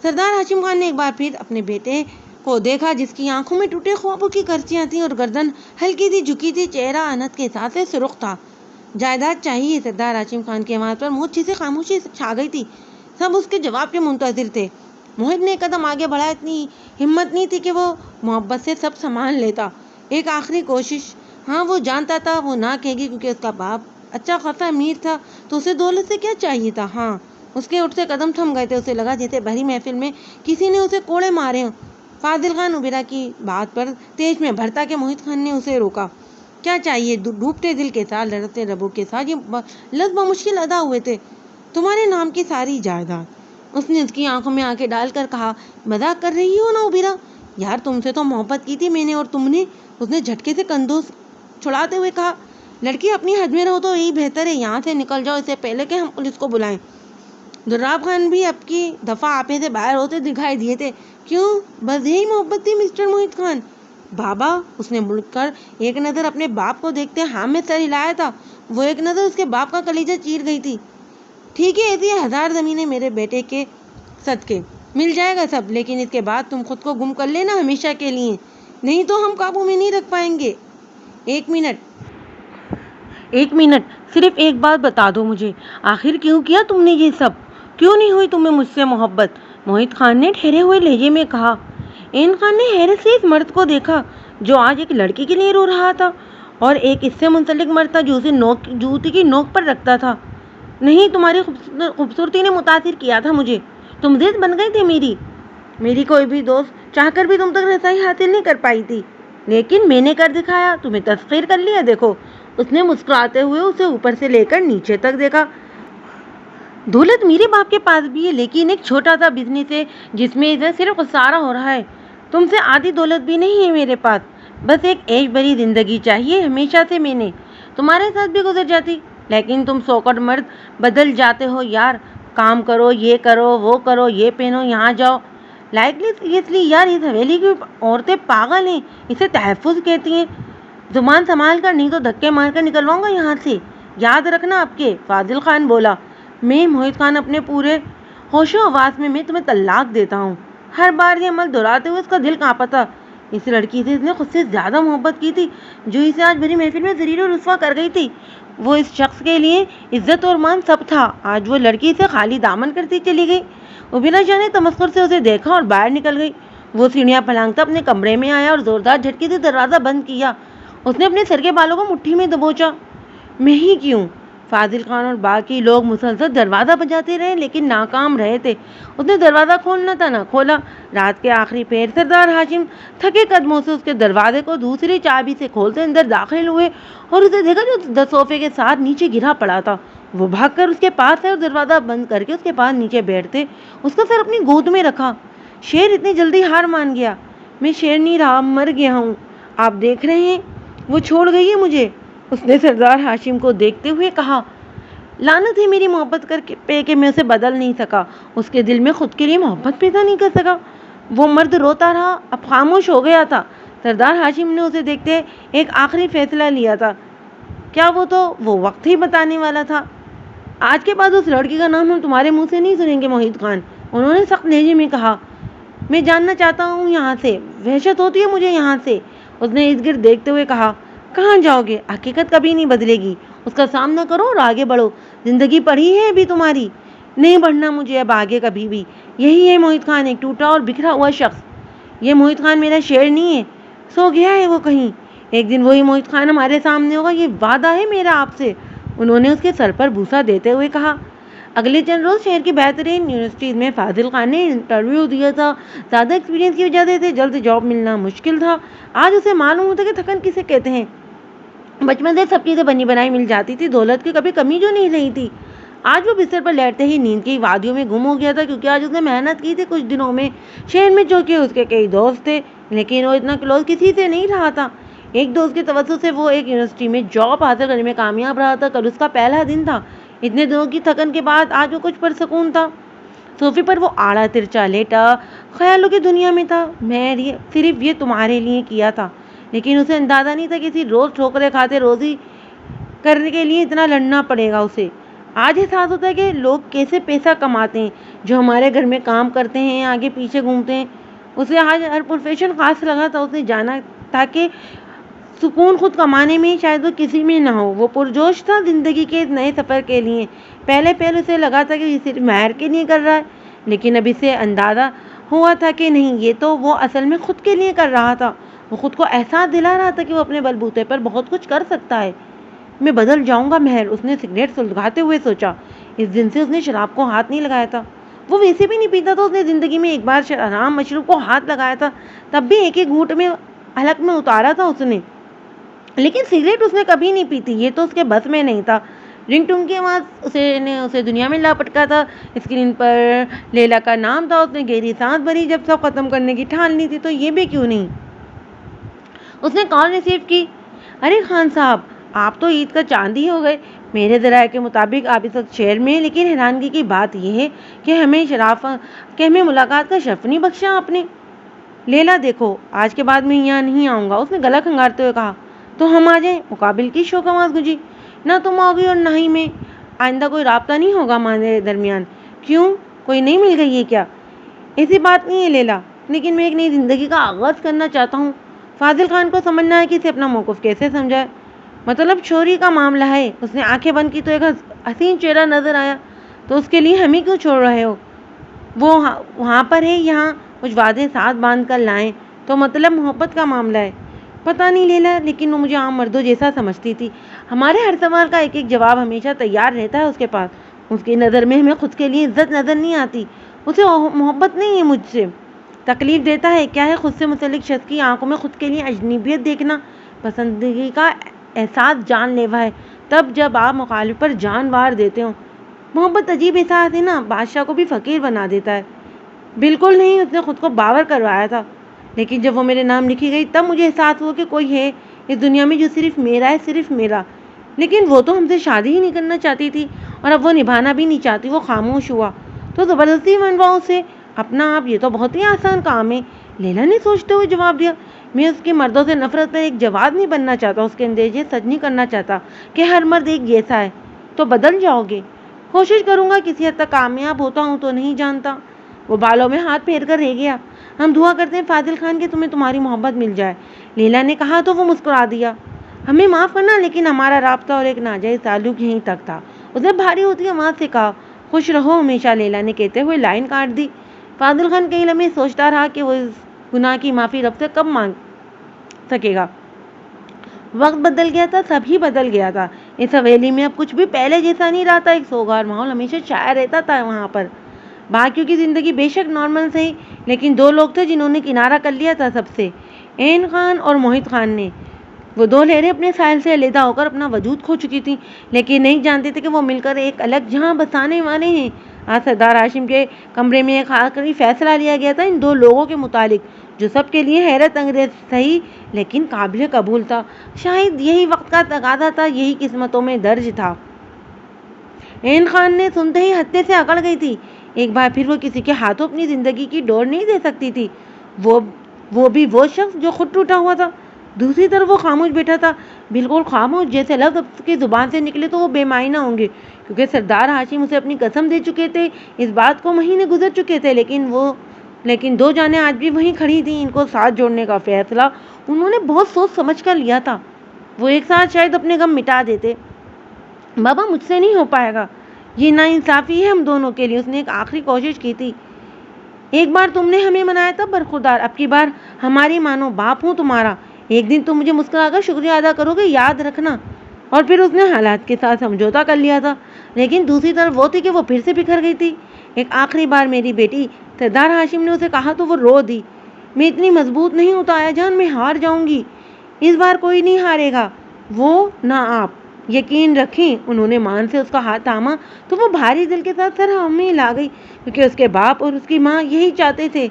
Speaker 1: سردار ہاشم خان نے ایک بار پھر اپنے بیٹے کو دیکھا، جس کی آنکھوں میں ٹوٹے خوابوں کی کرچیاں تھیں اور گردن ہلکی سی جھکی تھی، چہرہ انت کے ساتھ سے سرخ تھا۔ جائیداد چاہیے؟ سردار ہاشم خان کی آواز پر موچی سے خاموشی چھا گئی تھی، سب اس کے جواب کے منتظر تھے۔ محیط نے ایک قدم آگے بڑھا، اتنی ہمت نہیں تھی کہ وہ محبت سے سب سامان لیتا، ایک آخری کوشش۔ ہاں وہ جانتا تھا وہ نہ کہے گی کیونکہ اس کا باپ اچھا خاصا امیر تھا، تو اسے دولت سے کیا چاہیے تھا۔ ہاں، اس کے اٹھتے قدم تھم گئے تھے، اسے لگا جیسے بھری محفل میں کسی نے اسے کوڑے مارے ہوں۔ فاضل خان ابیرہ کی بات پر تیش میں بھرتا کہ محیط خان نے اسے روکا۔ کیا چاہیے؟ ڈوبتے دل کے ساتھ، لڑتے لبوں کے ساتھ یہ لفظ بمشکل ادا ہوئے تھے۔ تمہارے نام کی ساری جائیداد، اس نے اس کی آنکھوں میں آنکھیں ڈال کر کہا۔ مذاق کر رہی ہو نا ابیرہ، یار تم سے تو محبت کی تھی میں نے، اور تم نے، اس نے جھٹکے سے کندھوں چھڑاتے ہوئے کہا۔ لڑکی اپنی حد میں رہو تو یہی بہتر ہے، یہاں سے نکل جاؤ اس سے پہلے کہ ہم پولیس کو بلائیں۔ دراب خان بھی اب کی دفعہ آپے سے باہر ہوتے دکھائی دیے تھے۔ کیوں؟ بس یہی محبت تھی مسٹر موہت خان؟ بابا، اس نے مڑ کر ایک نظر اپنے باپ کو دیکھتے ہاں میں سر ہلایا تھا۔ وہ ایک نظر اس کے باپ کا کلیجہ چیر گئی تھی۔ ٹھیک ہے، ایسی 1000 زمینیں میرے بیٹے کے صدقے مل جائے گا سب، لیکن اس کے بعد تم خود کو گم کر لینا ہمیشہ کے لیے، نہیں تو ہم قابو میں نہیں رکھ پائیں گے۔ ایک منٹ، صرف ایک بات بتا دو مجھے، آخر کیوں کیا تم نے یہ سب؟ کیوں نہیں ہوئی تمہیں مجھ سے محبت؟ موہت خان نے ٹھہرے ہوئے لہجے میں کہا۔ عین خان نے حیرت سے اس مرد کو دیکھا جو آج ایک لڑکی کے لیے رو رہا تھا، اور ایک اس سے منسلک مرد تھا جو اسے جوتی کی نوک پر رکھتا تھا۔ نہیں، تمہاری خوبصورتی نے متاثر کیا تھا مجھے، تم ضد بن گئی تھی میری کوئی بھی دوست چاہ کر بھی تم تک رسائی حاصل نہیں کر پائی تھی، لیکن میں نے کر دکھایا، تمہیں تسخیر کر لیا۔ دیکھو، اس نے مسکراتے ہوئے اسے اوپر سے لے کر نیچے تک دیکھا۔ دولت میرے باپ کے پاس بھی ہے، لیکن ایک چھوٹا سا بزنس ہے جس میں ادھر صرف خسارہ ہو رہا ہے۔ تم سے آدھی دولت بھی نہیں ہے میرے پاس، بس ایک عیش بھری زندگی چاہیے۔ ہمیشہ سے میں نے تمہارے ساتھ بھی گزر جاتی، لیکن تم سوکڑ مرد بدل جاتے ہو یار، کام کرو، یہ کرو، وہ کرو، یہ پہنو، یہاں جاؤ۔ لائکلی سیریسلی یار، اس حویلی کی عورتیں پاگل ہیں، اسے تحفظ کہتی ہیں۔ زبان سنبھال کر، نہیں تو دھکے مار کر نکلواؤں گا یہاں سے، یاد رکھنا آپ کے۔ فاضل خان بولا۔ میں موہت خان اپنے پورے ہوش و حواس میں تمہیں طلاق دیتا ہوں۔ ہر بار یہ عمل دہراتے ہوئے اس کا دل کانپا تھا۔ اس لڑکی سے اس نے خود سے زیادہ محبت کی تھی جو اسے آج بھری محفل میں ذلیل و رسوا کر گئی تھی۔ وہ اس شخص کے لیے عزت اور مان سب تھا، آج وہ لڑکی اسے خالی دامن کرتی چلی گئی۔ وہ بلا شاہ نے تمسخر سے اسے دیکھا اور باہر نکل گئی۔ وہ سیڑھیاں پھلانگتا اپنے کمرے میں آیا اور زوردار جھٹکے سے دروازہ بند کیا۔ اس نے اپنے سر کے بالوں کو مٹھی میں دبوچا۔ میں ہی کیوں؟ فاضل خان اور باقی لوگ مسلسل دروازہ بجاتے رہے لیکن ناکام رہے تھے۔ اس نے دروازہ کھولنا تھا، نہ کھولا۔ رات کے آخری پہر سردار ہاشم تھکے قدموں سے اس کے دروازے کو دوسری چابی سے کھولتے اندر داخل ہوئے اور اسے دیکھا جو صوفے کے ساتھ نیچے گرا پڑا تھا۔ وہ بھاگ کر اس کے پاس آئے اور دروازہ بند کر کے اس کے پاس نیچے بیٹھتے اس کا سر اپنی گود میں رکھا۔ شیر اتنی جلدی ہار مان گیا؟ میں شیر نہیں رہا، مر گیا ہوں، آپ دیکھ رہے ہیں، وہ چھوڑ گئی ہے مجھے۔ اس نے سردار ہاشم کو دیکھتے ہوئے کہا۔ لعنت ہے میری محبت پہ کہ میں اسے بدل نہیں سکا، اس کے دل میں خود کے لیے محبت پیدا نہیں کر سکا۔ وہ مرد روتا رہا، اب خاموش ہو گیا تھا۔ سردار ہاشم نے اسے دیکھتے ایک آخری فیصلہ لیا تھا۔ کیا وہ تو وہ وقت ہی بتانے والا تھا۔ آج کے بعد اس لڑکی کا نام ہم تمہارے منہ سے نہیں سنیں گے موہت خان، انہوں نے سخت لہجے میں کہا۔ میں جاننا چاہتا ہوں یہاں سے، وحشت ہوتی ہے مجھے یہاں سے۔ اس نے ارد گرد دیکھتے ہوئے کہا۔ کہاں جاؤ گے؟ حقیقت کبھی نہیں بدلے گی، اس کا سامنا کرو اور آگے بڑھو۔ زندگی پڑھی ہے ابھی تمہاری، نہیں بڑھنا مجھے اب آگے کبھی بھی۔ یہی ہے موہت خان، ایک ٹوٹا اور بکھرا ہوا شخص۔ یہ موہت خان میرا شیر نہیں ہے، سو گیا ہے وہ کہیں۔ ایک دن وہی موہت خان ہمارے سامنے ہوگا، یہ وعدہ ہے میرا آپ سے، انہوں نے اس کے سر پر بوسہ دیتے ہوئے کہا۔ اگلے چند روز شہر کی بہترین یونیورسٹیز میں فاضل خان نے انٹرویو دیا تھا۔ زیادہ ایکسپیرینس کی وجہ سے اسے جلد جاب ملنا مشکل تھا۔ آج اسے معلوم ہوتا کہ تھکن کسے کہتے ہیں۔ بچپن سے سب چیزیں بنی بنائی مل جاتی تھی، دولت کی کبھی کمی جو نہیں رہی تھی۔ آج وہ بستر پر لیٹتے ہی نیند کی وادیوں میں گم ہو گیا تھا، کیونکہ آج اس نے محنت کی تھی کچھ دنوں میں شہر میں، جو کہ اس کے کئی دوست تھے، لیکن وہ اتنا کلوز کسی سے نہیں رہا تھا۔ ایک دوست کے توسط سے وہ ایک یونیورسٹی میں جاب حاصل کرنے میں کامیاب رہا تھا۔ کل اس کا پہلا دن تھا۔ اتنے دنوں کی تھکن کے بعد آج وہ کچھ پرسکون تھا۔ صوفے پر وہ آڑا ترچا لیٹا خیالوں کی دنیا میں تھا۔ میں صرف یہ تمہارے لیے کیا تھا، لیکن اسے اندازہ نہیں تھا کہ اسی روز ٹھوکریں کھاتے روزی کرنے کے لیے اتنا لڑنا پڑے گا اسے۔ آج احساس ہوتا ہے کہ لوگ کیسے پیسہ کماتے ہیں، جو ہمارے گھر میں کام کرتے ہیں، آگے پیچھے گھومتے ہیں۔ اسے آج ہر پروفیشن خاص لگا تھا۔ اس نے جانا تھا کہ سکون خود کمانے میں شاید وہ کسی میں نہ ہو۔ وہ پرجوش تھا زندگی کے اس نئے سفر کے لیے۔ پہلے اسے لگا تھا کہ یہ صرف مہر کے لیے کر رہا ہے، لیکن اب اسے اندازہ ہوا تھا کہ نہیں، یہ تو وہ اصل میں خود کے لیے کر رہا تھا۔ وہ خود کو احساس دلا رہا تھا کہ وہ اپنے بلبوتے پر بہت کچھ کر سکتا ہے۔ میں بدل جاؤں گا مہر، اس نے سگریٹ سلگاتے ہوئے سوچا۔ اس دن سے اس نے شراب کو ہاتھ نہیں لگایا تھا۔ وہ ویسے بھی نہیں پیتا تھا، اس نے زندگی میں ایک بار حرام مشروب کو ہاتھ لگایا تھا، تب بھی ایک ایک گھونٹ میں حلق میں اتارا تھا اس نے، لیکن سگریٹ اس نے کبھی نہیں پی تھی، یہ تو اس کے بس میں نہیں تھا۔ رنگ ٹون کی آواز نے اسے دنیا میں لا پٹکا تھا۔ اسکرین پر لیلا کا نام تھا۔ اس نے گہری سانس بھری، جب سب ختم کرنے کی ٹھان لی تھی تو یہ بھی کیوں نہیں۔ اس نے کال ریسیو کی۔ ارے خان صاحب، آپ تو عید کا چاند ہی ہو گئے، میرے ذرائع کے مطابق آپ اس وقت شہر میں ہیں، لیکن حیرانگی کی بات یہ ہے کہ ہمیں ملاقات کا شرف نہیں بخشا آپ نے۔ لیلا دیکھو، آج کے بعد میں یہاں نہیں آؤں گا، اس نے گلا کھنگارتے ہوئے کہا۔ تو ہم آ جائیں، مقابل کی شوق آواز گونجی۔ نہ تم آؤ گی اور نہ ہی میں، آئندہ کوئی رابطہ نہیں ہوگا ہمارے درمیان۔ کیوں، کوئی نہیں مل گئی ہے کیا؟ ایسی بات نہیں ہے لیلا، لیکن میں ایک نئی زندگی کا آغاز کرنا چاہتا ہوں۔ فاضل خان کو سمجھنا ہے کہ اسے اپنا موقف کیسے سمجھائے۔ مطلب چوری کا معاملہ ہے؟ اس نے آنکھیں بند کی تو ایک حسین چہرہ نظر آیا۔ تو اس کے لیے ہمیں کیوں چھوڑ رہے ہو؟ وہ وہاں پر ہے، یہاں کچھ وعدے ساتھ باندھ کر لائیں تو مطلب محبت کا معاملہ ہے۔ پتہ نہیں لیلا، لیکن وہ مجھے عام مردوں جیسا سمجھتی تھی۔ ہمارے ہر سوال کا ایک ایک جواب ہمیشہ تیار رہتا ہے اس کے پاس۔ اس کی نظر میں ہمیں خود کے لیے عزت نظر نہیں آتی۔ اسے محبت نہیں ہے مجھ سے، تکلیف دیتا ہے کیا ہے خود سے متعلق شخص کی آنکھوں میں خود کے لیے اجنبیت دیکھنا۔ پسندگی کا احساس جان لیوا ہے تب جب آپ مخالف پر جان وار دیتے ہو۔ محبت عجیب احساس ہے نا، بادشاہ کو بھی فقیر بنا دیتا ہے۔ بالکل نہیں، اس نے خود کو باور کروایا تھا، لیکن جب وہ میرے نام لکھی گئی تب مجھے احساس ہوا کہ کوئی ہے اس دنیا میں جو صرف میرا ہے، صرف میرا۔ لیکن وہ تو ہم سے شادی ہی نہیں کرنا چاہتی تھی، اور اب وہ نبھانا بھی نہیں چاہتی۔ وہ خاموش ہوا۔ تو زبردستی منواؤ اسے اپنا آپ، یہ تو بہت ہی آسان کام ہے، لیلا نے سوچتے ہوئے جواب دیا۔ میں اس کے مردوں سے نفرت پر ایک جواد نہیں بننا چاہتا، اس کے اندیشے سچ نہیں کرنا چاہتا کہ ہر مرد ایک جیسا ہے۔ تو بدل جاؤ گے؟ کوشش کروں گا، کسی حد تک کامیاب ہوتا ہوں تو نہیں جانتا۔ وہ بالوں میں ہاتھ پھیر کر رہ گیا۔ ہم دعا کرتے ہیں فاضل خان کہ تمہیں تمہاری محبت مل جائے، لیلا نے کہا تو وہ مسکرا دیا۔ ہمیں معاف کرنا، لیکن ہمارا رابطہ اور ایک ناجائز تعلق یہیں تک تھا، اس نے بھاری ہوتی آواز سے کہا۔ خوش رہو ہمیشہ، لیلا نے کہتے ہوئے لائن کاٹ دی۔ فاضل خان کئی لمحے سوچتا رہا کہ وہ اس گناہ کی معافی رب سے کب مانگ سکے گا۔ وقت بدل گیا تھا، سب ہی بدل گیا تھا۔ اس حویلی میں اب کچھ بھی پہلے جیسا نہیں رہا تھا۔ ایک سوگوار ماحول ہمیشہ چھایا رہتا تھا وہاں پر۔ باقیوں کی زندگی بے شک نارمل صحیح، لیکن دو لوگ تھے جنہوں نے کنارہ کر لیا تھا سب سے، عین خان اور موہت خان نے۔ وہ دو لہریں اپنے ساحل سے علیحدہ ہو کر اپنا وجود کھو چکی تھیں، لیکن نہیں جانتے تھے کہ وہ مل کر ایک الگ جہاں بسانے والے ہیں۔ آج سردار ہاشم کے کمرے میں ایک آخری فیصلہ لیا گیا تھا ان دو لوگوں کے متعلق، جو سب کے لیے حیرت انگیز صحیح لیکن قابل قبول تھا۔ شاید یہی وقت کا تقاضا تھا، یہی قسمتوں میں درج تھا۔ عین خان نے سنتے ہی ہتھے سے اکڑ گئی تھی۔ ایک بار پھر وہ کسی کے ہاتھوں اپنی زندگی کی ڈور نہیں دے سکتی تھی، وہ بھی وہ شخص جو خود ٹوٹا ہوا تھا۔ دوسری طرف وہ خاموش بیٹھا تھا، بالکل خاموش، جیسے لفظ اس کی زبان سے نکلے تو وہ بے معنی ہوں گے، کیونکہ سردار ہاشم اسے اپنی قسم دے چکے تھے۔ اس بات کو مہینے گزر چکے تھے، لیکن دو جانیں آج بھی وہیں کھڑی تھیں۔ ان کو ساتھ جوڑنے کا فیصلہ انہوں نے بہت سوچ سمجھ کر لیا تھا۔ وہ ایک ساتھ شاید اپنے غم مٹا دیتے۔ بابا مجھ سے نہیں ہو پائے گا، یہ ناانصافی ہے ہم دونوں کے لیے۔ اس نے ایک آخری کوشش کی تھی۔ ایک بار تم نے ہمیں منایا تھا برخوردار، اب کی بار ہماری مانو، باپ ہوں تمہارا۔ ایک دن تم مجھے مسکرا کر شکریہ ادا کرو گے، یاد رکھنا۔ اور پھر اس نے حالات کے ساتھ سمجھوتا کر لیا تھا، لیکن دوسری طرف وہ تھی کہ وہ پھر سے بکھر گئی تھی۔ ایک آخری بار میری بیٹی، سردار ہاشم نے اسے کہا تو وہ رو دی۔ میں اتنی مضبوط نہیں ہوں تایا جان، میں ہار جاؤں گی۔ اس بار کوئی نہیں ہارے گا، وہ نہ آپ، یقین رکھیں۔ انہوں نے مان سے اس کا ہاتھ تھاما تو وہ بھاری دل کے ساتھ سر ہمیں لا گئی، کیونکہ اس کے باپ اور اس کی ماں یہی چاہتے تھے۔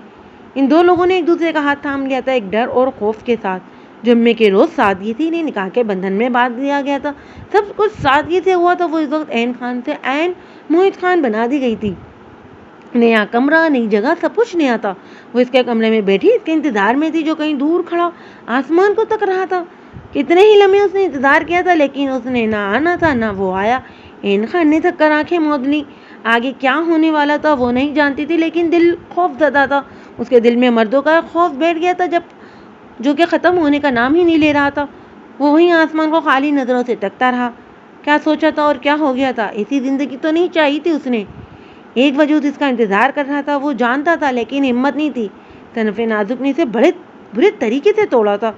Speaker 1: ان دو لوگوں نے ایک دوسرے کا ہاتھ تھام لیا تھا، ایک ڈر اور خوف کے ساتھ۔ جمعے کے روز سادگی تھی، انہیں نکاح کے بندھن میں باندھ دیا گیا تھا۔ سب کچھ سادگی سے ہوا تھا۔ وہ اس وقت عین خان سے عین موہت خان بنا دی گئی تھی۔ نیا کمرہ، نئی جگہ، سب کچھ نیا تھا۔ وہ اس کے کمرے میں بیٹھی اس کے انتظار میں تھی، جو کہیں دور کھڑا آسمان کو تک رہا تھا۔ کتنے ہی لمحے اس نے انتظار کیا تھا، لیکن اس نے نہ آنا تھا نہ وہ آیا۔ عین خان نے تھک کر آنکھیں موند لیں۔ آگے کیا ہونے والا تھا وہ نہیں جانتی تھی، لیکن دل خوف زدہ تھا۔ اس کے دل میں مردوں کا خوف بیٹھ گیا تھا جو کہ ختم ہونے کا نام ہی نہیں لے رہا تھا۔ وہ وہیں آسمان کو خالی نظروں سے تکتا رہا۔ کیا سوچا تھا اور کیا ہو گیا تھا؟ ایسی زندگی تو نہیں چاہیے تھی اس نے۔ ایک وجود اس کا انتظار کر رہا تھا، وہ جانتا تھا، لیکن ہمت نہیں تھی۔ طرف نازک نے اسے بڑے برے طریقے سے توڑا تھا۔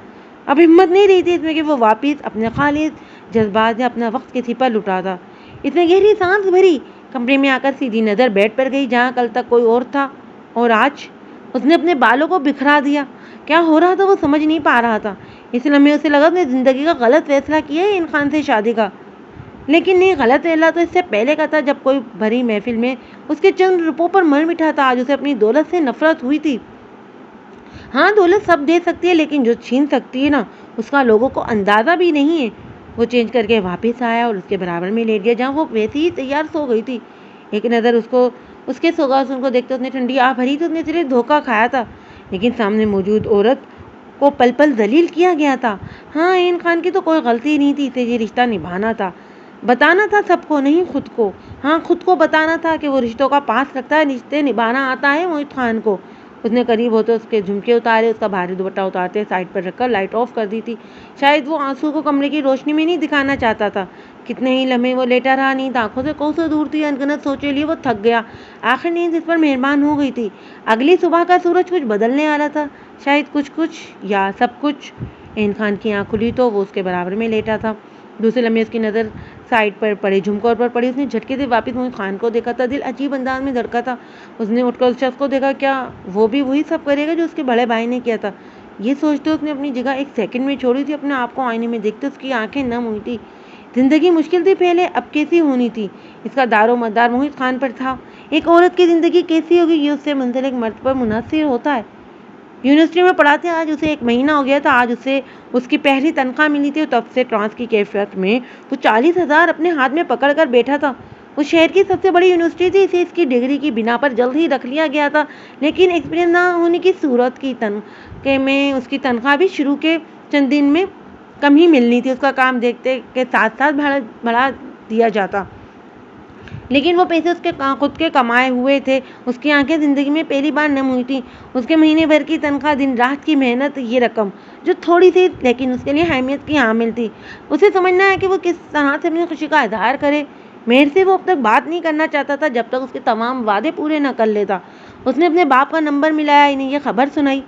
Speaker 1: اب ہمت نہیں رہی تھی اس میں کہ وہ واپس اپنے خالص جذبات یا اپنا وقت کسی پر لٹا تھا۔ اس نے گہری سانس بھری، کمرے میں آ کر سیدھی نظر بیڈ پر گئی جہاں کل تک کوئی اور تھا، اور آج اس نے اپنے بالوں کو بکھرا دیا۔ کیا ہو رہا تھا وہ سمجھ نہیں پا رہا تھا۔ اس لمحے اسے لگا اس نے زندگی کا غلط فیصلہ کیا ہے عین خان سے شادی کا، لیکن نہیں، غلط فیصلہ تو اس سے پہلے کا تھا، جب کوئی بھری محفل میں اس کے چند روپوں پر مر مٹا تھا۔ آج اسے اپنی دولت سے نفرت ہوئی تھی۔ ہاں، دولت سب دے سکتی ہے، لیکن جو چھین سکتی ہے نا، اس کا لوگوں کو اندازہ بھی نہیں ہے۔ وہ چینج کر کے واپس آیا اور اس کے برابر میں لیٹ گیا جہاں وہ ویسے ہی تیار سو گئی تھی۔ ایک نظر اس کے سوگا حسن کو دیکھتے اس نے ٹھنڈی آہ بھری تو اس نے صرف دھوکہ کھایا تھا، لیکن سامنے موجود عورت کو پل پل ذلیل کیا گیا تھا۔ ہاں، عین خان کی تو کوئی غلطی نہیں تھی، اسے یہ رشتہ نبھانا تھا، بتانا تھا سب کو، نہیں خود کو۔ ہاں، خود کو بتانا تھا کہ وہ رشتوں کا پاس رکھتا ہے، رشتے نبھانا آتا ہے موہت خان کو۔ اس نے قریب ہوتے اس کے جھمکے اتارے، اس کا بھاری دوپٹہ اتارتے سائڈ پر رکھ کر لائٹ آف کر دی تھی۔ شاید وہ آنسو کو کمرے کی روشنی میں نہیں دکھانا چاہتا تھا۔ کتنے ہی لمحے وہ لیٹا رہا، نیند آنکھوں سے کوسوں دور تھی، انگنت سوچے لیے وہ تھک گیا۔ آخر نیند اس پر مہربان ہو گئی تھی۔ اگلی صبح کا سورج کچھ بدلنے والا تھا، شاید کچھ یا سب کچھ۔ عین خان کی آنکھ کھلی تو وہ اس کے برابر میں لیٹا تھا۔ دوسرے لمحے اس کی نظر سائڈ پر پڑے جھمکوں پر پڑی۔ اس نے جھٹکے سے واپس موہت خان کو دیکھا تھا، دل عجیب انداز میں دھڑکا تھا۔ اس نے اٹھ کر اس شخص کو دیکھا، کیا وہ بھی وہی سب کرے گا جو اس کے بڑے بھائی نے کیا تھا؟ یہ سوچتے اس نے اپنی جگہ ایک سیکنڈ میں چھوڑی تھی۔ اپنے آپ کو آئینے میں دیکھتے اس کی آنکھیں نم ہوئی تھی۔ زندگی مشکل تھی پہلے، اب کیسی ہونی تھی؟ اس کا دار و مدار موہت خان پر تھا۔ ایک عورت کی زندگی کیسی ہوگی یہ اس سے منسلک مرد پر منحصر ہوتا ہے۔ یونیورسٹی میں پڑھاتے آج اسے 1 مہینہ ہو گیا تھا۔ آج اسے اس کی پہلی تنخواہ ملی تھی اور تب سے ٹرانس کی کیفیت میں وہ 40,000 اپنے ہاتھ میں پکڑ کر بیٹھا تھا۔ اس شہر کی سب سے بڑی یونیورسٹی تھی، اسے اس کی ڈگری کی بنا پر جلد ہی رکھ لیا گیا تھا، لیکن ایکسپیرینس نہ ہونے کی صورت میں اس کی تنخواہ بھی شروع کے چند دن میں کم ہی ملنی تھی۔ اس کا کام دیکھتے کے ساتھ ساتھ بڑھا دیا جاتا، لیکن وہ پیسے اس کے خود کے کمائے ہوئے تھے۔ اس کی آنکھیں زندگی میں پہلی بار نم ہوئی تھیں۔ اس کے مہینے بھر کی تنخواہ، دن رات کی محنت، یہ رقم جو تھوڑی سی لیکن اس کے لیے اہمیت کی حامل تھی۔ اسے سمجھنا ہے کہ وہ کس طرح سے اپنی خوشی کا اظہار کرے۔ مہر سے وہ اب تک بات نہیں کرنا چاہتا تھا جب تک اس کے تمام وعدے پورے نہ کر لیتا۔ اس نے اپنے باپ کا نمبر ملایا، انہیں یہ خبر سنائی۔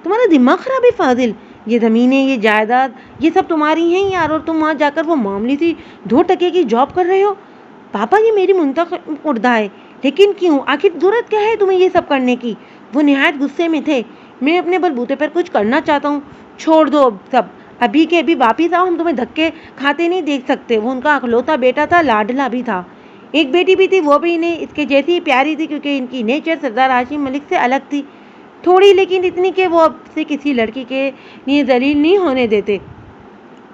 Speaker 1: تمہارا دماغ خراب ہے فاضل، یہ زمینیں، یہ جائیداد، یہ سب تمہاری ہیں یار، اور تم وہاں جا کر وہ معمولی سی 2 ٹکے کی جاب کر رہے ہو۔ پاپا، یہ میری منتخب اردہ ہے، لیکن کیوں؟ آخر ضرورت کیا ہے تمہیں یہ سب کرنے کی؟ وہ نہایت غصے میں تھے۔ میں اپنے بلبوتے پر کچھ کرنا چاہتا ہوں، چھوڑ دو اب سب، ابھی کے ابھی واپس آؤ، ہم تمہیں دھکے کھاتے نہیں دیکھ سکتے۔ وہ ان کا اکلوتا بیٹا تھا، لاڈلا بھی تھا۔ ایک بیٹی بھی تھی، وہ بھی انہیں اس کے جیسی ہی پیاری تھی، کیونکہ ان کی نیچر سردار ہاشم ملک سے الگ تھی، تھوڑی لیکن اتنی کہ وہ اب سے کسی لڑکی کے لیے ذلیل نہیں ہونے دیتے۔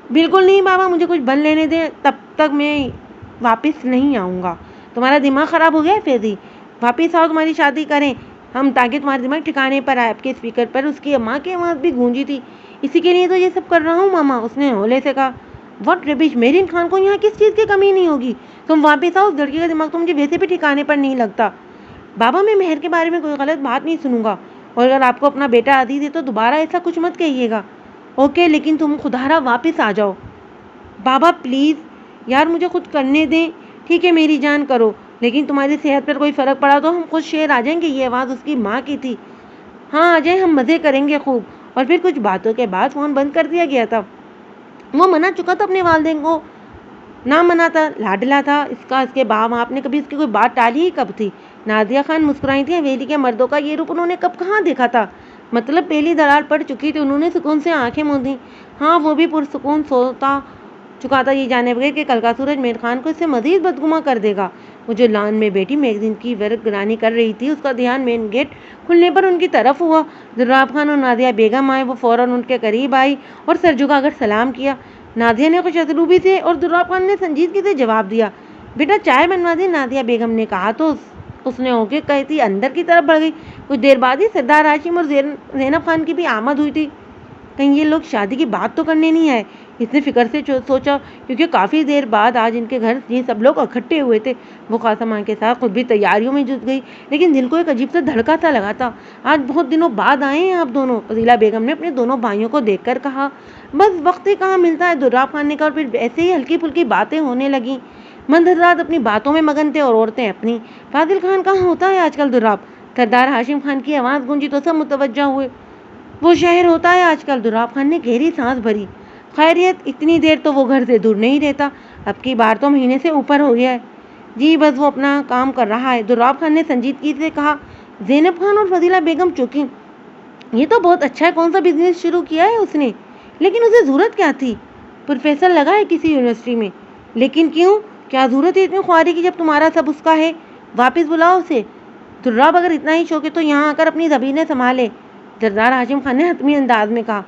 Speaker 1: بالکل نہیں بابا، مجھے کچھ بن لینے دیں، تب تک میں واپس نہیں آؤں گا۔ تمہارا دماغ خراب ہو گیا ہے فیضی، واپس آؤ، تمہاری شادی کریں ہم تاکہ تمہارا دماغ ٹھکانے پر آئے۔ آپ کے اسپیکر پر اس کی ماں کی آواز بھی گونجی تھی۔ اسی کے لیے تو یہ سب کر رہا ہوں ماما، اس نے ہولے سے کہا۔ واٹ ربش، میرین خان کو یہاں کس چیز کی کمی نہیں ہوگی، تم واپس آؤ، اس لڑکی کا دماغ تو مجھے ویسے بھی ٹھکانے پر نہیں لگتا۔ بابا، میں مہر کے بارے میں کوئی غلط بات نہیں سنوں گا، اور اگر آپ کو اپنا بیٹا عزیز ہے تو دوبارہ ایسا کچھ مت کہیے گا۔ اوکے، لیکن تم خدارا واپس آ جاؤ۔ بابا پلیز یار، مجھے خود کرنے دیں۔ ٹھیک ہے میری جان، کرو، لیکن تمہاری صحت پر کوئی فرق پڑا تو ہم خود شہر آ جائیں گے۔ یہ آواز اس کی ماں کی تھی۔ ہاں آ جائیں، ہم مزے کریں گے خوب۔ اور پھر کچھ باتوں کے بعد فون بند کر دیا گیا تھا۔ وہ منا چکا تھا اپنے والدین کو، نہ منا تھا، لاڈلا تھا اس کا، اس کے باپ نے کبھی اس کی کوئی بات ٹالی ہی کب تھی؟ نادیہ خان مسکرائی تھی۔ حویلی کے مردوں کا یہ روپ انہوں نے کب کہاں دیکھا تھا؟ مطلب پہلی دراڑ پڑ چکی تھی۔ انہوں نے سکون سے آنکھیں موند دیں۔ ہاں، وہ بھی پرسکون سوتا چکا تھا، یہ جانے بغیر کہ کل کا سورج مہر خان کو اس سے مزید بدگماں کر دے گا۔ وہ جو لان میں بیٹی میگزین کی ورق گرانی کر رہی تھی، اس کا دھیان مین گیٹ کھلنے پر ان کی طرف ہوا۔ دراب خان اور نادیہ بیگم آئے۔ وہ فوراً ان کے قریب آئی اور سر جھکا کر سلام کیا۔ نادیہ نے خوش اسلوبی سے اور دراب خان نے سنجیدگی سے جواب دیا۔ بیٹا چائے بنوا دیں، نادیہ بیگم نے کہا تو اس نے اوکے کہتی اندر کی طرف بڑھ گئی۔ کچھ دیر بعد ہی سردار ہاشم اور زینب خان کی بھی آمد ہوئی تھی۔ کہیں یہ لوگ شادی کی بات تو کرنے نہیں آئے، اس نے فکر سے سوچا، کیونکہ کافی دیر بعد آج ان کے گھر یہ سب لوگ اکٹھے ہوئے تھے۔ وہ قاسم کے ساتھ خود بھی تیاریوں میں جٹ گئی، لیکن دل کو ایک عجیب سا دھڑکا سا لگا تھا۔ آج بہت دنوں بعد آئے ہیں آپ دونوں، فضیلہ بیگم نے اپنے دونوں بھائیوں کو دیکھ کر کہا۔ بس وقت ہی کہاں ملتا ہے، دراب خان نے کہا، اور پھر ایسے ہی ہلکی پھلکی باتیں ہونے لگیں۔ مرد حضرات اپنی باتوں میں مگن تھے اور عورتیں اپنی۔ فاضل خان کہاں ہوتا ہے آج کل دراب؟ سردار ہاشم خان کی آواز گونجی تو سب متوجہ ہوئے۔ وہ شہر ہوتا ہے آج کل، دراب خان نے گہری سانس بھری۔ خیریت، اتنی دیر تو وہ گھر سے دور نہیں رہتا، اب کی بار تو مہینے سے اوپر ہو گیا ہے۔ جی بس وہ اپنا کام کر رہا ہے، دراب خان نے سنجیدگی سے کہا۔ زینب خان اور فضیلہ بیگم چونکیں۔ یہ تو بہت اچھا ہے، کون سا بزنس شروع کیا ہے اس نے؟ لیکن اسے ضرورت کیا تھی؟ پروفیسر لگا ہے کسی یونیورسٹی میں، لیکن کیوں؟ کیا ضرورت ہے اتنی خواری کی جب تمہارا سب اس کا ہے؟ واپس بلاؤ اسے۔ دراب اگر اتنا ہی شوق ہے تو یہاں آ کر اپنی زبینیں سنبھالے، سردار ہاشم خان نے حتمی انداز میں کہا۔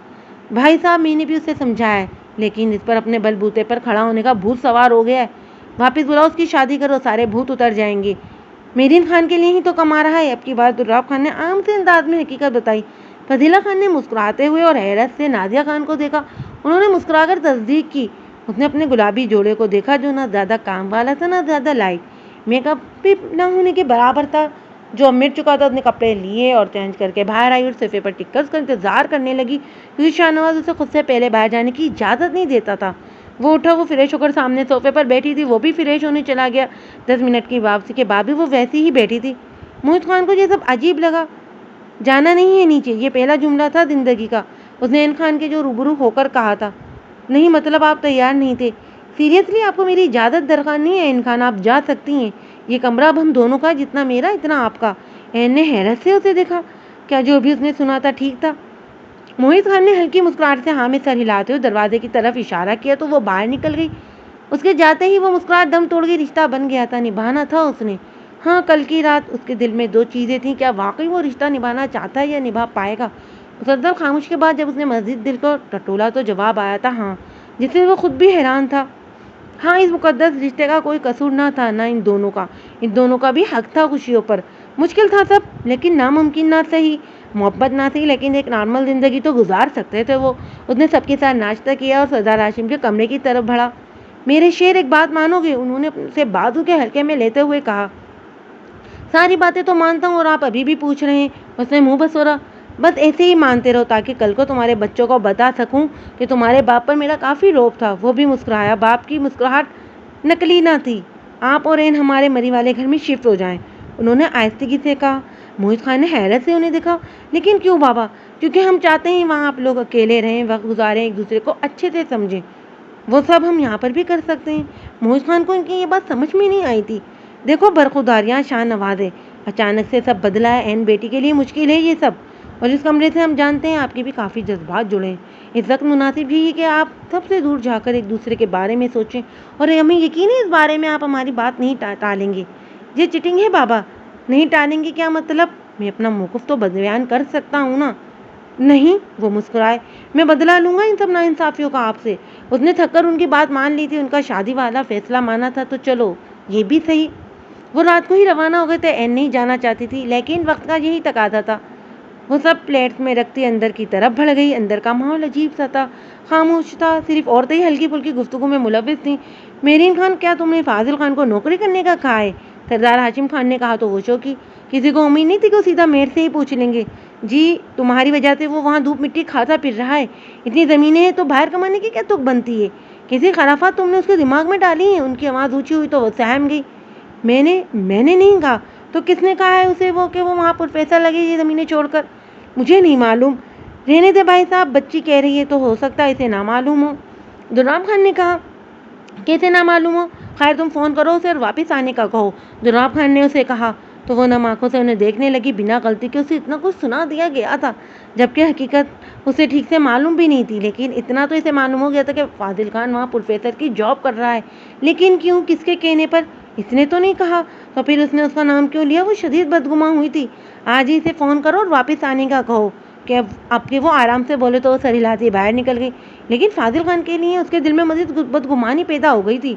Speaker 1: بھائی صاحب، میں نے بھی اسے سمجھایا ہے، لیکن اس پر اپنے بل بوتے پر کھڑا ہونے کا بھوت سوار ہو گیا ہے۔ واپس بلاؤ، اس کی شادی کرو، سارے بھوت اتر جائیں گے۔ میرین خان کے لیے ہی تو کما رہا ہے۔ اب کی بار دراب خان نے عام سے انداز میں حقیقت بتائی۔ فضیلہ خان نے مسکراتے ہوئے اور حیرت سے نازیہ خان کو دیکھا۔ انہوں نے مسکرا کر تصدیق کی۔ اس نے اپنے گلابی جوڑے کو دیکھا جو نہ زیادہ کام والا تھا نہ زیادہ لائٹ، میک اپ بھی نہ ہونے کے برابر تھا۔ جو اب مٹ چکا تھا، اس نے کپڑے لیے اور چینج کر کے باہر آئی اور صفحے پر ٹک کر اس کا انتظار کرنے لگی، کیونکہ شاہ نواز اسے خود سے پہلے باہر جانے کی اجازت نہیں دیتا تھا۔ وہ اٹھا، وہ فریش ہو کر سامنے صوفے پر بیٹھی تھی، وہ بھی فریش ہونے چلا گیا۔ 10 منٹ کی واپسی کے بعد بھی وہ ویسی ہی بیٹھی تھی۔ موہت خان کو یہ سب عجیب لگا۔ جانا نہیں ہے نیچے، یہ پہلا جملہ تھا زندگی کا۔ اس نے عین خان کے جو روبرو ہو کر کہا تھا۔ نہیں، مطلب آپ تیار نہیں تھے؟ سیریسلی آپ کو میری اجازت درکار نہیں ہے عین خان، آپ جا سکتی ہیں۔ یہ کمرہ اب ہم دونوں کا، جتنا میرا اتنا آپ کا۔ عین نے حیرت سے اسے دیکھا۔ کیا جو بھی اس نے سنا تھا ٹھیک تھا؟ موہت خان نے ہلکی مسکراہٹ سے ہاں میں سر ہلاتے ہوئے دروازے کی طرف اشارہ کیا تو وہ باہر نکل گئی۔ اس کے جاتے ہی وہ مسکراہٹ دم توڑ گئی۔ رشتہ بن گیا تھا، نبھانا تھا اس نے۔ ہاں، کل کی رات اس کے دل میں 2 چیزیں تھیں، کیا واقعی وہ رشتہ نبھانا چاہتا ہے یا نبھا پائے گا؟ مسلسل خاموش کے بعد جب اس نے مزید دل کو ٹٹولا تو جواب آیا تھا ہاں، جس سے وہ خود بھی حیران تھا۔ ہاں، اس مقدس رشتے کا کوئی قصور نہ تھا، نہ ان دونوں کا۔ ان دونوں کا بھی حق تھا خوشیوں پر۔ مشکل تھا سب، لیکن ناممکن نہ صحیح، محبت نہ تھی لیکن ایک نارمل زندگی تو گزار سکتے تھے وہ۔ اس نے سب کے ساتھ ناشتہ کیا اور سردار ہاشم کے کمرے کی طرف بڑھا۔ میرے شیر، ایک بات مانو گے؟ انہوں نے اسے بازو کے ہلکے میں لیتے ہوئے کہا۔ ساری باتیں تو مانتا ہوں اور آپ ابھی بھی پوچھ رہے ہیں؟ اس نے منہ بسورا۔ بس ایسے ہی مانتے رہو تاکہ کل کو تمہارے بچوں کو بتا سکوں کہ تمہارے باپ پر میرا کافی روب تھا۔ وہ بھی مسکرایا۔ باپ کی مسکراہٹ نکلی نہ تھی۔ آپ اور عین ہمارے مری والے گھر میں شفٹ ہو جائیں، انہوں نے آہستگی سے کہا۔ موہت خان نے حیرت سے انہیں دیکھا۔ لیکن کیوں بابا؟ کیونکہ ہم چاہتے ہیں وہاں آپ لوگ اکیلے رہیں، وقت گزاریں، ایک دوسرے کو اچھے سے سمجھیں۔ وہ سب ہم یہاں پر بھی کر سکتے ہیں۔ موہت خان کو ان کی یہ بات سمجھ میں نہیں آئی تھی۔ دیکھو برخوداریاں شاہ نواز ہے، اچانک سے سب بدلا ہے، عین بیٹی کے لیے مشکل ہے یہ سب، اور اس کمرے سے ہم جانتے ہیں آپ کے بھی کافی جذبات جڑے ہیں۔ اس وقت مناسب یہی ہے کہ آپ سب سے دور جا کر ایک دوسرے کے بارے میں سوچیں، اور ہمیں یقین ہے اس بارے میں آپ ہماری بات نہیں ٹالیں گے۔ یہ چیٹنگ ہے بابا۔ نہیں ٹالیں گے کیا مطلب؟ میں اپنا موقف تو بیان کر سکتا ہوں نا۔ نہیں، وہ مسکرائے۔ میں بدلا لوں گا ان سب ناانصافیوں کا آپ سے۔ اس نے تھک کر ان کی بات مان لی تھی، ان کا شادی والا فیصلہ مانا تھا، تو چلو یہ بھی صحیح۔ وہ رات کو ہی روانہ ہو گئے تھے۔ عین نہیں جانا چاہتی تھی لیکن وقت کا یہی تقاضا تھا۔ وہ سب پلیٹس میں رکھتی اندر کی طرف بڑھ گئی۔ اندر کا ماحول عجیب سا تھا، خاموش تھا، صرف عورتیں ہی ہلکی پھلکی گفتگو میں ملوث تھیں۔ میرین خان، کیا تم نے فاضل خان کو نوکری کرنے کا کہا ہے؟ سردار ہاشم خان نے کہا تو وہ چونکی۔ کسی کو امید نہیں تھی کہ وہ سیدھا میئر سے ہی پوچھ لیں گے۔ جی، تمہاری وجہ سے وہ وہاں دھوپ مٹی کھاتا پھر رہا ہے۔ اتنی زمینیں ہیں تو باہر کمانے کی کیا تک بنتی ہے؟ کسی خرافات تم نے اس کے دماغ میں ڈالی ہیں؟ ان کی آواز اونچی ہوئی تو وہ سہم گئی۔ میں نے نہیں کہا تو کس نے کہا ہے اسے کہ وہ وہاں پروفیسر لگے یہ زمینیں چھوڑ کر؟ مجھے نہیں معلوم۔ رہنے دے بھائی صاحب، بچی کہہ رہی ہے تو ہو سکتا ہے اسے نہ معلوم ہو۔ دراب خان نے کہا۔ کیسے نہ معلوم ہو؟ خیر تم فون کرو اسے اور واپس آنے کا کہو، دراب خان نے اسے کہا۔ تو وہ نم آنکھوں سے انہیں دیکھنے لگی، بنا غلطی کے اسے اتنا کچھ سنا دیا گیا تھا، جبکہ حقیقت اسے ٹھیک سے معلوم بھی نہیں تھی۔ لیکن اتنا تو اسے معلوم ہو گیا تھا کہ فاضل خان وہاں پروفیسر کی جاب کر رہا ہے۔ لیکن کیوں؟ کس کے کہنے پر؟ اس نے تو نہیں کہا۔ تو پھر اس نے اس کا نام کیوں لیا؟ وہ شدید بدگماں ہوئی تھی۔ آج ہی اسے فون کرو اور واپس آنے کا کہو کہ اب کہ وہ آرام سے بولے تو وہ سر ہلاتی باہر نکل گئی۔ لیکن فاضل خان کے لیے اس کے دل میں مزید بدگمانی پیدا ہو گئی تھی۔